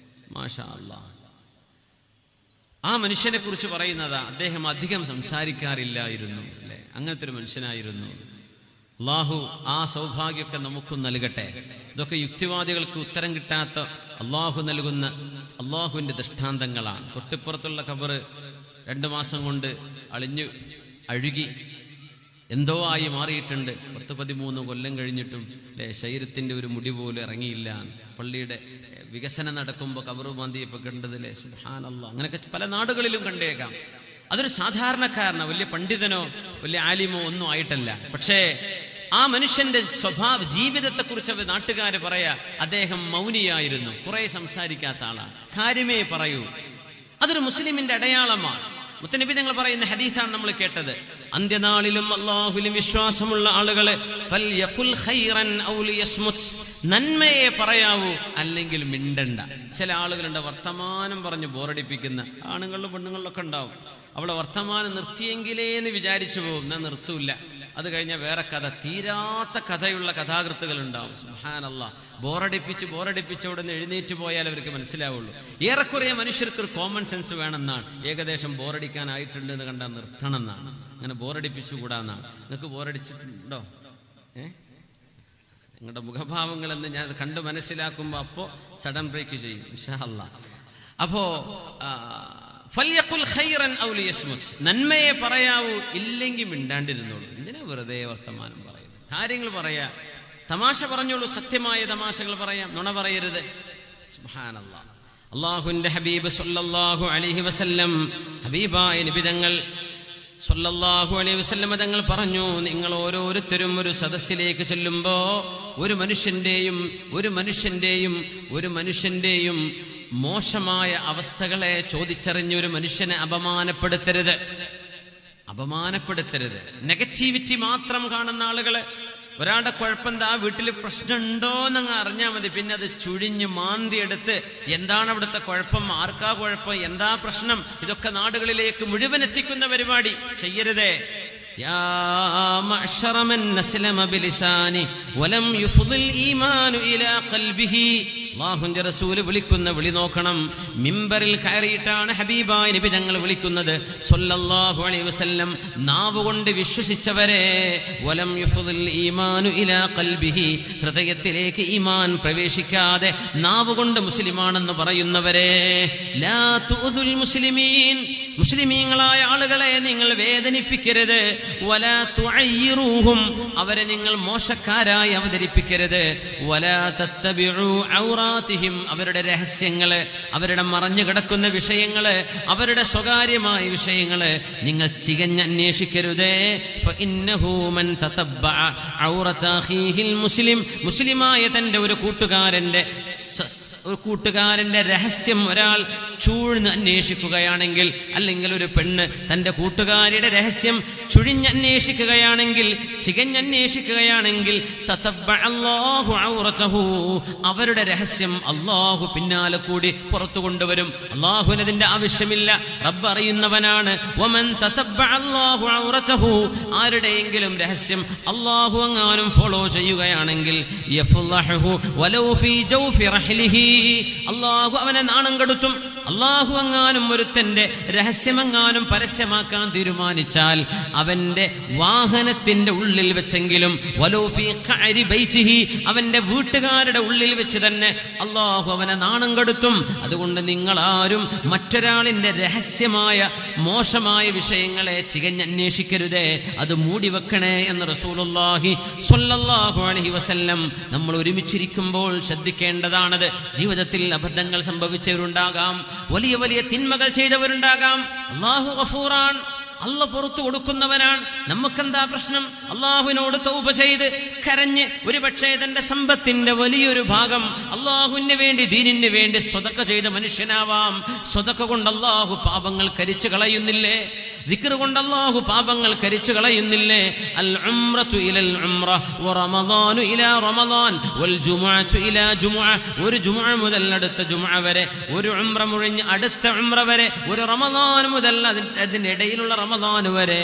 മാഷാ അല്ലാഹ്. ആ മനുഷ്യനെ കുറിച്ച് പറയുന്നതാ, അദ്ദേഹം അധികം സംസാരിക്കാറില്ലായിരുന്നു അല്ലേ? അങ്ങനത്തെ ഒരു മനുഷ്യനായിരുന്നു. അല്ലാഹു ആ സൗഭാഗ്യമൊക്കെ നമുക്കും നൽകട്ടെ. ഇതൊക്കെ യുക്തിവാദികൾക്ക് ഉത്തരം കിട്ടാത്ത അല്ലാഹു നൽകുന്ന അല്ലാഹുവിൻ്റെ ദൃഷ്ടാന്തങ്ങളാണ്. തൊട്ടിപ്പുറത്തുള്ള ഖബറ് 2 മാസം കൊണ്ട് അഴുകി എന്തോ ആയി മാറിയിട്ടുണ്ട്. 10-13 കൊല്ലം കഴിഞ്ഞിട്ടും അല്ലേ, ശരീരത്തിൻ്റെ ഒരു മുടി പോലും ഇറങ്ങിയില്ല. പള്ളിയുടെ വികസനം നടക്കുമ്പോൾ കബറ് മാന്തിയപ്പോൾ കണ്ടതില്ലേ, സുബ്ഹാനല്ലാഹ്. അങ്ങനെയൊക്കെ പല നാടുകളിലും കണ്ടേക്കാം. അതൊരു സാധാരണക്കാരനോ വലിയ പണ്ഡിതനോ വലിയ ആലിമോ ഒന്നും ആയിട്ടല്ല. പക്ഷേ ആ മനുഷ്യന്റെ സ്വഭാവ ജീവിതത്തെക്കുറിച്ച് നാട്ടുകാര് പറയാ, അദ്ദേഹം മൗനിയായിരുന്നു, കുറെ സംസാരിക്കാത്ത ആളാണ്, കാര്യമേ പറയൂ. അതൊരു മുസ്ലിമിന്റെ അടയാളമാണ്. മുത്തനബി തങ്ങൾ പറയുന്ന ഹദീസാണ് നമ്മൾ കേട്ടത്. അന്ത്യനാളിലും അല്ലാഹുവിലും വിശ്വാസമുള്ള ആളുകളെ ഫൽയഖുൽ ഖൈറൻ ഔ ലിയസ്മുത്, നന്മയെ പറയാവൂ അല്ലെങ്കിൽ മിണ്ടണ്ട. ചില ആളുകളുണ്ട് വർത്തമാനം പറഞ്ഞ് ബോറടിപ്പിക്കുന്ന ആണുങ്ങളിലും പെണ്ണുങ്ങളിലൊക്കെ ഉണ്ടാവും. അവളെ വർത്തമാനം നിർത്തിയെങ്കിലേ എന്ന് വിചാരിച്ചു പോകും, എന്നാൽ നിർത്തൂല്ല. അത് കഴിഞ്ഞാൽ വേറെ കഥ, തീരാത്ത കഥയുള്ള കഥാകൃത്തുകൾ ഉണ്ടാവും. സുബ്ഹാനല്ലാഹ്, ബോറടിപ്പിച്ച് അവിടെ നിന്ന് എഴുന്നേറ്റ് പോയാൽ അവർക്ക് മനസ്സിലാവുള്ളൂ. ഏറെക്കുറെ മനുഷ്യർക്ക് ഒരു കോമൺ സെൻസ് വേണമെന്നാണ്. ഏകദേശം ബോറടിക്കാനായിട്ടുണ്ട് എന്ന് കണ്ടാൽ നിർത്തണം എന്നാണ്. അങ്ങനെ ബോറടിപ്പിച്ചുകൂടാന്നാണ്. നിങ്ങൾക്ക് ബോറടിച്ചിട്ടുണ്ടോ? നിങ്ങളുടെ മുഖഭാവങ്ങളെന്ന് ഞാൻ കണ്ട് മനസ്സിലാക്കുമ്പോൾ അപ്പോൾ സഡൻ ബ്രേക്ക് ചെയ്യും ഇൻഷാ അല്ലാഹ്. അപ്പോ ഫൽയഖുൽ ഖൈറൻ ഔ ലിയസ്മുത്, നന്മയെ പറയാവൂ ഇല്ലെങ്കിൽ മിണ്ടാണ്ടിരുന്നോളൂ. എന്തിനാ വെറുതെ വർത്തമാനം പറയുന്നത്? കാര്യങ്ങൾ പറയാ, തമാശ പറഞ്ഞോളൂ, സത്യമായ തമാശകൾ പറയാം, നുണ പറയരുത്. സുബ്ഹാനല്ലാഹ്. അല്ലാഹുവിന്റെ ഹബീബ് സല്ലല്ലാഹു അലൈഹി വസല്ലം, ഹബീബായ നബി തങ്ങൾ സല്ലല്ലാഹു അലൈഹി വസല്ലം തങ്ങൾ പറഞ്ഞു, നിങ്ങൾ ഓരോരുത്തരും ഒരു സദസ്സിലേക്ക് ചെല്ലുമ്പോ ഒരു മനുഷ്യന്റെയും മോശമായ അവസ്ഥകളെ ചോദിച്ചറിഞ്ഞൊരു മനുഷ്യനെ അപമാനപ്പെടുത്തരുത്. നെഗറ്റിവിറ്റി മാത്രം കാണുന്ന ആളുകളെ, ഒരാളുടെ കുഴപ്പം എന്താ, വീട്ടിൽ പ്രശ്നമുണ്ടോ എന്നങ്ങ് അറിഞ്ഞാൽ മതി, പിന്നെ അത് ചുഴിഞ്ഞ് മാന്തിയെടുത്ത് എന്താണ് അവിടുത്തെ കുഴപ്പം, ആർക്കാ കുഴപ്പം, എന്താ പ്രശ്നം, ഇതൊക്കെ നാടുകളിലേക്ക് മുഴുവൻ എത്തിക്കുന്ന പരിപാടി ചെയ്യരുതേ. യാ മഅ്ശറ മൻ അസ്ലമ ബിലിസാനി വലം യുഫ്ദിൽ ഈമാനു ഇലാ ഖൽബിഹി. അല്ലാഹുവിന്റെ റസൂൽ വിളിക്കുന്ന വിളി നോക്കണം. മിമ്പറിൽ കയറിയിട്ടാണ് ഹബീബായ നബി തങ്ങൾ വിളിക്കുന്നത് സല്ലല്ലാഹു അലൈഹി വസല്ലം. നാവ് കൊണ്ട് വിശ്വസിച്ചവരെ, വലം യുഫ്ദിൽ ഈമാനു ഇലാ ഖൽബിഹി, ഹൃദയത്തിലേക്ക് ഈമാൻ പ്രവേശിക്കാതെ നാവ് കൊണ്ട് മുസ്ലിമാണെന്ന് പറയുന്നവരെ, ലാ തുഉദുൽ മുസ്ലിമീൻ, മുസ്ലിമീങ്ങളായ ആളുകളെ നിങ്ങൾ വേദനിപ്പിക്കരുത്. വലാ തുഅയ്യിറൂഹും, അവരെ നിങ്ങൾ മോശക്കാരായി അവതരിപ്പിക്കരുത്. വലാ തത്തബിഉ ഔറാതിഹിം, അവരുടെ രഹസ്യങ്ങള്, അവരുടെ മറഞ്ഞു കിടക്കുന്ന വിഷയങ്ങള്, അവരുടെ സ്വകാര്യമായ വിഷയങ്ങള് നിങ്ങൾ ചികഞ്ഞന്വേഷിക്കരുതേ. ഫഇന്നഹു മൻ തതബ്ബഅ ഔറത അഖീഹിൽ മുസ്ലിം, മുസ്ലിമായ തന്റെ ഒരു കൂട്ടുകാരന്റെ രഹസ്യം ഒരാൾ ചൂഴ്ന്ന് അന്വേഷിക്കുകയാണെങ്കിൽ, അല്ലെങ്കിൽ ഒരു പെണ്ണ് തന്റെ കൂട്ടുകാരിയുടെ രഹസ്യം ചുഴിഞ്ഞന്വേഷിക്കുകയാണെങ്കിൽ, ചികഞ്ഞന്വേഷിക്കുകയാണെങ്കിൽ, തതബ്ബഅല്ലാഹു ഔറതഹു, അവരുടെ രഹസ്യം അല്ലാഹു പിന്നാലെ കൂടി പുറത്തു കൊണ്ടുവരും. അല്ലാഹുവിന് അതിന്റെ ആവശ്യമില്ല, റബ്ബ് അറിയുന്നവനാണ്. വമൻ തതബ്ബഅല്ലാഹു ഔറതഹു, ആരുടെയെങ്കിലും രഹസ്യം അല്ലാഹു അങ്ങാനും ഫോളോ ചെയ്യുകയാണെങ്കിൽ, യഫ്ളഹു വലൗ ഫീ ജൗഫി റഹ്ലിഹി, അല്ലാഹു അവനെ നാണം കെടുത്തും. അല്ലാഹു അങ്ങാനും ഒരുത്തന്റെ രഹസ്യമെങ്ങാനും പരസ്യമാക്കാൻ തീരുമാനിച്ചാൽ അവന്റെ വാഹനത്തിന്റെ ഉള്ളിൽ വെച്ചെങ്കിലും, വലൗ ഫീ ഖഅരി ബൈതിഹി, അവന്റെ വീട്ടുകാരുടെ ഉള്ളിൽ വെച്ച് തന്നെ അല്ലാഹു അവനെ നാണം കെടുത്തും. അതുകൊണ്ട് നിങ്ങളാരും മറ്റൊരാളിന്റെ രഹസ്യമായ മോശമായ വിഷയങ്ങളെ ചികഞ്ഞന്വേഷിക്കരുതേ, അത് മൂടി വെക്കണേ എന്ന് റസൂലുള്ളാഹി സ്വല്ലല്ലാഹു അലൈഹി വസല്ലം നമ്മൾ ഒരുമിച്ചിരിക്കുമ്പോൾ ശ്രദ്ധിക്കേണ്ടതാണത്. ജീവിതത്തിൽ അബദ്ധങ്ങൾ സംഭവിച്ചവരുണ്ടാകാം, വലിയ വലിയ തിന്മകൾ ചെയ്തവരുണ്ടാകാം. അല്ലാഹു ഗഫൂറാൻ, അല്ലാഹു പുറത്തു കൊടുക്കുന്നവനാണ്. നമുക്കെന്താ പ്രശ്നം? അള്ളാഹുവിനോട് തൗബ ചെയ്ത് കരഞ്ഞ് ഒരുപക്ഷേ തന്റെ സമ്പത്തിന്റെ വലിയൊരു ഭാഗം അള്ളാഹുവിന് വേണ്ടി, ദീനിന് വേണ്ടി സ്വതക്ക ചെയ്ത മനുഷ്യനാവാം. സ്വതക്ക കൊണ്ട് അള്ളാഹു പാപങ്ങൾ കരിച്ചു കളയുന്നില്ലേ? ദിക്ർ കൊണ്ട് അല്ലാഹു പാപങ്ങൾ കരിച്ചു കളയുന്നില്ലേ? അൽ ഉംറതു ഇലൽ ഉംറ വറമദാനു ഇലാ റമദാൻ വൽ ജുമുഅതു ഇലാ ജുമുഅ, ഒരു ജുമുഅ മുതൽ അടുത്ത ജുമുഅ വരെ, ഒരു ഉംറ മുഴിഞ്ഞ് അടുത്ത ഉംറ വരെ, ഒരു റമദാൻ മുതൽ അതിനിടയിലുള്ള റമദാൻ വരെ,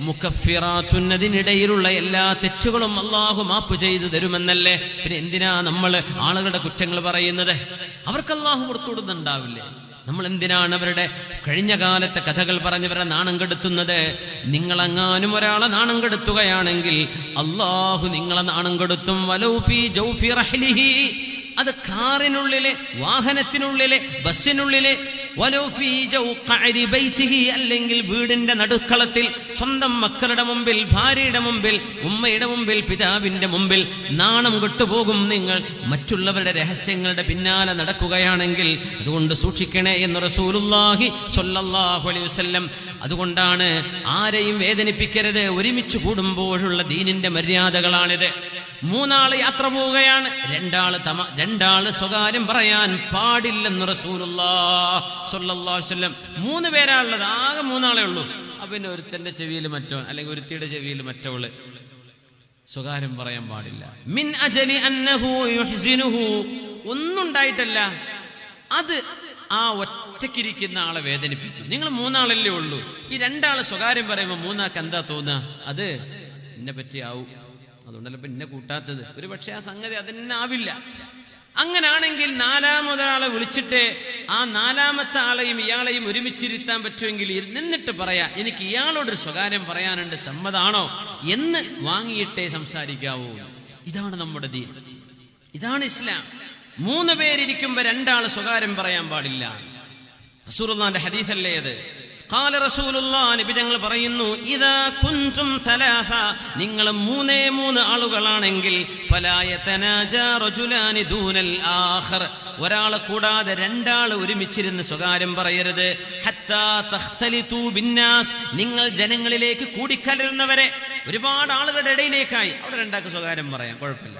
മുകഫിറാത്തുൻ, അതിനിടയിലുള്ള എല്ലാ തെറ്റുകളും അല്ലാഹു മാപ്പ് ചെയ്തു തരുമെന്നല്ലേ? പിന്നെ എന്തിനാ നമ്മൾ ആളുകളുടെ കുറ്റങ്ങൾ പറയുന്നത്? അവർക്ക് അല്ലാഹു പുറത്തുവിടുന്നുണ്ടാവില്ലേ? നമ്മൾ എന്തിനാണ് അവരുടെ കഴിഞ്ഞ കാലത്തെ കഥകൾ പറഞ്ഞവരെ നാണം കെടുത്തുന്നത്? നിങ്ങളെങ്ങാനും ഒരാളെ നാണം കെടുത്തുകയാണെങ്കിൽ അല്ലാഹു നിങ്ങളെ നാണം കെടുത്തും. വലൗ ഫീ ജൗഫി റഹ്ലിഹി, അത് കാറിനുള്ളിലെ, വാഹനത്തിനുള്ളിലെ, ബസ്സിനുള്ളിലെ, വലൗ ഫീ ജൗഖഅരി ബൈതിഹി, അല്ലെങ്കിൽ വീടിന്റെ നടുക്കളത്തിൽ, സ്വന്തം മക്കളുടെ മുമ്പിൽ, ഭാര്യയുടെ മുമ്പിൽ, ഉമ്മയുടെ മുമ്പിൽ, പിതാവിന്റെ മുമ്പിൽ നാണം കെട്ടുപോകും നിങ്ങൾ മറ്റുള്ളവരുടെ രഹസ്യങ്ങളുടെ പിന്നാലെ നടക്കുകയാണെങ്കിൽ. അതുകൊണ്ട് സൂക്ഷിക്കണേ എന്ന് റസൂലുള്ളാഹി സ്വല്ലല്ലാഹു അലൈഹി വസല്ലം. അതുകൊണ്ടാണ് ആരെയും വേദനിപ്പിക്കരുത്. ഒരുമിച്ച് കൂടുമ്പോഴുള്ള ദീനിന്റെ മര്യാദകളാണിത്. മൂന്നാള് യാത്ര പോവുകയാണ്, രണ്ടാള് സ്വകാര്യം പറയാൻ പാടില്ലെന്ന് റസൂലുള്ളാഹി സ്വല്ലല്ലാഹു അലൈഹി വസല്ലം. 3 പേരാളുള്ളത്, ആകെ 3 ആളേ ഉള്ളൂ. അപ്പൊ പിന്നെ ഒരുത്തന്റെ ചെവിയിൽ മറ്റോ അല്ലെങ്കിൽ ഒരുത്തിയുടെ ചെവിയിൽ മറ്റവള് സ്വകാര്യം പറയാൻ പാടില്ല. മിൻ അജലി അന്നഹു യുഹ്സിനുഹു, ഒന്നും ഉണ്ടായിട്ടല്ല, അത് ആ ഒറ്റക്കിരിക്കുന്ന ആളെ വേദനിപ്പിക്കും. നിങ്ങൾ 3 ആളല്ലേ ഉള്ളൂ, ഈ 2 ആള് സ്വകാര്യം പറയുമ്പോൾ 3 ആൾക്ക് എന്താ തോന്നുക? അത് എന്നെ പറ്റിയാവും, അതുകൊണ്ടല്ല ഇപ്പൊ എന്നെ കൂട്ടാത്തത്. ഒരു പക്ഷെ ആ സംഗതി അതിനെ ആവില്ല. അങ്ങനാണെങ്കിൽ 4-മതൊരാളെ വിളിച്ചിട്ട് ആ 4-മത്തെ ആളെയും ഇയാളെയും ഒരുമിച്ചിരുത്താൻ പറ്റുമെങ്കിൽ നിന്നിട്ട് പറയാ, എനിക്ക് ഇയാളോടൊരു സ്വകാര്യം പറയാനുണ്ട്, സമ്മതാണോ എന്ന് വാങ്ങിയിട്ടേ സംസാരിക്കാവൂ. ഇതാണ് നമ്മുടെ ദീൻ, ഇതാണ് ഇസ്ലാം. 3 പേരിയ്ക്കുമ്പോ 2 ആള് സ്വകാര്യം പറയാൻ പാടില്ല. റസൂലുള്ളാഹിന്റെ ഹദീസല്ലേ അത്. ഖാല റസൂലുള്ളാഹി, നബി തങ്ങൾ പറയുന്നു, ഇദാ കുൻതും സലാസ, നിങ്ങൾ 3 ആളുകളാണെങ്കിൽ ഫലാ യതനാജാ റജുലാനി ദൂനൽ ആഖർ, ഒരാളെ കൂടാതെ 2 ആള് ഒരുമിച്ചിരുന്ന് സ്വകാര്യം പറയരുത്. ഹത്താ തഖ്തലിതു ബിന്നാസ്, നിങ്ങൾ ജനങ്ങളിലേക്ക് കൂടിക്കലരുന്നവരെ, ഒരുപാട് ആളുകളുടെ ഇടയിലേക്കായി അവിടെ 2 ആൾക്ക് സ്വകാര്യം പറയാം, കുഴപ്പമില്ല.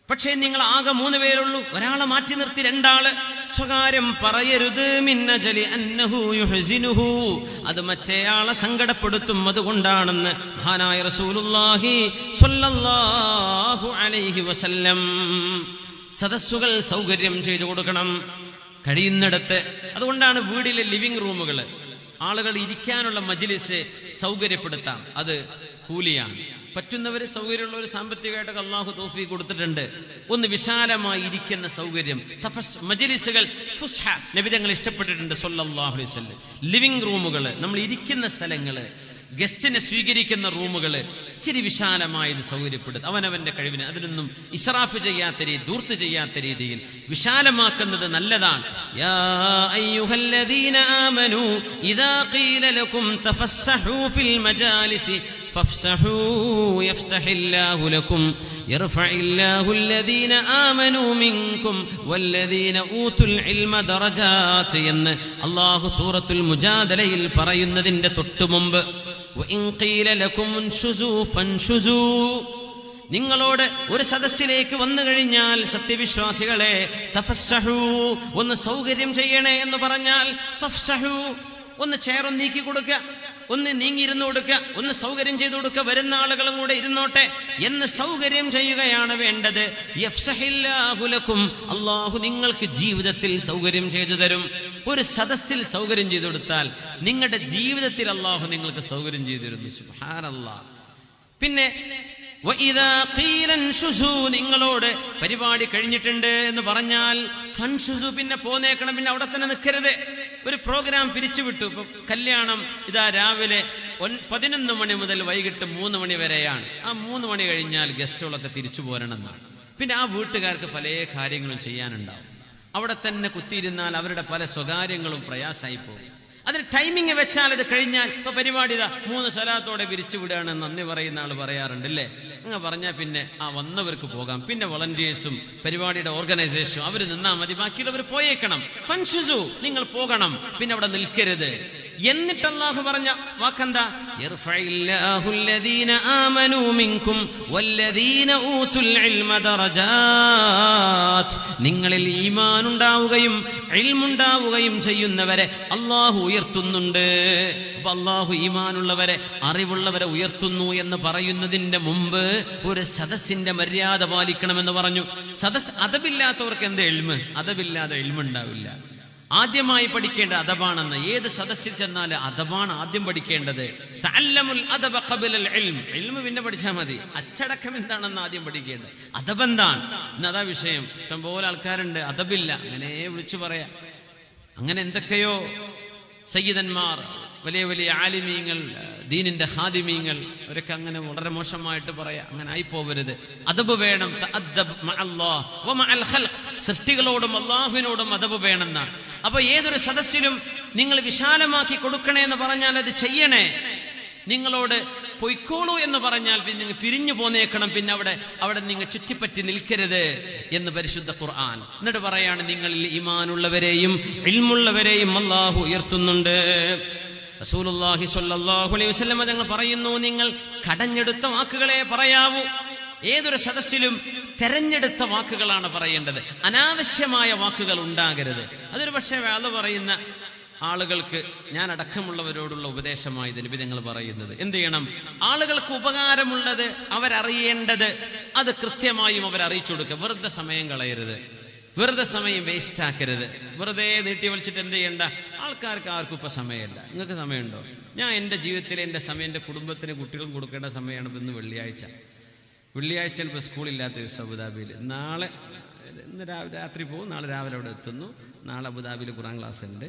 പക്ഷേ നിങ്ങൾ ആകെ 3 പേരുള്ളൂ, ഒരാളെ മാറ്റി നിർത്തി 2 ആള് സ്വകാര്യം പറയരുത്. മിന്നജലി അന്നഹു യുഹ്സിനുഹു, അത് മറ്റേയാളെ സങ്കടപ്പെടുത്തും, അതുകൊണ്ടാണെന്ന് മഹാനായ റസൂലുള്ളാഹി സ്വല്ലല്ലാഹു അലൈഹി വസല്ലം. സദസ്സുകൾ സൗകര്യം ചെയ്തു കൊടുക്കണം കഴിയുന്നിടത്ത്. അതുകൊണ്ടാണ് വീടിലെ ലിവിംഗ് റൂമുകൾ, ആളുകൾ ഇരിക്കാനുള്ള മജ്ലിസ് സൗകര്യപ്പെടുത്താം. അത് കൂലിയാണ്. പറ്റുന്നവര്, സൗകര്യമുള്ളവർ, സാമ്പത്തികമായിട്ടൊക്കെ അള്ളാഹു തൗഫീഖ് കൊടുത്തിട്ടുണ്ട്. ഒന്ന് വിശാലമായി ഇരിക്കുന്ന സൗകര്യം, മജ്ലിസുകൾ, ഫുസ്ഹ നബി തങ്ങൾ ഇഷ്ടപ്പെട്ടിട്ടുണ്ട് സ്വല്ലല്ലാഹു അലൈഹി വസല്ലം. ലിവിംഗ് റൂമുകൾ, നമ്മൾ ഇരിക്കുന്ന സ്ഥലങ്ങള്, ഗസ്റ്റിനെ സ്വീകരിക്കുന്ന റൂമുകള് ഇച്ചിരി വിശാലമായത് സൗകര്യപ്പെടുത്തും. അവനവന്റെ കഴിവിന് അതിനൊന്നും ഇസ്റാഫ് ചെയ്യാത്ത രീതി, ദൂർത്ത് ചെയ്യാത്ത രീതിയിൽ വിശാലമാക്കുന്നത് നല്ലതാണ്. യാ അയ്യുഹല്ലദീന ആമനൂ ഇദാ ഖീല ലക്കും തഫസ്സഹൂ ഫിൽ മജാലിസി ഫഫ്സഹൂ യഫ്സഹില്ലാഹു ലക്കും യർഫഇല്ലാഹു അല്ലദീന ആമനൂ മിൻകും വല്ലദീന ഊതുൽ ഇൽമ ദറജാത്ത് എന്ന് അല്ലാഹു സൂറത്തുൽ മുജാദലയിൽ പറയുന്നതിന്റെ തൊട്ടുമുമ്പ് നിങ്ങളോട് ഒരു സദസ്സിലേക്ക് വന്നു കഴിഞ്ഞാൽ സത്യവിശ്വാസികളെ തഫസ്സഹു, ഒന്ന് സൗകര്യം ചെയ്യണേ എന്ന് പറഞ്ഞാൽ ഫഫ്സഹു, ഒന്ന് ചെയർ നീക്കി കൊടുക്കുക, ഒന്ന് നീങ്ങിയിരുന്ന് കൊടുക്കുക, ഒന്ന് സൗകര്യം ചെയ്തു കൊടുക്കുക, വരുന്ന ആളുകളും കൂടെ ഇരുന്നോട്ടെ എന്ന് സൗകര്യം ചെയ്യുകയാണ് വേണ്ടത്. യഫ്സഹില്ലാഹു ലക്കും, അല്ലാഹു നിങ്ങൾക്ക് ജീവിതത്തിൽ സൗകര്യം ചെയ്തു തരും. ഒരു സദസ്സിൽ സൗകര്യം ചെയ്തു കൊടുത്താൽ നിങ്ങളുടെ ജീവിതത്തിൽ അല്ലാഹു നിങ്ങൾക്ക് സൗകര്യം ചെയ്തു തരുന്നു. സുബ്ഹാനല്ലാഹ്. പിന്നെ നിങ്ങളോട് പരിപാടി കഴിഞ്ഞിട്ടുണ്ട് എന്ന് പറഞ്ഞാൽ ഫൻഷുസു, പിന്നെ പോന്നേക്കണം, പിന്നെ അവിടെ തന്നെ നിൽക്കരുത്. ഒരു പ്രോഗ്രാം പിരിച്ചുവിട്ടു, ഇപ്പൊ കല്യാണം ഇതാ രാവിലെ 11 മണി മുതൽ വൈകിട്ട് 3 മണി വരെയാണ്. ആ 3 മണി കഴിഞ്ഞാൽ ഗസ്റ്റുകളൊക്കെ തിരിച്ചു പോരണം എന്നാണ്. പിന്നെ ആ വീട്ടുകാർക്ക് പല കാര്യങ്ങളും ചെയ്യാനുണ്ടാവും. അവിടെ തന്നെ കുത്തിയിരുന്നാൽ അവരുടെ പല സ്വകാര്യങ്ങളും പ്രയാസമായി പോകും. അതിന് ടൈമിങ് വെച്ചാൽ ഇത് കഴിഞ്ഞാൽ, ഇപ്പൊ പരിപാടി ഇതാ 3 സ്വലാത്തോടെ പിരിച്ചു വിടുകയാണ് നന്ദി പറയുന്ന ആള് പറയാറുണ്ട് അല്ലേ. അങ്ങനെ പറഞ്ഞാൽ പിന്നെ ആ വന്നവർക്ക് പോകാം, പിന്നെ വോളണ്ടിയേഴ്സും പരിപാടിയുടെ ഓർഗനൈസേഷനും അവർ നിന്നാൽ മതി, ബാക്കിയുള്ളവർ പോയേക്കണം. ഫൻഷുസു, നിങ്ങൾ പോകണം, പിന്നെ അവിടെ നിൽക്കരുത്. എന്നിട്ട് അല്ലാഹു പറഞ്ഞ വാക്കെന്താ? യർഫഇല്ലാഹു അല്ലദീന ആമനൂ മിൻകും വല്ലദീന ഊതുൽ ഇൽമ ദറജാത്ത്, നിങ്ങളിൽ ഈമാൻ ഉണ്ടാവുകയും ഇൽമുണ്ടാവുകയും ചെയ്യുന്നവരെ അല്ലാഹു ഉയർത്തുന്നുണ്ട്. അപ്പൊ അല്ലാഹു ഈമാനുള്ളവരെ, അറിവുള്ളവരെ ഉയർത്തുന്നു എന്ന് പറയുന്നതിന്റെ മുമ്പ് ഒരു സദസ്സിന്റെ മര്യാദ പാലിക്കണമെന്ന് പറഞ്ഞു. സദസ് അദബില്ലാത്തവർക്ക് എന്ത് ഇൽമ്? അദബില്ലാതെ ഇൽമുണ്ടാവില്ല. ആദ്യമായി പഠിക്കേണ്ട അദബാണെന്ന്. ഏത് സദസ്സിൽ ചെന്നാലും അദബാണ് ആദ്യം പഠിക്കേണ്ടത്. തഅല്ലമുൽ അദബ ഖബലൽ ഇൽം, ഇൽമ് പിന്നെ പഠിച്ചാൽ മതി. അച്ചടക്കം എന്താണെന്ന് ആദ്യം പഠിക്കേണ്ടത്. അദബ് എന്താണ് എന്നതാ വിഷയം. ഇഷ്ടംപോലെ ആൾക്കാരുണ്ട് അദബില്ല, അങ്ങനെ വിളിച്ചു പറയാ. അങ്ങനെ എന്തൊക്കെയോ സയ്യിദന്മാർ, വലിയ വലിയ ആലിമീങ്ങൾ, ദീനിന്റെ ഖാദിമീങ്ങൾ, അവരൊക്കെ അങ്ങനെ വളരെ മോശമായിട്ട് പറയാ. അങ്ങനെ ആയിപ്പോവരുത്. അദബ് വേണം. തഅദ്ദബ് മഅല്ലാഹ് വമഅൽ ഖൽഖ്, സൃഷ്ടികളോടും അല്ലാഹുവിനോടും അദബ് വേണമെന്നാണ്. അപ്പൊ ഏതൊരു സദസ്സിലും നിങ്ങൾ വിശാലമാക്കി കൊടുക്കണേ എന്ന് പറഞ്ഞാൽ അത് ചെയ്യണേ. നിങ്ങളോട് പൊയ്ക്കോളൂ എന്ന് പറഞ്ഞാൽ പിന്നെ നിങ്ങൾ പിരിഞ്ഞു പോന്നേക്കണം, പിന്നെ അവിടെ നിങ്ങൾ ചുറ്റിപ്പറ്റി നിൽക്കരുത് എന്ന് പരിശുദ്ധ ഖുർആൻ. എന്നിട്ട് പറയാണ്, നിങ്ങളിൽ ഈമാനുള്ളവരെയും ഇൽമുള്ളവരെയും അല്ലാഹു ഉയർത്തുന്നുണ്ട്. റസൂലുള്ളാഹി സ്വല്ലല്ലാഹു അലൈഹി വസല്ലം തങ്ങൾ പറയുന്നു, നിങ്ങൾ കടഞ്ഞെടുത്ത വാക്കുകളെ പറയാവൂ. ഏതൊരു സദസ്സിലും തെരഞ്ഞെടുത്ത വാക്കുകളാണ് പറയേണ്ടത്. അനാവശ്യമായ വാക്കുകൾ ഉണ്ടാകരുത്. അതൊരു പക്ഷേ വാള് പറയുന്ന ആളുകൾക്ക്, ഞാൻ അടക്കമുള്ളവരോടുള്ള ഉപദേശമായി നബി തങ്ങൾ പറയുന്നത്, എന്ത് ചെയ്യണം? ആളുകൾക്ക് ഉപകാരമുള്ളത് അവരറിയേണ്ടത് അത് കൃത്യമായും അവരറിയിച്ചു കൊടുക്കുക. വെറുതെ സമയം കളയരുത്, വെറുതെ സമയം വേസ്റ്റ് ആക്കരുത്. വെറുതെ നീട്ടി വലിച്ചിട്ട് എന്ത് ചെയ്യണ്ട? ആൾക്കാർക്ക് ആർക്കും ഇപ്പം സമയമില്ല. നിങ്ങൾക്ക് സമയമുണ്ടോ? ഞാൻ എൻ്റെ ജീവിതത്തിലെ എൻ്റെ സമയം എൻ്റെ കുടുംബത്തിന്, കുട്ടികൾക്കും കൊടുക്കേണ്ട സമയമാണ്. ഇന്ന് വെള്ളിയാഴ്ച ഇപ്പോൾ സ്കൂളില്ലാത്ത ദിവസം അബുദാബിയിൽ. ഇന്ന് രാത്രി പോകും, നാളെ രാവിലെ അവിടെ എത്തുന്നു. നാളെ അബുദാബിയിൽ ഖുർആൻ ക്ലാസ് ഉണ്ട്.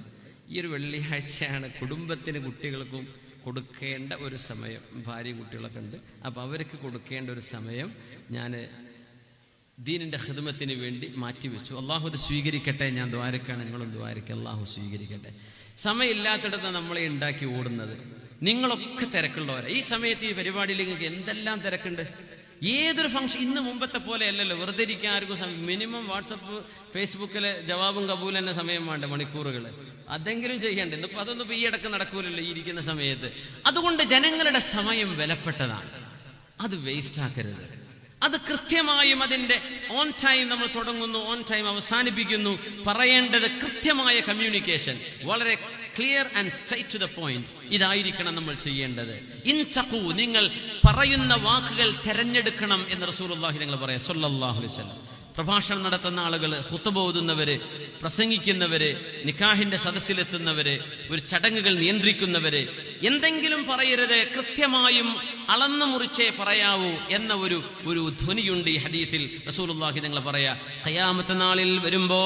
ഈ ഒരു വെള്ളിയാഴ്ചയാണ് കുടുംബത്തിന്, കുട്ടികൾക്കും കൊടുക്കേണ്ട ഒരു സമയം. ഭാര്യയും കുട്ടികളൊക്കെ ഉണ്ട്. അപ്പോൾ അവർക്ക് കൊടുക്കേണ്ട ഒരു സമയം ഞാൻ ദീനിൻ്റെ ഖിദ്മത്തിന് വേണ്ടി മാറ്റിവെച്ചു. അള്ളാഹു അത് സ്വീകരിക്കട്ടെ. ഞാൻ ദ്വാരക്കാണ്, നിങ്ങളും ദ്വാരക്കുക. അള്ളാഹു സ്വീകരിക്കട്ടെ. സമയമില്ലാത്തിടത്ത് നമ്മളെ ഉണ്ടാക്കി ഓടുന്നത്. നിങ്ങളൊക്കെ തിരക്കുള്ളവരാ. ഈ സമയത്ത് ഈ പരിപാടിയിൽ നിങ്ങൾക്ക് എന്തെല്ലാം തിരക്കുണ്ട്. ഏതൊരു ഫംഗ്ഷൻ ഇന്ന് മുമ്പത്തെ പോലെ അല്ലല്ലോ. വെറുതെ ഇരിക്കാൻ ആർക്കും സമയം. മിനിമം വാട്സപ്പ്, ഫേസ്ബുക്കിൽ ജവാബും കബൂലും തന്നെ സമയം വേണ്ട, മണിക്കൂറുകൾ. അതെങ്കിലും ചെയ്യണ്ടേ? ഇന്നിപ്പോൾ അതൊന്നും ഈ ഇടക്ക് നടക്കൂലല്ലോ ഈ ഇരിക്കുന്ന സമയത്ത്. അതുകൊണ്ട് ജനങ്ങളുടെ സമയം വിലപ്പെട്ടതാണ്. അത് വേസ്റ്റ് ആക്കരുത്. അത് കൃത്യമായും അതിൻ്റെ ഓൺ ടൈം നമ്മൾ തുടങ്ങുന്നു, ഓൺ ടൈം അവസാനിപ്പിക്കുന്നു. പറയേണ്ടത് കൃത്യമായ കമ്മ്യൂണിക്കേഷൻ, വളരെ clear and straight to the point. ഇതായിരിക്കണം നമ്മൾ ചെയ്യേണ്ടത്. ഇൻതഖൂ, നിങ്ങൾ പറയുന്ന വാക്കുകൾ തെരഞ്ഞെടുക്കണം എന്ന് റസൂലുള്ളാഹി ഞങ്ങൾ പറയാം സ്വല്ലല്ലാഹു അലൈഹി വസല്ലം. പ്രഭാഷണം നടത്തുന്ന ആളുകൾ, ഖുത്ബ ഓതുന്നവര്, പ്രസംഗിക്കുന്നവര്, നിക്കാഹിന്റെ സദസ്സിലെത്തുന്നവര്, ഒരു ചടങ്ങുകൾ നിയന്ത്രിക്കുന്നവര്, എന്തെങ്കിലും പറയരുത്, കൃത്യമായും അളന്നു മുറിച്ചേ പറയാവൂ എന്ന ഒരു ധ്വനിയുണ്ട് ഈ ഹദീത്തിൽ. റസൂലുള്ളാഹി ഞങ്ങൾ പറയാ, ഖിയാമത്ത് നാളിൽ വരുമ്പോ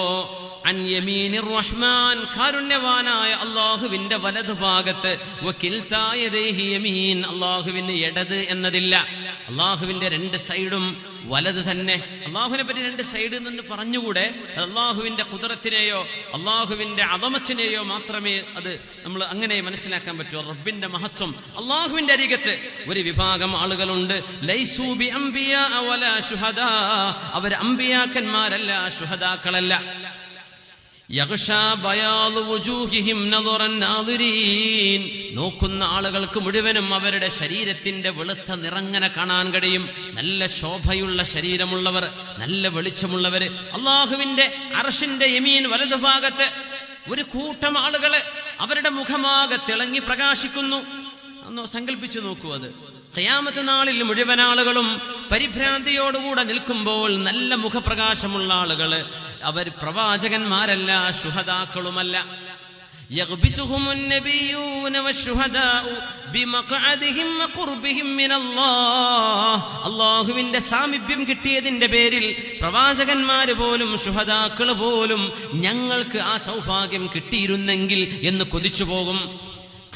അൻ യമീനിർ റഹ്മാൻ, കാരുണ്യവാനായ അല്ലാഹുവിന്റെ വലതുഭാഗത്ത്, വകിൽതാ യദൈഹി യമീൻ, അല്ലാഹുവിന്റെ ഇടത് എന്നതില്ല. അല്ലാഹുവിന്റെ രണ്ട് സൈഡും വലത് തന്നെ. അള്ളാഹുവിനെ പറ്റി രണ്ട് സൈഡിൽ നിന്ന് പറഞ്ഞുകൂടെ? അള്ളാഹുവിന്റെ ഖുദ്റത്തിനെയോ അള്ളാഹുവിന്റെ അദമത്തിനെയോ മാത്രമേ അത് നമ്മൾ അങ്ങനെ മനസ്സിലാക്കാൻ പറ്റൂ. റബ്ബിന്റെ മഹത്വം. അള്ളാഹുവിന്റെ അരികത്ത് ഒരു വിഭാഗം ആളുകളുണ്ട്, ലൈസൂ ബി അംബിയാ വലാ ശുഹദാ, അവർ അംബിയാക്കന്മാരല്ല, ശുഹദാക്കളല്ല. യഗ്ഷാ ബയാദു വുജൂഹിഹിം നദറൻ നാദിരീൻ, നോക്കുന്ന ആളുകൾക്ക് മുഴുവനും അവരുടെ ശരീരത്തിന്റെ വെളുത്ത നിറങ്ങനെ കാണാൻ കഴിയും. നല്ല ശോഭയുള്ള ശരീരമുള്ളവർ, നല്ല വെളിച്ചമുള്ളവർ. അള്ളാഹുവിന്റെ അർശിന്റെ യമീൻ വലതുഭാഗത്ത് ഒരു കൂട്ടം ആളുകള്, അവരുടെ മുഖമാകെ തിളങ്ങി പ്രകാശിക്കുന്നു. ഒന്ന് സങ്കല്പിച്ചു നോക്കൂ. അത് ഖിയാമത്ത് നാളിൽ മുഴുവൻ ആളുകളും പരിഭ്രാന്തിയോടുകൂടെ നിൽക്കുമ്പോൾ നല്ല മുഖപ്രകാശമുള്ള ആളുകള്, അവർ പ്രവാചകന്മാരല്ല, ശുഹദാക്കളുമല്ല. യഗ്ബിതുഹുമുൻ നബിയ്യൂന വശുഹദാഉ ബിമഖഅദിഹിം വഖുർബിഹിം മിനല്ലാഹ്, അല്ലാഹുവിന്റെ സാമീപ്യം കിട്ടിയതിന്റെ പേരിൽ പ്രവാചകന്മാര് പോലും, ശുഹദാക്കൾ പോലും, ഞങ്ങൾക്ക് ആ സൗഭാഗ്യം കിട്ടിയിരുന്നെങ്കിൽ എന്ന് കൊതിച്ചു പോകും.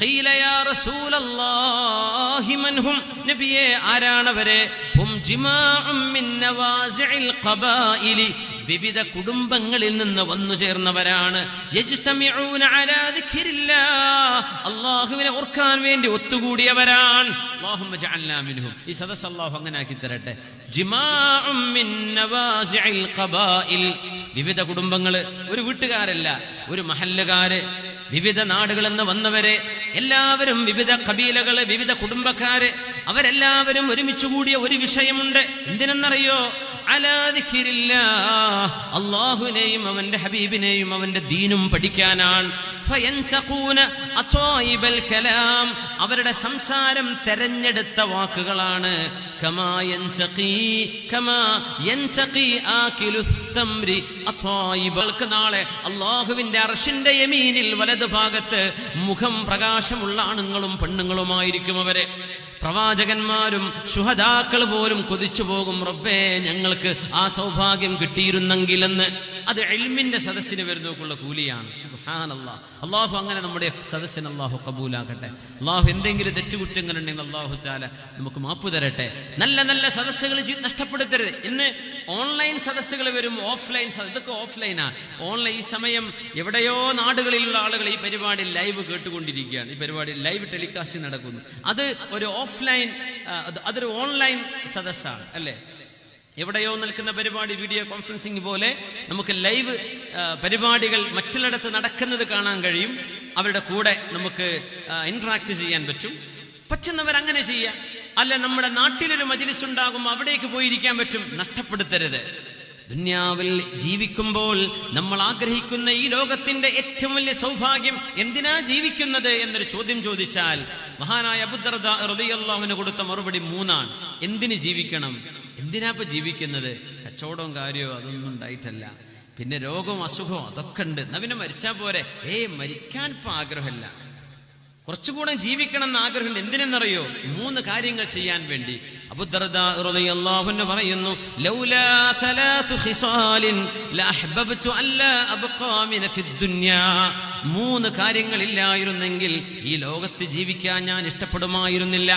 ഖീല യാ റസൂലല്ലാഹി മൻ ഹും, നബിയേ ആരാണവരെ? ഹും ജിമാഉം മിൻ നവാസിഇൽ ഖബായിലി, വിവിധ കുടുംബങ്ങളിൽ നിന്ന് വന്നു ചേർന്നവരാണ്. യജ്തമിഊന അലാ ദിക്രില്ലാഹ്, അല്ലാഹുവിനെ ഓർക്കാൻ വേണ്ടി ഒത്തുകൂടിയവരാണ്. അല്ലാഹുമ്മ ജഅൽനാ മിൻഹും. ഈ സദസ്സ് അല്ലാഹു അങ്ങനെ ആക്കി തരട്ടെ. ജിമാഉം മിൻ നവാസിഇൽ ഖബായിൽ, വിവിധ കുടുംബങ്ങള്, ഒരു വീട്ടുകാരല്ല, ഒരു മഹല്ലുകാര്, വിവിധ നാടുകളിൽ നിന്ന് വന്നവരെ, എല്ലാവരും വിവിധ കബീലകള്, വിവിധ കുടുംബക്കാര്, അവരെല്ലാവരും ഒരുമിച്ച് കൂടിയ ഒരു വിഷയമുണ്ട്. എന്തിനെന്നറിയോ? അലാ ദിക്രില്ലാഹ്, അല്ലാഹുവിനെയും അവന്റെ ഹബീബിനെയും അവന്റെ ദീനും പഠിക്കാനാണ്. ഫയൻതഖൂന അത്വായിബൽ കലാം, അവരുടെ സംസാരം തെരഞ്ഞെടുത്ത വാക്കുകളാണ്. കമാ യൻതഖി ആകിലുസ് തംരി അത്വായിബൽക്ക്, നാളെ അല്ലാഹുവിന്റെ അർശിന്റെ യമീനിൽ വലതുഭാഗത്ത് മുഖം പ്രകാശമുള്ള ആണുങ്ങളും പെണ്ണുങ്ങളുമായിരിക്കും അവരെ. പ്രവാചകന്മാരും ശുഹദാക്കൾ പോലും കൊതിച്ചു പോകും, റബ്ബേ ഞങ്ങൾക്ക് ആ സൗഭാഗ്യം കിട്ടിയിരുന്നെങ്കിലെന്ന്. അത് ഇൽമിന്റെ സദസ്സിന് വരുന്നവർക്കുള്ള കൂലിയാണ്. സുബ്ഹാനല്ലാഹ്. അല്ലാഹു അങ്ങനെ നമ്മുടെ സദസ്സിന് അല്ലാഹു കബൂലാക്കട്ടെ. അല്ലാഹു എന്തെങ്കിലും തെറ്റുകുറ്റങ്ങളുണ്ടെങ്കിൽ അല്ലാഹു തആല നമുക്ക് മാപ്പ് തരട്ടെ. നല്ല നല്ല സദസ്സുകൾ നഷ്ടപ്പെടുത്തരുത്. ഇന്ന് ഓൺലൈൻ സദസ്സുകൾ വരും, ഓഫ്ലൈൻ, ഇതൊക്കെ ഓഫ്ലൈനാണ്. ഓൺലൈൻ ഈ സമയം എവിടെയോ നാടുകളിലുള്ള ആളുകൾ ഈ പരിപാടി ലൈവ് കേട്ടുകൊണ്ടിരിക്കുകയാണ്. ഈ പരിപാടി ലൈവ് ടെലികാസ്റ്റ് നടക്കുന്നു. അത് ഒരു ഓഫ്ലൈൻ, അതൊരു ഓൺലൈൻ സദസ്സാണ് അല്ലേ? എവിടെയോ നിൽക്കുന്ന പരിപാടി വീഡിയോ കോൺഫറൻസിങ് പോലെ നമുക്ക് ലൈവ് പരിപാടികൾ മറ്റുള്ളിടത്ത് നടക്കുന്നത് കാണാൻ കഴിയും. അവരുടെ കൂടെ നമുക്ക് ഇന്ററാക്ട് ചെയ്യാൻ പറ്റും. പറ്റുന്നവർ അങ്ങനെ ചെയ്യാം. അല്ല നമ്മുടെ നാട്ടിലൊരു മജ്‌ലിസ് ഉണ്ടാകും, അവിടേക്ക് പോയിരിക്കാൻ പറ്റും. നഷ്ടപ്പെടുത്തരുത്. ദുനിയാവിൽ ജീവിക്കുമ്പോൾ നമ്മൾ ആഗ്രഹിക്കുന്ന ഈ ലോകത്തിന്റെ ഏറ്റവും വലിയ സൗഭാഗ്യം എന്തിനാ ജീവിക്കുന്നത് എന്നൊരു ചോദ്യം ചോദിച്ചാൽ മഹാനായ അബൂദർദ റളിയല്ലാഹു അൻഹു കൊടുത്ത മറുപടി 3 ആണ്. എന്തിന് ജീവിക്കണം? എന്തിനാ ജീവിക്കുന്നത്? കച്ചവടവും കാര്യമോ അതൊന്നും ഉണ്ടായിട്ടല്ല. പിന്നെ രോഗവും അസുഖവും അതൊക്കെ ഉണ്ട്. എന്നാ പിന്നെ മരിച്ചാൽ പോരെ? മരിക്കാൻ ഇപ്പൊ ആഗ്രഹമില്ല, കുറച്ചുകൂടെ ജീവിക്കണം എന്ന് ആഗ്രഹമുണ്ട്. എന്തിനെന്നറിയോ? 3 കാര്യങ്ങൾ ചെയ്യാൻ വേണ്ടി. അബൂദർദ റളിയല്ലാഹു അൻഹു പറയുന്നു, ലൗലാ 3 ഖിസാലിൻ ലഅഹ്ബബ്തു അല്ലാ അബ്ഖാ മിന ഫിദ്ദുനിയാ. 3 കാര്യങ്ങളില്ലായിരുന്നെങ്കിൽ ഈ ലോകത്ത് ജീവിക്കാൻ ഞാൻ ഇഷ്ടപ്പെടുമായിരുന്നില്ല.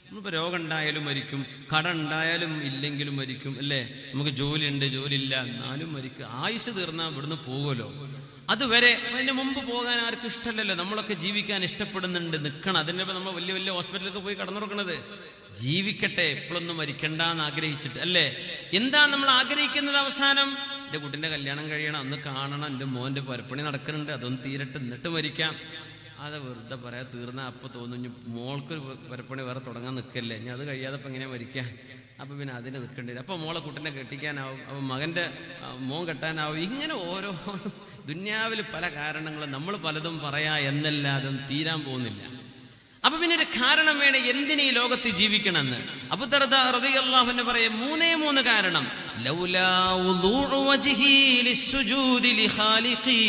നമ്മളിപ്പോൾ രോഗം ഉണ്ടായാലും മരിക്കും, കട ഉണ്ടായാലും ഇല്ലെങ്കിലും മരിക്കും, അല്ലേ? നമുക്ക് ജോലി ഉണ്ട്, ജോലി ഇല്ല, എന്നാലും മരിക്കും. ആയുസ് തീർന്നാൽ ഇവിടുന്ന് പോകുമല്ലോ. അതുവരെ അതിന് മുമ്പ് പോകാൻ ആർക്കും ഇഷ്ടമല്ലല്ലോ. നമ്മളൊക്കെ ജീവിക്കാൻ ഇഷ്ടപ്പെടുന്നുണ്ട്, നിൽക്കണം. അതിനിപ്പോൾ നമ്മൾ വലിയ വലിയ ഹോസ്പിറ്റലിലൊക്കെ പോയി കടന്നുറക്കണത് ജീവിക്കട്ടെ, എപ്പോഴൊന്നും മരിക്കണ്ടെന്ന് ആഗ്രഹിച്ചിട്ട്, അല്ലേ? എന്താ നമ്മൾ ആഗ്രഹിക്കുന്നത്? അവസാനം എൻ്റെ കുട്ടിൻ്റെ കല്യാണം കഴിയണം, ഒന്ന് കാണണം, എൻ്റെ മോൻ്റെ പരപ്പണി നടക്കുന്നുണ്ട്, അതൊന്ന് തീരട്ടെ, എന്നിട്ട് മരിക്കാം. അത് വെറുതെ പറയാം. തീർന്നാൽ അപ്പോൾ തോന്നുന്നു മോൾക്കൊരു പരപ്പണി വേറെ തുടങ്ങാൻ നിൽക്കല്ലേ, ഞാൻ അത് കഴിയാതെ ഇപ്പം എങ്ങനെയാണ് മരിക്കാം? അപ്പം പിന്നെ അതിന് നിൽക്കേണ്ടി വരും. അപ്പോൾ മോളെ കുട്ടീനെ കെട്ടിക്കാനാവും, അപ്പം മകൻ്റെ മോൻ കെട്ടാനാവും. ഇങ്ങനെ ഓരോ ദുനിയാവിൽ പല കാരണങ്ങളും നമ്മൾ പലതും പറയാ എന്നല്ലാതെ തീരാൻ പോകുന്നില്ല. അപ്പൊ പിന്നെ ഒരു കാരണം വേണം എന്തിന് ഈ ലോകത്ത് ജീവിക്കണമെന്ന്. അബൂദർദ റളിയല്ലാഹു അൻഹു പറയും 3 കാരണം. ലൗലാ വുദൂഉ വജ്ഹി ലിസ്സുജൂദി ലിഖാലിഖി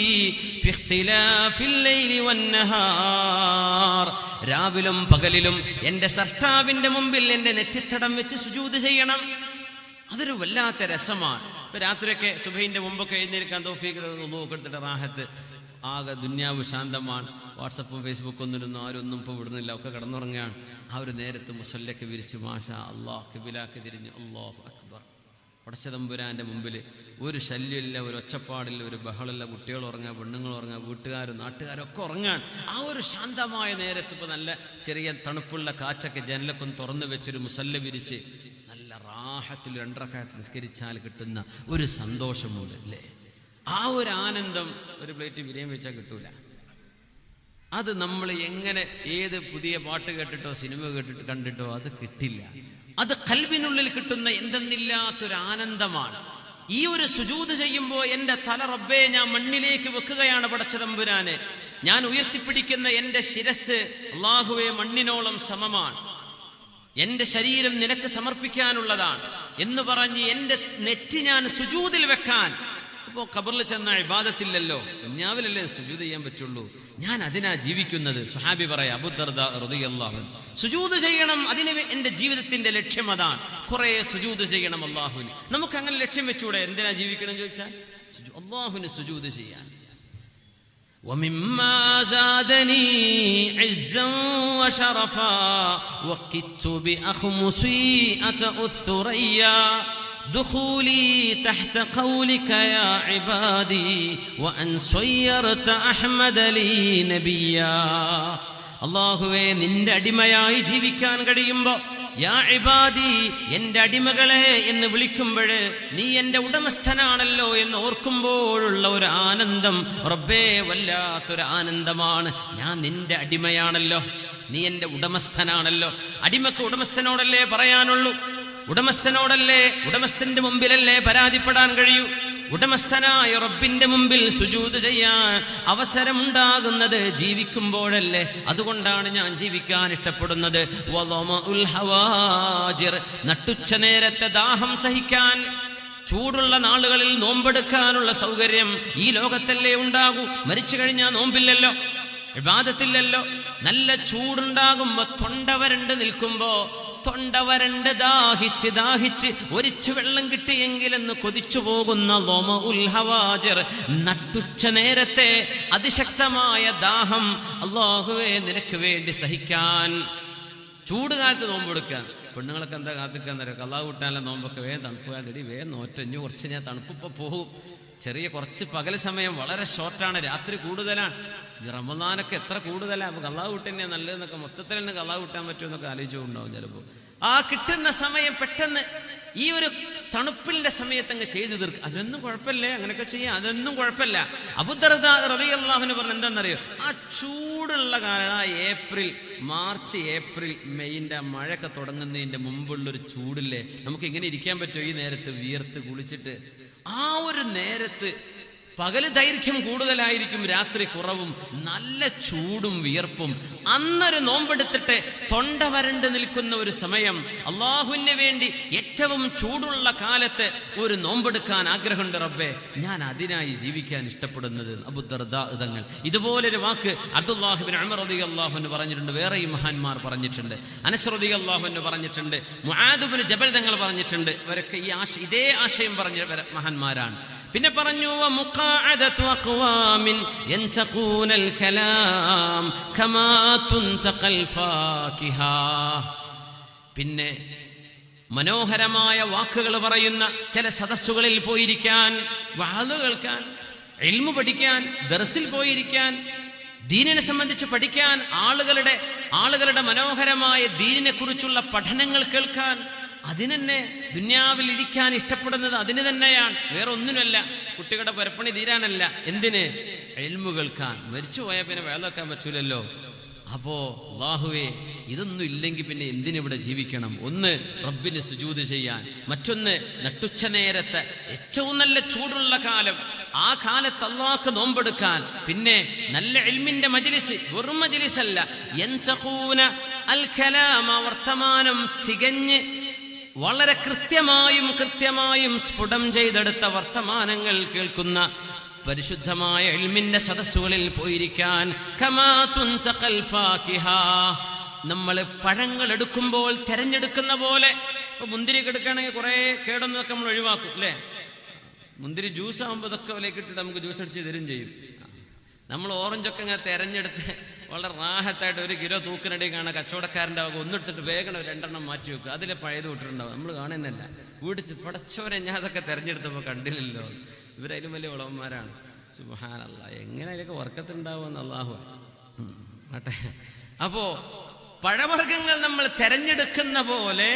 ഫി ഇഖ്തിലാഫിൽ ലൈലി വന്നഹാർ. രാവിലും പകലിലും എൻ്റെ സൃഷ്ടാവിന്റെ മുമ്പിൽ എൻ്റെ നെറ്റിത്തടം വെച്ച് സുജൂദ് ചെയ്യണം. അതൊരു വല്ലാത്ത രസമാണ്. ഇപ്പൊ രാത്രിയൊക്കെ സുബഹിന്റെ മുമ്പൊക്കെ എഴുന്നേൽക്കാൻ തൗഫീഖ് എടുത്തിട്ട് റാഹത്ത്, ആകെ ദുന്യാവ് ശാന്തമാണ്. വാട്സപ്പും ഫേസ്ബുക്കും ഒന്നും ആരൊന്നും ഇപ്പോൾ വിടുന്നില്ല, ഒക്കെ കിടന്നുറങ്ങുകയാണ്. ആ ഒരു നേരത്ത് മുസല്ലൊക്കെ വിരിച്ച് മാഷാ അല്ലാഹ് ഖിബിലാക്ക് തിരിഞ്ഞ് അല്ലാഹു അക്ബർ, പടച്ചതമ്പുരാൻ്റെ മുമ്പിൽ ഒരു ശല്യമില്ല, ഒരു ഒച്ചപ്പാടില്ല, ഒരു ബഹളമില്ല. കുട്ടികൾ ഉറങ്ങുക, പെണ്ണുങ്ങൾ ഉറങ്ങുക, വീട്ടുകാരും നാട്ടുകാരൊക്കെ ഉറങ്ങാൻ. ആ ഒരു ശാന്തമായ നേരത്ത് ഇപ്പോൾ നല്ല ചെറിയ തണുപ്പുള്ള കാറ്റൊക്കെ ജനലൊക്കെ ഒന്ന് തുറന്നു വെച്ചൊരു മുസല്ല വിരിച്ച് നല്ല റാഹത്തിൽ 2 റക്അത്ത് നിസ്കരിച്ചാൽ കിട്ടുന്ന ഒരു സന്തോഷമുണ്ട്, അല്ലേ? ആ ഒരു ആനന്ദം ഒരു പ്ലേറ്റ് ബിരിയാണി വെച്ചാൽ കിട്ടൂല. അത് നമ്മൾ എങ്ങനെ ഏത് പുതിയ പാട്ട് കേട്ടിട്ടോ സിനിമ കേട്ടിട്ട് കണ്ടിട്ടോ അത് കിട്ടില്ല. അത് ഖൽബിനുള്ളിൽ കിട്ടുന്ന എന്തെന്നില്ലാത്തൊരു ആനന്ദമാണ്. ഈ ഒരു സുജൂദ് ചെയ്യുമ്പോൾ എൻ്റെ തല റബ്ബേ ഞാൻ മണ്ണിലേക്ക് വെക്കുകയാണ്. പടച്ചതമ്പുരാനെ, ഞാൻ ഉയർത്തിപ്പിടിക്കുന്ന എൻ്റെ ശിരസ് അല്ലാഹുവേ മണ്ണിനോളം സമമാണ്. എൻ്റെ ശരീരം നിനക്ക് സമർപ്പിക്കാനുള്ളതാണ് എന്ന് പറഞ്ഞ് എൻ്റെ നെറ്റി ഞാൻ സുജൂദിൽ വെക്കാൻ. ഇപ്പോൾ ഖബറിൽ ചെന്ന ഇബാദത്തില്ലല്ലോ, ദുനിയാവിലല്ലേ സുജൂദ് ചെയ്യാൻ പറ്റുള്ളൂ. ഞാൻ അതിനാ ജീവിക്കുന്നത്. സ്വഹാബി പറയാം, അബൂദർദ റളിയല്ലാഹു അൻഹു, സുജൂദ് ചെയ്യണം, അതിന് എൻ്റെ ജീവിതത്തിന്റെ ലക്ഷ്യം അതാണ്. കുറെ സുജൂദ് ചെയ്യണം അല്ലാഹുവിന്. നമുക്ക് അങ്ങനെ ലക്ഷ്യം വെച്ചൂടെ? എന്തിനാ ജീവിക്കണം ചോദിച്ചാൽ അല്ലാഹുവിന് സുജൂദ് ചെയ്യാൻ. ومما زادني عزا وشرفا وقدت بأخمصي أتأ الثريا دخولي تحت قولك يا عبادي وأن صيرت أحمد لي نبيا. അല്ലാഹുവേ, നിന്റെ അടിമയായി ജീവിക്കാൻ കഴിയുമ്പോൾ യാ ഇബാദി, എൻ്റെ അടിമകളെ എന്ന് വിളിക്കുമ്പോൾ നീ എൻ്റെ ഉടമസ്ഥനാണല്ലോ എന്ന് ഓർക്കുമ്പോഴുള്ള ഒരു ആനന്ദം റബ്ബേ വല്ലാത്തൊരു ആനന്ദമാണ്. ഞാൻ നിന്റെ അടിമയാണല്ലോ, നീ എൻ്റെ ഉടമസ്ഥനാണല്ലോ. അടിമക്ക് ഉടമസ്ഥനോടല്ലേ പറയാനുള്ളൂ, ഉടമസ്ഥനോടല്ലേ, ഉടമസ്ഥന്റെ മുമ്പിലല്ലേ പരാതിപ്പെടാൻ കഴിയൂ. ഉടമസ്ഥനായ റബ്ബിന്റെ മുമ്പിൽ സുജൂദ് ചെയ്യാൻ അവസരമുണ്ടാകുന്നത് ജീവിക്കുമ്പോഴല്ലേ. അതുകൊണ്ടാണ് ഞാൻ ജീവിക്കാൻ ഇഷ്ടപ്പെടുന്നത്. നട്ടുച്ച നേരത്തെ ദാഹം സഹിക്കാൻ, ചൂടുള്ള നാളുകളിൽ നോമ്പെടുക്കാനുള്ള സൗകര്യം ഈ ലോകത്തല്ലേ ഉണ്ടാകൂ. മരിച്ചു കഴിഞ്ഞാൽ നോമ്പില്ലല്ലോ, ഇബാദത്തില്ലല്ലോ. നല്ല ചൂടുണ്ടാകുമ്പോ തൊണ്ട വരണ്ട് നിൽക്കുമ്പോ, തൊണ്ട വരണ്ട് ദാഹിച്ച് ദാഹിച്ച് ഒരിച്ചു വെള്ളം കിട്ടിയെങ്കിലെന്ന് കൊതിച്ചു പോകുന്ന നട്ടുച്ച നേരത്തെ അതിശക്തമായ ദാഹം അല്ലാഹുവേ നിനക്ക് വേണ്ടി സഹിക്കാൻ. ചൂടുകാലത്ത് നോമ്പെടുക്കാൻ. പെണ്ണുങ്ങളൊക്കെ എന്താ കാത്തിക്കാൻ തരാം, കള്ളാവ് കൂട്ടാനുള്ള നോമ്പൊക്കെ വേഗം തണുപ്പ് തടി വേഗം നോറ്റഞ്ഞു കുറച്ച് ഞാൻ തണുപ്പിപ്പോൾ പോകും. ചെറിയ കുറച്ച് പകൽ സമയം വളരെ ഷോർട്ടാണ്, രാത്രി കൂടുതലാണ്. റമദാനൊക്കെ എത്ര കൂടുതലാണ്. അപ്പോൾ കള്ളാവ് കൂട്ടന്നെ നല്ലതെന്നൊക്കെ മൊത്തത്തിൽ തന്നെ കള്ളാവ് കൂട്ടാൻ പറ്റുമെന്നൊക്കെ ആലോചിച്ചുകൊണ്ടാവും ചിലപ്പോൾ. ആ കിട്ടുന്ന സമയം പെട്ടെന്ന് ഈ ഒരു തണുപ്പിന്റെ സമയത്ത് അങ്ങ് ചെയ്തു തീർക്കുക, അതൊന്നും കുഴപ്പമില്ലേ, അങ്ങനെയൊക്കെ ചെയ്യാം, അതൊന്നും കുഴപ്പമില്ല. അബൂദർദ റളിയല്ലാഹു അൻഹു പറഞ്ഞ എന്താണെന്നറിയോ, ആ ചൂടുള്ള കാലം, ആ മാർച്ച് ഏപ്രിൽ മെയ്യിൻ്റെ മഴയൊക്കെ തുടങ്ങുന്നതിൻ്റെ മുമ്പുള്ളൊരു ചൂടില്ലേ, നമുക്ക് ഇങ്ങനെ ഇരിക്കാൻ പറ്റുമോ ഈ നേരത്ത് വിയർത്ത് കുളിച്ചിട്ട്? ആ ഒരു നേരത്ത് പകല് ദൈർഘ്യം കൂടുതലായിരിക്കും, രാത്രി കുറവും, നല്ല ചൂടും വിയർപ്പും. അന്നൊരു നോമ്പെടുത്തിട്ട് തൊണ്ട വരണ്ട് നിൽക്കുന്ന ഒരു സമയം, അള്ളാഹുവിന് വേണ്ടി ഏറ്റവും ചൂടുള്ള കാലത്ത് ഒരു നോമ്പെടുക്കാൻ ആഗ്രഹമുണ്ട് റബ്ബേ, ഞാൻ അതിനായി ജീവിക്കാൻ ഇഷ്ടപ്പെടുന്നത്. അബൂദർദാ തങ്ങൾ ഇതുപോലൊരു വാക്ക് അബ്ദുല്ലാഹി ഇബ്നു ഉമർ റളിയല്ലാഹു അൻഹു പറഞ്ഞിട്ടുണ്ട്, വേറെയും മഹാന്മാർ പറഞ്ഞിട്ടുണ്ട്, അനസ് റളിയല്ലാഹു അൻഹു പറഞ്ഞിട്ടുണ്ട്, മുആദ് ഇബ്നു ജബൽ തങ്ങൾ പറഞ്ഞിട്ടുണ്ട്. അവരൊക്കെ ഇതേ ആശയം പറഞ്ഞ മഹാന്മാരാണ്. പിന്നെ പറഞ്ഞു വമുഖാഅദതു അഖ്വാമിൻ യൻതഖൂനൽ കലാം കമാ തുൻതഖൽ ഫാകിഹ. പിന്നെ മനോഹരമായ വാക്കുകൾ പറയുന്ന ചില സദസ്സുകളിൽ പോയിരിക്കാൻ, വഅദ് കേൾക്കാൻ, ഇൽമു പഠിക്കാൻ, ദർസിൽ പോയിരിക്കാൻ, ദീനിനെ സംബന്ധിച്ച് പഠിക്കാൻ, ആളുകളുടെ മനോഹരമായ ദീനിനെ കുറിച്ചുള്ള പഠനങ്ങൾ കേൾക്കാൻ, അതിനെന്നെ ദുന്യാവിൽ ഇരിക്കാൻ ഇഷ്ടപ്പെടുന്നത് അതിന് തന്നെയാണ്, വേറെ ഒന്നിനുമല്ല. കുട്ടികളുടെ പരപ്പണി തീരാനല്ല, എന്തിന്? ഇൽമു കേൾക്കാൻ. മരിച്ചു പോയാൽ പിന്നെ വേലക്കാൻ പറ്റൂലല്ലോ. അപ്പോ അല്ലാഹുവേ, ഇതൊന്നും ഇല്ലെങ്കിൽ പിന്നെ എന്തിനിവിടെ ജീവിക്കണം? ഒന്ന് റബ്ബിന് സുജൂദ് ചെയ്യാൻ, മറ്റൊന്ന് നട്ടുച്ച നേരത്തെ ഏറ്റവും നല്ല ചൂടുള്ള കാലം, ആ കാലത്ത് അല്ലാഹുക്ക് നോമ്പെടുക്കാൻ, പിന്നെ നല്ല ഇൽമിന്റെ മജ്ലിസ്, വെറും മജ്ലിസല്ല, യൻതഖൂന അൽ കലാമ, വർത്തമാനം ചികഞ്ഞ് വളരെ കൃത്യമായും സ്ഫുടം ചെയ്തെടുത്ത വർത്തമാനങ്ങൾ കേൾക്കുന്ന പരിശുദ്ധമായ ഇൽമിന്റെ സദസ്സുകളിൽ പോയിരിക്കാൻ. കമാ തുൻതഖൽ ഫാകിഹ, നമ്മൾ പഴങ്ങൾ എടുക്കുമ്പോൾ തെരഞ്ഞെടുക്കുന്ന പോലെ. ഇപ്പൊ മുന്തിരി എടുക്കുകയാണെങ്കിൽ കുറെ കേടൊന്നൊക്കെ നമ്മൾ ഒഴിവാക്കും അല്ലേ? മുന്തിരി ജ്യൂസ് ആകുമ്പോൾ ഇതൊക്കെ വിലക്ക് ഇട്ടിട്ട് നമുക്ക് ജ്യൂസ് അടിച്ച് തരും ചെയ്യും. നമ്മൾ ഓറഞ്ചൊക്കെ ഇങ്ങനെ തെരഞ്ഞെടുത്ത് വളരെ റാഹത്തായിട്ട് 1 കിലോ തൂക്കിനടി കാണാൻ കച്ചവടക്കാരൻ്റെ ആകും, ഒന്നെടുത്തിട്ട് വേഗം 2 മാറ്റി വെക്കുക, അതിലെ പഴയത് വിട്ടിട്ടുണ്ടാവും. നമ്മൾ കാണുന്നല്ല, വീട്ടിൽ പടച്ചവരെ ഞാൻ അതൊക്കെ തെരഞ്ഞെടുത്തപ്പോൾ കണ്ടില്ലല്ലോ. ഇവരതിലും വലിയ ഉളവന്മാരാണ്. സുബ്ഹാനല്ലാഹ്, എങ്ങനെ അതിലൊക്കെ വർക്കത്തുണ്ടാവുമെന്ന് അല്ലാഹു ആട്ടെ. അപ്പോ പഴവർഗ്ഗങ്ങൾ നമ്മൾ തെരഞ്ഞെടുക്കുന്ന പോലെ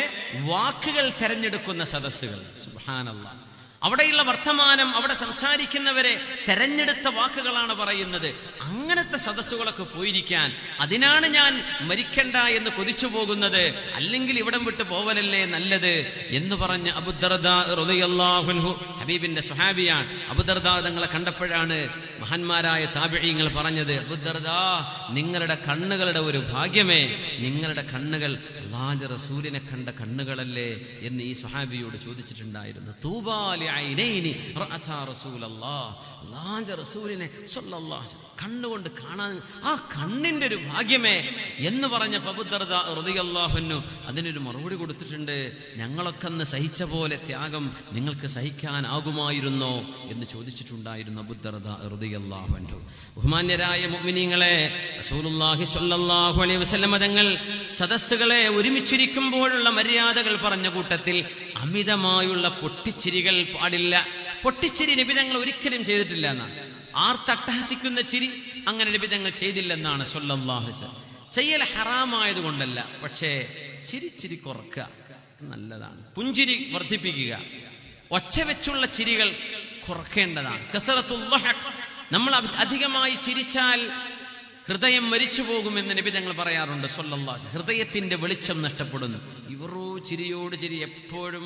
വാക്കുകൾ തെരഞ്ഞെടുക്കുന്ന സദസ്സുകൾ. സുബ്ഹാനല്ലാഹ്, അവിടെയുള്ള വർത്തമാനം, അവിടെ സംസാരിക്കുന്നവരെ തെരഞ്ഞെടുത്ത വാക്കുകളാണ് പറയുന്നത്. അങ്ങനത്തെ സദസ്സുകളൊക്കെ പോയിരിക്കാൻ, അതിനാണ് ഞാൻ മരിക്കണ്ട എന്ന് കൊതിച്ചു പോകുന്നത്, അല്ലെങ്കിൽ ഇവിടം വിട്ട് പോവലല്ലേ നല്ലത് എന്ന് പറഞ്ഞ അബൂദർദാ റളിയല്ലാഹു അൻഹു, ഹബീബിന്റെ സ്വഹാബിയാണ്. അബൂദർദാ തങ്ങളെ കണ്ടപ്പോഴാണ് മഹാന്മാരായ താബിഈങ്ങൾ പറഞ്ഞത്, അബൂദർദാ, നിങ്ങളുടെ കണ്ണുകളുടെ ഒരു ഭാഗ്യമേ, നിങ്ങളുടെ കണ്ണുകൾ അല്ലാഹുവിന്റെ റസൂലിനെ കണ്ട കണ്ണുകളല്ലേ എന്ന് ഈ സ്വഹാബിയോട് ചോദിച്ചിട്ടുണ്ടായിരുന്നു. തൂബാ ലിഐനൈനി റഅതാ റസൂലല്ലാഹ്, അല്ലാഹുവിന്റെ റസൂലിനെ സ്വല്ലല്ലാഹു അലൈഹി വസല്ലം കണ്ണുകൊണ്ട് കാണാൻ, ആ കണ്ണിന്റെ ഒരു ഭാഗ്യമേ എന്ന് പറഞ്ഞ അബൂദർദാ റളിയല്ലാഹു അൻഹു അതിനൊരു മറുപടി കൊടുത്തിട്ടുണ്ട്. ഞങ്ങളൊക്കെ അന്ന് സഹിച്ച പോലെ ത്യാഗം നിങ്ങൾക്ക് സഹിക്കാനാകുമായിരുന്നോ എന്ന് ചോദിച്ചിട്ടുണ്ടായിരുന്നു അബൂദർദാ റളിയല്ലാഹു അൻഹു. ബഹുമാന്യരായ മുഅ്മിനീങ്ങളെ, റസൂലുള്ളാഹി സ്വല്ലല്ലാഹു അലൈഹി വസല്ലം തങ്ങൾ സദസ്സുകളെ ഒരുമിച്ചിരിക്കുമ്പോഴുള്ള മര്യാദകൾ പറഞ്ഞ കൂട്ടത്തിൽ അമിതമായുള്ള പൊട്ടിച്ചിരികൾ പാടില്ല. പൊട്ടിച്ചിരി നബി തങ്ങൾ ഒരിക്കലും ചെയ്തിട്ടില്ല എന്നാണ്. ആർത്തട്ടഹസിക്കുന്ന ചിരി അങ്ങനെ നബി തങ്ങൾ ചെയ്തില്ലെന്നാണ് സ്വല്ലല്ലാഹു അലൈഹി വസല്ലം. ചെയ്യൽ ഹറാമായത് കൊണ്ടല്ല, പക്ഷേ ചിരി കുറക്കുക നല്ലതാണ്. പുഞ്ചിരി വർദ്ധിപ്പിക്കുക, ഒച്ച വെച്ചുള്ള ചിരികൾ കുറക്കേണ്ടതാണ്. കസറത്തുൽ ദഹക്, നമ്മൾ അധികമായി ചിരിച്ചാൽ ഹൃദയം മരിച്ചു പോകുമെന്ന് നബി തങ്ങൾ പറയാറുണ്ട് സ്വല്ലല്ലാഹു അലൈഹി വസല്ലം. ഹൃദയത്തിന്റെ വെളിച്ചം നഷ്ടപ്പെടുന്നു. ഇവരോ ചിരിയോട് ചിരി, എപ്പോഴും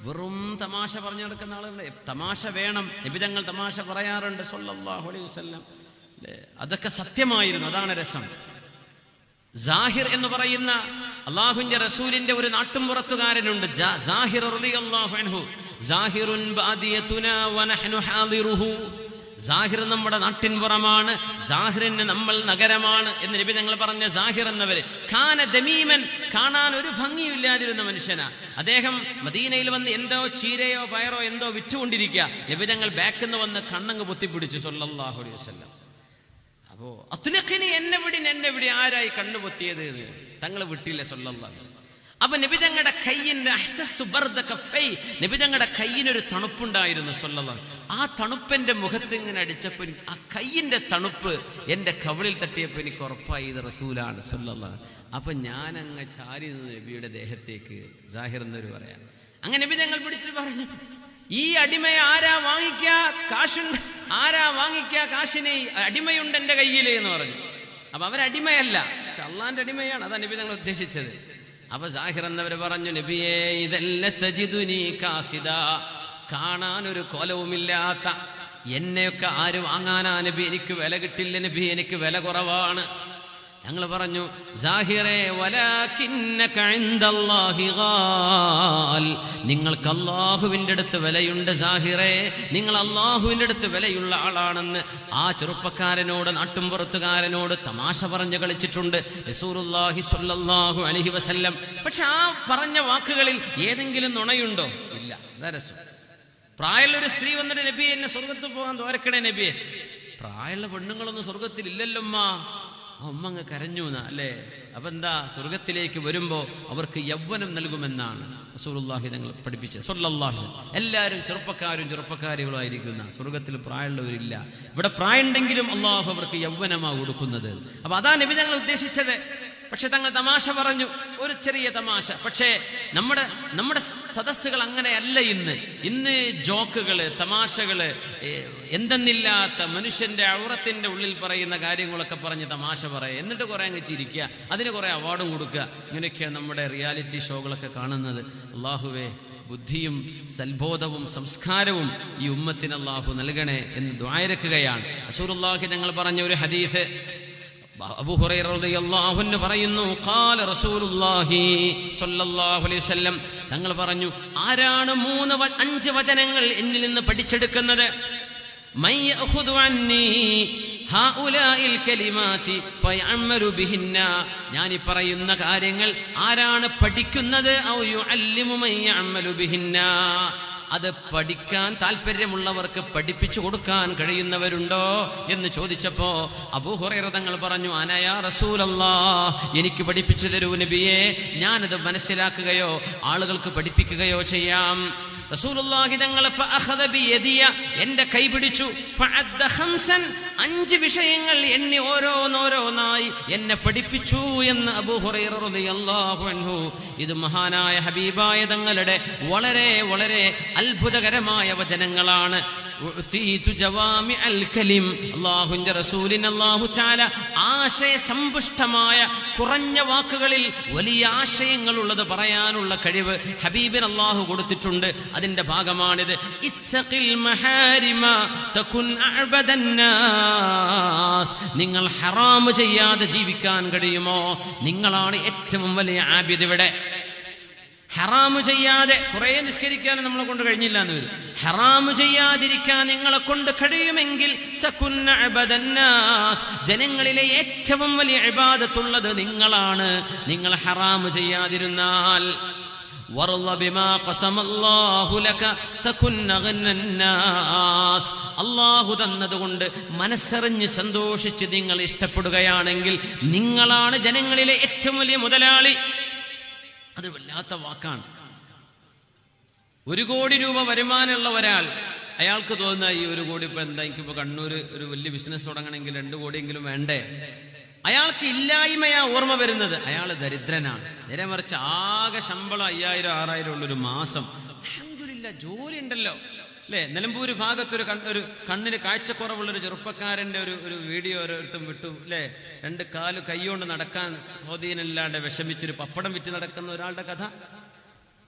വെറും തമാശ പറഞ്ഞു നടക്കുന്ന ആളുകളെ. തമാശ വേണം, നബി തങ്ങൾ തമാശ പറയാറുണ്ട് സ്വല്ലല്ലാഹു അലൈഹി വസല്ലം. അതൊക്കെ സത്യമായിരുന്നു, അതാണ് രസം. സാഹിർ എന്ന് പറയുന്ന അല്ലാഹുവിന്റെ റസൂലിന്റെ ഒരു നാട്ടുംപുറത്തുകാരനുണ്ട്, സാഹിർ റളിയല്ലാഹു അൻഹു. സാഹിറുൻ ബാദിയതുനാ വനഹ്നു ഹാദിറുഹു, സാഹിർ നമ്മുടെ നാട്ടിൻപുറമാണ്, സാഹിറിന് നമ്മൾ നഗരമാണ് എന്ന് നബി തങ്ങൾ പറഞ്ഞ സാഹിർ എന്നവര് ഖാന ദമീമൻ, കാണാൻ ഒരു ഭംഗിയില്ലാതിരുന്ന മനുഷ്യനാ. അദ്ദേഹം മദീനയിൽ വന്ന് എന്തോ ചീരയോ പയറോ എന്തോ വിറ്റുകൊണ്ടിരിക്കുക. നബി തങ്ങൾ ബാക്കിൽ നിന്ന് വന്ന് കണ്ണങ്ങ് പൊത്തിപ്പിടിച്ചു സ്വല്ലല്ലാഹു അലൈഹി വസല്ലം. അപ്പോ അത്ലഖിനി, എന്നെ വിടി, ആരായി കണ്ണു പൊത്തിയത്? തങ്ങൾ വിട്ടില്ല സ്വല്ലല്ലാഹു അലൈഹി വസല്ലം. അപ്പൊ നബിതങ്ങളുടെ കയ്യിന്റെ നബിതങ്ങളുടെ കയ്യിനൊരു തണുപ്പുണ്ടായിരുന്നു സ്വല്ലല്ലാഹു. ആ തണുപ്പെന്റെ മുഖത്ത് ഇങ്ങനെ അടിച്ചപ്പോൾ ആ കയ്യിന്റെ തണുപ്പ് എന്റെ കവിളിൽ തട്ടിയപ്പോൾ എനിക്ക് ഉറപ്പായി ഇത് റസൂലാണ് സ്വല്ലല്ലാഹു. അപ്പൊ ഞാൻ അങ്ങ് ചാരി നബിയുടെ ദേഹത്തേക്ക്, സാഹിർ എന്നൊരു പറയാം, അങ്ങനെ നബി തങ്ങൾ പിടിച്ചിട്ട് പറഞ്ഞു, ഈ അടിമയെ ആരാ വാങ്ങിക്കാ? കാശുണ്ട്, ആരാ വാങ്ങിക്കാ കാശിനെ? അടിമയുണ്ട് എന്റെ കയ്യില് എന്ന് പറഞ്ഞു. അപ്പൊ അവരടിമയല്ല, പക്ഷെ അള്ളാന്റെ അടിമയാണ്. അതാ നബി തങ്ങൾ ഉദ്ദേശിച്ചത്. അപ്പൊ സാഹിർ എന്നവര് പറഞ്ഞു, നബിയേ ഇതല്ല തജിദുനി കാസിദ, കാണാൻ ഒരു കോലവുമില്ലാത്ത എന്നെയൊക്കെ ആര് വാങ്ങാനാ നബി? എനിക്ക് വില കിട്ടില്ല നബി, എനിക്ക് വില കുറവാണ്. ഞങ്ങൾ പറഞ്ഞു, സാഹിറേ വലാകിന്നക ഇൻദല്ലാഹി ഗാൽ, നിങ്ങൾക്ക് അല്ലാഹുവിന്റെ അടുത്ത് വിലയുണ്ട് സാഹിറേ, നിങ്ങൾ അല്ലാഹുവിന്റെ അടുത്ത് വിലയുള്ള ആളാണെന്ന് ആ ചെറുപ്പക്കാരനോട്, നാട്ടുംപുറത്തുകാരനോട് തമാശ പറഞ്ഞു കളിച്ചിട്ടുണ്ട് റസൂലുള്ളാഹി സ്വല്ലല്ലാഹു അലൈഹി വസല്ലം. പക്ഷെ ആ പറഞ്ഞ വാക്കുകളിൽ ഏതെങ്കിലും നുണയുണ്ടോ? ഇല്ല. അതാ രസം. പ്രായമുള്ള ഒരു സ്ത്രീ വന്നിട്ട്, നബിയെ എന്നെ സ്വർഗത്തിൽ പോകാൻ തോരക്കണേ നബിയെ. പ്രായമുള്ള പെണ്ണുങ്ങളൊന്നും സ്വർഗത്തിൽ ഇല്ലല്ലോമ്മ. ആ ഉമ്മ അങ്ങ് കരഞ്ഞു അല്ലേ? അപ്പൊ എന്താ, സ്വർഗത്തിലേക്ക് വരുമ്പോ അവർക്ക് യൗവനം നൽകുമെന്നാണ് റസൂലുള്ളാഹി തങ്ങൾ പഠിപ്പിച്ചത് സ്വല്ലല്ലാഹു അലൈഹി വസല്ലം. എല്ലാവരും ചെറുപ്പക്കാരികളുമായിരിക്കുന്ന, സ്വർഗത്തിൽ പ്രായമുള്ളവരില്ല. ഇവിടെ പ്രായമുണ്ടെങ്കിലും അള്ളാഹു അവർക്ക് യൗവനമാണ് കൊടുക്കുന്നത്. അപ്പൊ അതാ നബി തങ്ങൾ ഉദ്ദേശിച്ചത്. പക്ഷെ തങ്ങൾ തമാശ പറഞ്ഞു, ഒരു ചെറിയ തമാശ. പക്ഷേ നമ്മുടെ സദസ്സുകൾ അങ്ങനെയല്ല. ഇന്ന് ജോക്കുകള്, തമാശകള്, എന്തെന്നില്ലാത്ത മനുഷ്യന്റെ ഔറത്തിന്റെ ഉള്ളിൽ പറയുന്ന കാര്യങ്ങളൊക്കെ പറഞ്ഞ് തമാശ പറയുക, എന്നിട്ട് കുറെ അങ്ങ് ചിരിക്കുക, അതിന് കുറെ അവാർഡും കൊടുക്കുക. ഇങ്ങനെയൊക്കെയാണ് നമ്മുടെ റിയാലിറ്റി ഷോകളൊക്കെ കാണുന്നത്. അള്ളാഹുവേ, ബുദ്ധിയും സൽബോധവും സംസ്കാരവും ഈ ഉമ്മത്തിന് അള്ളാഹു നൽകണേ എന്ന് ദുആയിരക്കുകയാണ്. റസൂലുള്ളാഹി തങ്ങൾ പറഞ്ഞ ഒരു ഹദീസ് അബൂ ഹുറൈറ റളിയല്ലാഹു അൻഹു പറയുന്നു, ഖാല റസൂലുള്ളാഹി സ്വല്ലല്ലാഹു അലൈഹി വസല്ലം, തങ്ങൾ പറഞ്ഞു, ആരാണ് 5 വചനങ്ങൾ എന്നിൽ നിന്ന് പഠിച്ചെടുക്കുന്നത്? മൻ യഖുദു അന്നി ഹൗലാഇൽ കലിമാതി ഫയഅമലു ബിഹിന്ന, ഞാൻ ഈ പറയുന്ന കാര്യങ്ങൾ ആരാണ് പഠിക്കുന്നത്? ഔ യുഅല്ലിമു മൻ യഅമലു ബിഹിന്ന, അത് പഠിക്കാൻ താല്പര്യമുള്ളവർക്ക് പഠിപ്പിച്ചു കൊടുക്കാൻ കഴിയുന്നവരുണ്ടോ എന്ന് ചോദിച്ചപ്പോ അബൂ ഹുറൈറ തങ്ങൾ പറഞ്ഞു, അനയാ റസൂലല്ലാഹ്, എനിക്ക് പഠിപ്പിച്ചു തരൂ നബിയേ, ഞാനത് മനസ്സിലാക്കുകയോ ആളുകൾക്ക് പഠിപ്പിക്കുകയോ ചെയ്യാം. റസൂലുള്ളാഹി തങ്ങൾ ഫഅഖദ ബിയദിയ, എന്റെ കൈ പിടിച്ചു, ഫഅദ്ദ ഖംസൻ, 5 വിഷയങ്ങൾ എന്നെ ഓരോന്നോരോന്നായി എന്നെ പഠിപ്പിച്ചു എന്ന് അബൂ ഹുറൈറ റളിയല്ലാഹു അൻഹു. ഇത് മഹാനായ ഹബീബായ തങ്ങളുടെ വളരെ വളരെ അത്ഭുതകരമായ വചനങ്ങളാണ്. അല്ലാഹുവിന്റെ റസൂലിന് അല്ലാഹു തആല ആശയസമ്പുഷ്ടമായ കുറഞ്ഞ വാക്കുകളിൽ വലിയ ആശയങ്ങളുള്ളത് പറയാനുള്ള കഴിവ് ഹബീബിന് അല്ലാഹു കൊടുത്തിട്ടുണ്ട്. അതിന്റെ ഭാഗമാണിത്. ഇത്തഖിൽ മഹാരിമ തകുൻ അഅബദന്നാസ്, നിങ്ങൾ ഹറാം ചെയ്യാതെ ജീവിക്കാൻ കഴിയുമോ? നിങ്ങളാണ് ഏറ്റവും വലിയ ആബിദ്. ഇവിടെ ഹറാമു ചെയ്യാതെ, കുറേ നിസ്കരിക്കാൻ നമ്മളെ കൊണ്ട് കഴിഞ്ഞില്ല എന്ന് വരും. ഹറാമു ചെയ്യാതിരിക്കാൻ നിങ്ങളെ കൊണ്ട് കഴിയുമെങ്കിൽ തകുൻ അഅബദന്നാസ്, ജനങ്ങളിലെ ഏറ്റവും വലിയ ഇബാദത്തുള്ളത് നിങ്ങളാണ്. നിങ്ങൾ ഹറാമു ചെയ്യാതിരുന്നാൽ അല്ലാഹു തന്നതുകൊണ്ട് മനസ്സറിഞ്ഞ് സന്തോഷിച്ച് നിങ്ങൾ ഇഷ്ടപ്പെടുകയാണെങ്കിൽ നിങ്ങളാണ് ജനങ്ങളിലെ ഏറ്റവും വലിയ മുതലാളി. അത് വല്ലാത്ത വാക്കാണ്. 1 കോടി രൂപ വരുമാനമുള്ള ഒരാൾ, അയാൾക്ക് തോന്നുന്ന ഈ 1 കോടി ഇപ്പൊ എന്താ, എനിക്കിപ്പോ കണ്ണൂർ ഒരു വലിയ ബിസിനസ് തുടങ്ങണമെങ്കിൽ 2 കോടിയെങ്കിലും വേണ്ടേ? അയാൾക്ക് ഇല്ലായ്മയാ ഓർമ്മ വരുന്നത്. അയാൾ ദരിദ്രനാണ്. നേരെ മറിച്ച് ആകെ ശമ്പളം 5000-6000 ഉള്ളൊരു മാസം, അൽഹംദുലില്ലാഹ് ജോലി ഉണ്ടല്ലോ അല്ലേ? നിലമ്പൂർ ഭാഗത്തൊരു കണ്ണിന് കാഴ്ചക്കുറവുള്ളൊരു ചെറുപ്പക്കാരൻ്റെ ഒരു വീഡിയോ ഓരോരുത്തരും വിട്ടു അല്ലേ? 2 കാല് കൈകൊണ്ട് നടക്കാൻ സ്വാധീനമില്ലാണ്ട് വിഷമിച്ചൊരു പപ്പടം വിറ്റ് നടക്കുന്ന ഒരാളുടെ കഥ.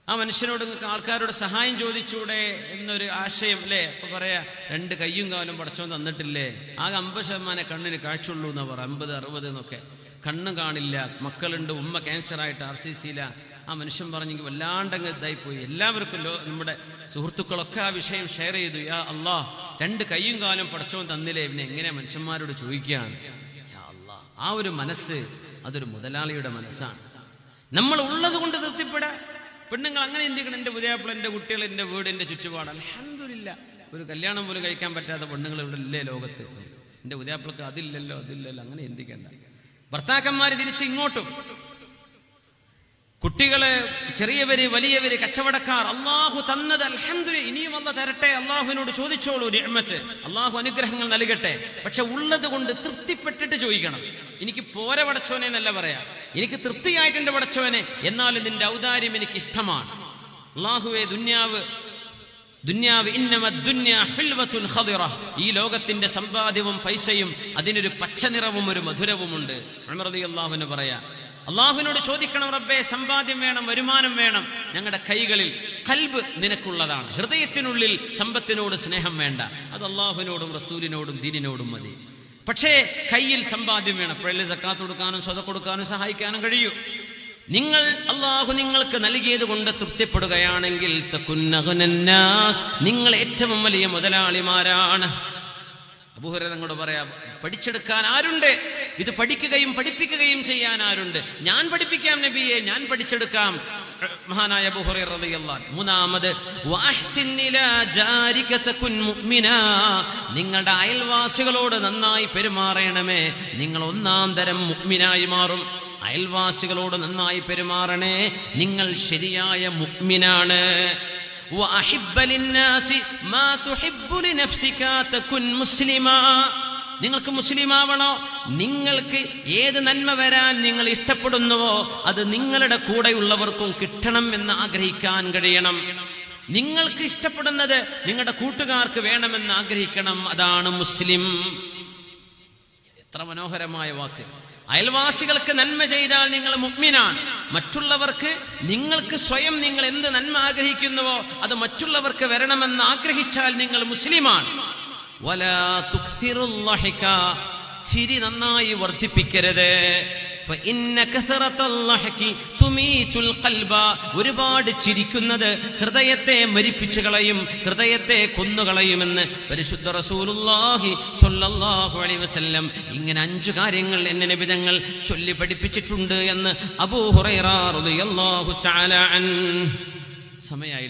ആ മനുഷ്യനോട് ആൾക്കാരോട് സഹായം ചോദിച്ചൂടെ എന്നൊരു ആശയം അല്ലേ? അപ്പൊ പറയാ 2 കയ്യും കാലും പടച്ചോൻ തന്നിട്ടില്ലേ, ആകെ 50% കണ്ണിന് കാഴ്ചയുള്ളൂ എന്നാ പറ, 50-60 എന്നൊക്കെ. കണ്ണും കാണില്ല, മക്കളുണ്ട്, ഉമ്മ ക്യാൻസറായിട്ട് RCCയില. ആ മനുഷ്യൻ പറഞ്ഞെങ്കിൽ വല്ലാണ്ടങ്ങ് ഇതായിപ്പോയി. എല്ലാവർക്കും നമ്മുടെ സുഹൃത്തുക്കളൊക്കെ ആ വിഷയം ഷെയർ ചെയ്തു. യാ അല്ലാഹ്, 2 കയ്യും കാലും പടച്ചോൻ തന്നില്ലേ, പിന്നെ എങ്ങനെ മനുഷ്യന്മാരോട് ചോദിക്കുകയാണ്? യാ അല്ലാഹ്, ആ ഒരു മനസ്സ് അതൊരു മുതലാളിയുടെ മനസ്സാണ്. നമ്മൾ ഉള്ളത് കൊണ്ട് തൃപ്തിപ്പെടാ. പെണ്ണുങ്ങൾ അങ്ങനെ ചിന്തിക്കണം, എൻ്റെ പുതിയാപ്പിള, എൻ്റെ കുട്ടികൾ, എൻ്റെ വീട്, എൻ്റെ ചുറ്റുപാട്. അൽഹംദുലില്ലാഹ്, ഒരു കല്യാണം പോലും കഴിക്കാൻ പറ്റാത്ത പെണ്ണുങ്ങൾ ഇവിടെ ഇല്ലേ ലോകത്ത്? എൻ്റെ പുതിയാപ്പിളക്ക് അതില്ലല്ലോ അങ്ങനെ ചിന്തിക്കേണ്ട. ഭർത്താക്കന്മാർ തിരിച്ച് ഇങ്ങോട്ടും, കുട്ടികള്, ചെറിയവര്, വലിയവര്, കച്ചവടക്കാർ, അള്ളാഹു തന്നത് അൽഹംദുലില്ലാഹ്, ഇനിയും അല്ലാഹ് തരട്ടെ. അള്ളാഹുവിനോട് ചോദിച്ചോളൂ നിഅമത്ത്, അള്ളാഹു അനുഗ്രഹങ്ങൾ നൽകട്ടെ. പക്ഷെ ഉള്ളത് കൊണ്ട് തൃപ്തിപ്പെട്ടിട്ട് ചോദിക്കണം. എനിക്ക് പോര പടച്ചോനെ എന്നല്ല പറയാ, എനിക്ക് തൃപ്തിയായിട്ടുണ്ട് പടച്ചോനെ, എന്നാലും നിന്റെ ഔദാര്യം എനിക്ക് ഇഷ്ടമാണ്. അല്ലാഹുവേ ദുന്യാവ് ഇന്നമദ്ദുന്യാ ഹിൽവത്തുൻ ഖദിറ, ഈ ലോകത്തിന്റെ സമ്പാദ്യവും പൈസയും അതിനൊരു പച്ച നിറവും ഒരു മധുരവുമുണ്ട്. ഉമർ റളിയല്ലാഹു അൻഹു പറയാ, അള്ളാഹുവിനോട് ചോദിക്കണം, റബ്ബേ സമ്പാദ്യം വേണം, വരുമാനം വേണം. ഞങ്ങളുടെ കൈകളിൽ ഖൽബ് നിനക്കുള്ളതാണ്, ഹൃദയത്തിനുള്ളിൽ സമ്പത്തിനോട് സ്നേഹം വേണ്ട, അത് അള്ളാഹുവിനോടും റസൂലിനോടും ദീനിനോടും മതി. പക്ഷേ കയ്യിൽ സമ്പാദ്യം വേണം, അപ്പോഴല്ലേ സക്കാത്ത് കൊടുക്കാനും സ്വതക്ക കൊടുക്കാനും സഹായിക്കാനും കഴിയൂ. നിങ്ങൾ അള്ളാഹു നിങ്ങൾക്ക് നൽകിയത് കൊണ്ട് തൃപ്തിപ്പെടുകയാണെങ്കിൽ തകുന്നഗനന്നാസ്, നിങ്ങൾ ഏറ്റവും വലിയ മുതലാളിമാരാണ്. അബൂ ഹുറൈറ തങ്ങളോട് പറയാ, പഠിച്ചെടുക്കാൻ ആരുണ്ട്? ഇത് പഠിക്കുകയും പഠിപ്പിക്കുകയും ചെയ്യാൻ ആരുണ്ട്? ഞാൻ പഠിപ്പിക്കാം നബിയെ, ഞാൻ പഠിച്ചെടുക്കാം. മഹാനായ അബൂ ഹുറൈറ റളിയല്ലാഹു അൻഹു. മൂന്നാമത് വഅഹ്സിൻ ഇലാ ജാരിക തകുൻ മുഅ്മിനാ, നിങ്ങളുടെ അയൽവാസികളോട് നന്നായി പെരുമാറണമേ, നിങ്ങൾ ഒന്നാം തരം മുഅ്മിനായി മാറും. അയൽവാസികളോട് നന്നായി പെരുമാറണേ, നിങ്ങൾ ശരിയായ മുഅ്മിനാണ്. നിങ്ങൾക്ക് മുസ്ലിമാവണോ? നിങ്ങൾക്ക് ഏത് നന്മ വരാൻ നിങ്ങൾ ഇഷ്ടപ്പെടുന്നുവോ അത് നിങ്ങളുടെ കൂടെയുള്ളവർക്കും കിട്ടണം എന്ന് ആഗ്രഹിക്കാൻ കഴിയണം. നിങ്ങൾക്ക് ഇഷ്ടപ്പെടുന്നത് നിങ്ങളുടെ കൂട്ടുകാർക്ക് വേണമെന്ന് ആഗ്രഹിക്കണം. അതാണ് മുസ്ലിം. എത്ര മനോഹരമായ വാക്ക്! അയൽവാസികൾക്ക് നന്മ ചെയ്താൽ നിങ്ങൾ മുഅ്മിനാണ്. മറ്റുള്ളവർക്ക്, നിങ്ങൾക്ക് സ്വയം നിങ്ങൾ എന്ത് നന്മ ആഗ്രഹിക്കുന്നുവോ അത് മറ്റുള്ളവർക്ക് വരണമെന്ന് ആഗ്രഹിച്ചാൽ നിങ്ങൾ മുസ്ലിമാണ്. വലാ തുക്സിറുൽ ലഹക, ചിരി നന്നായി വർദ്ധിപ്പിക്കരുത്. ഫഇന്ന കസറത്തൽ ലഹകി തുമീതുൽ ഖൽബ, ഒരുപാട് ചിരിക്കുന്നത് ഹൃദയത്തെ മരിപ്പിച്ചു കളയും, ഹൃദയത്തെ കൊന്നുകളയുമെന്ന് പരിശുദ്ധ റസൂലുള്ളാഹി സ്വല്ലല്ലാഹു അലൈഹി വസല്ലം ഇങ്ങനെ 5 കാര്യങ്ങൾ എന്നെ നബി തങ്ങൾ ചൊല്ലി പഠിപ്പിച്ചിട്ടുണ്ട് എന്ന് അബൂ ഹുറൈറ റളിയല്ലാഹു തആല അൻഹു. സമയായില്ലേ?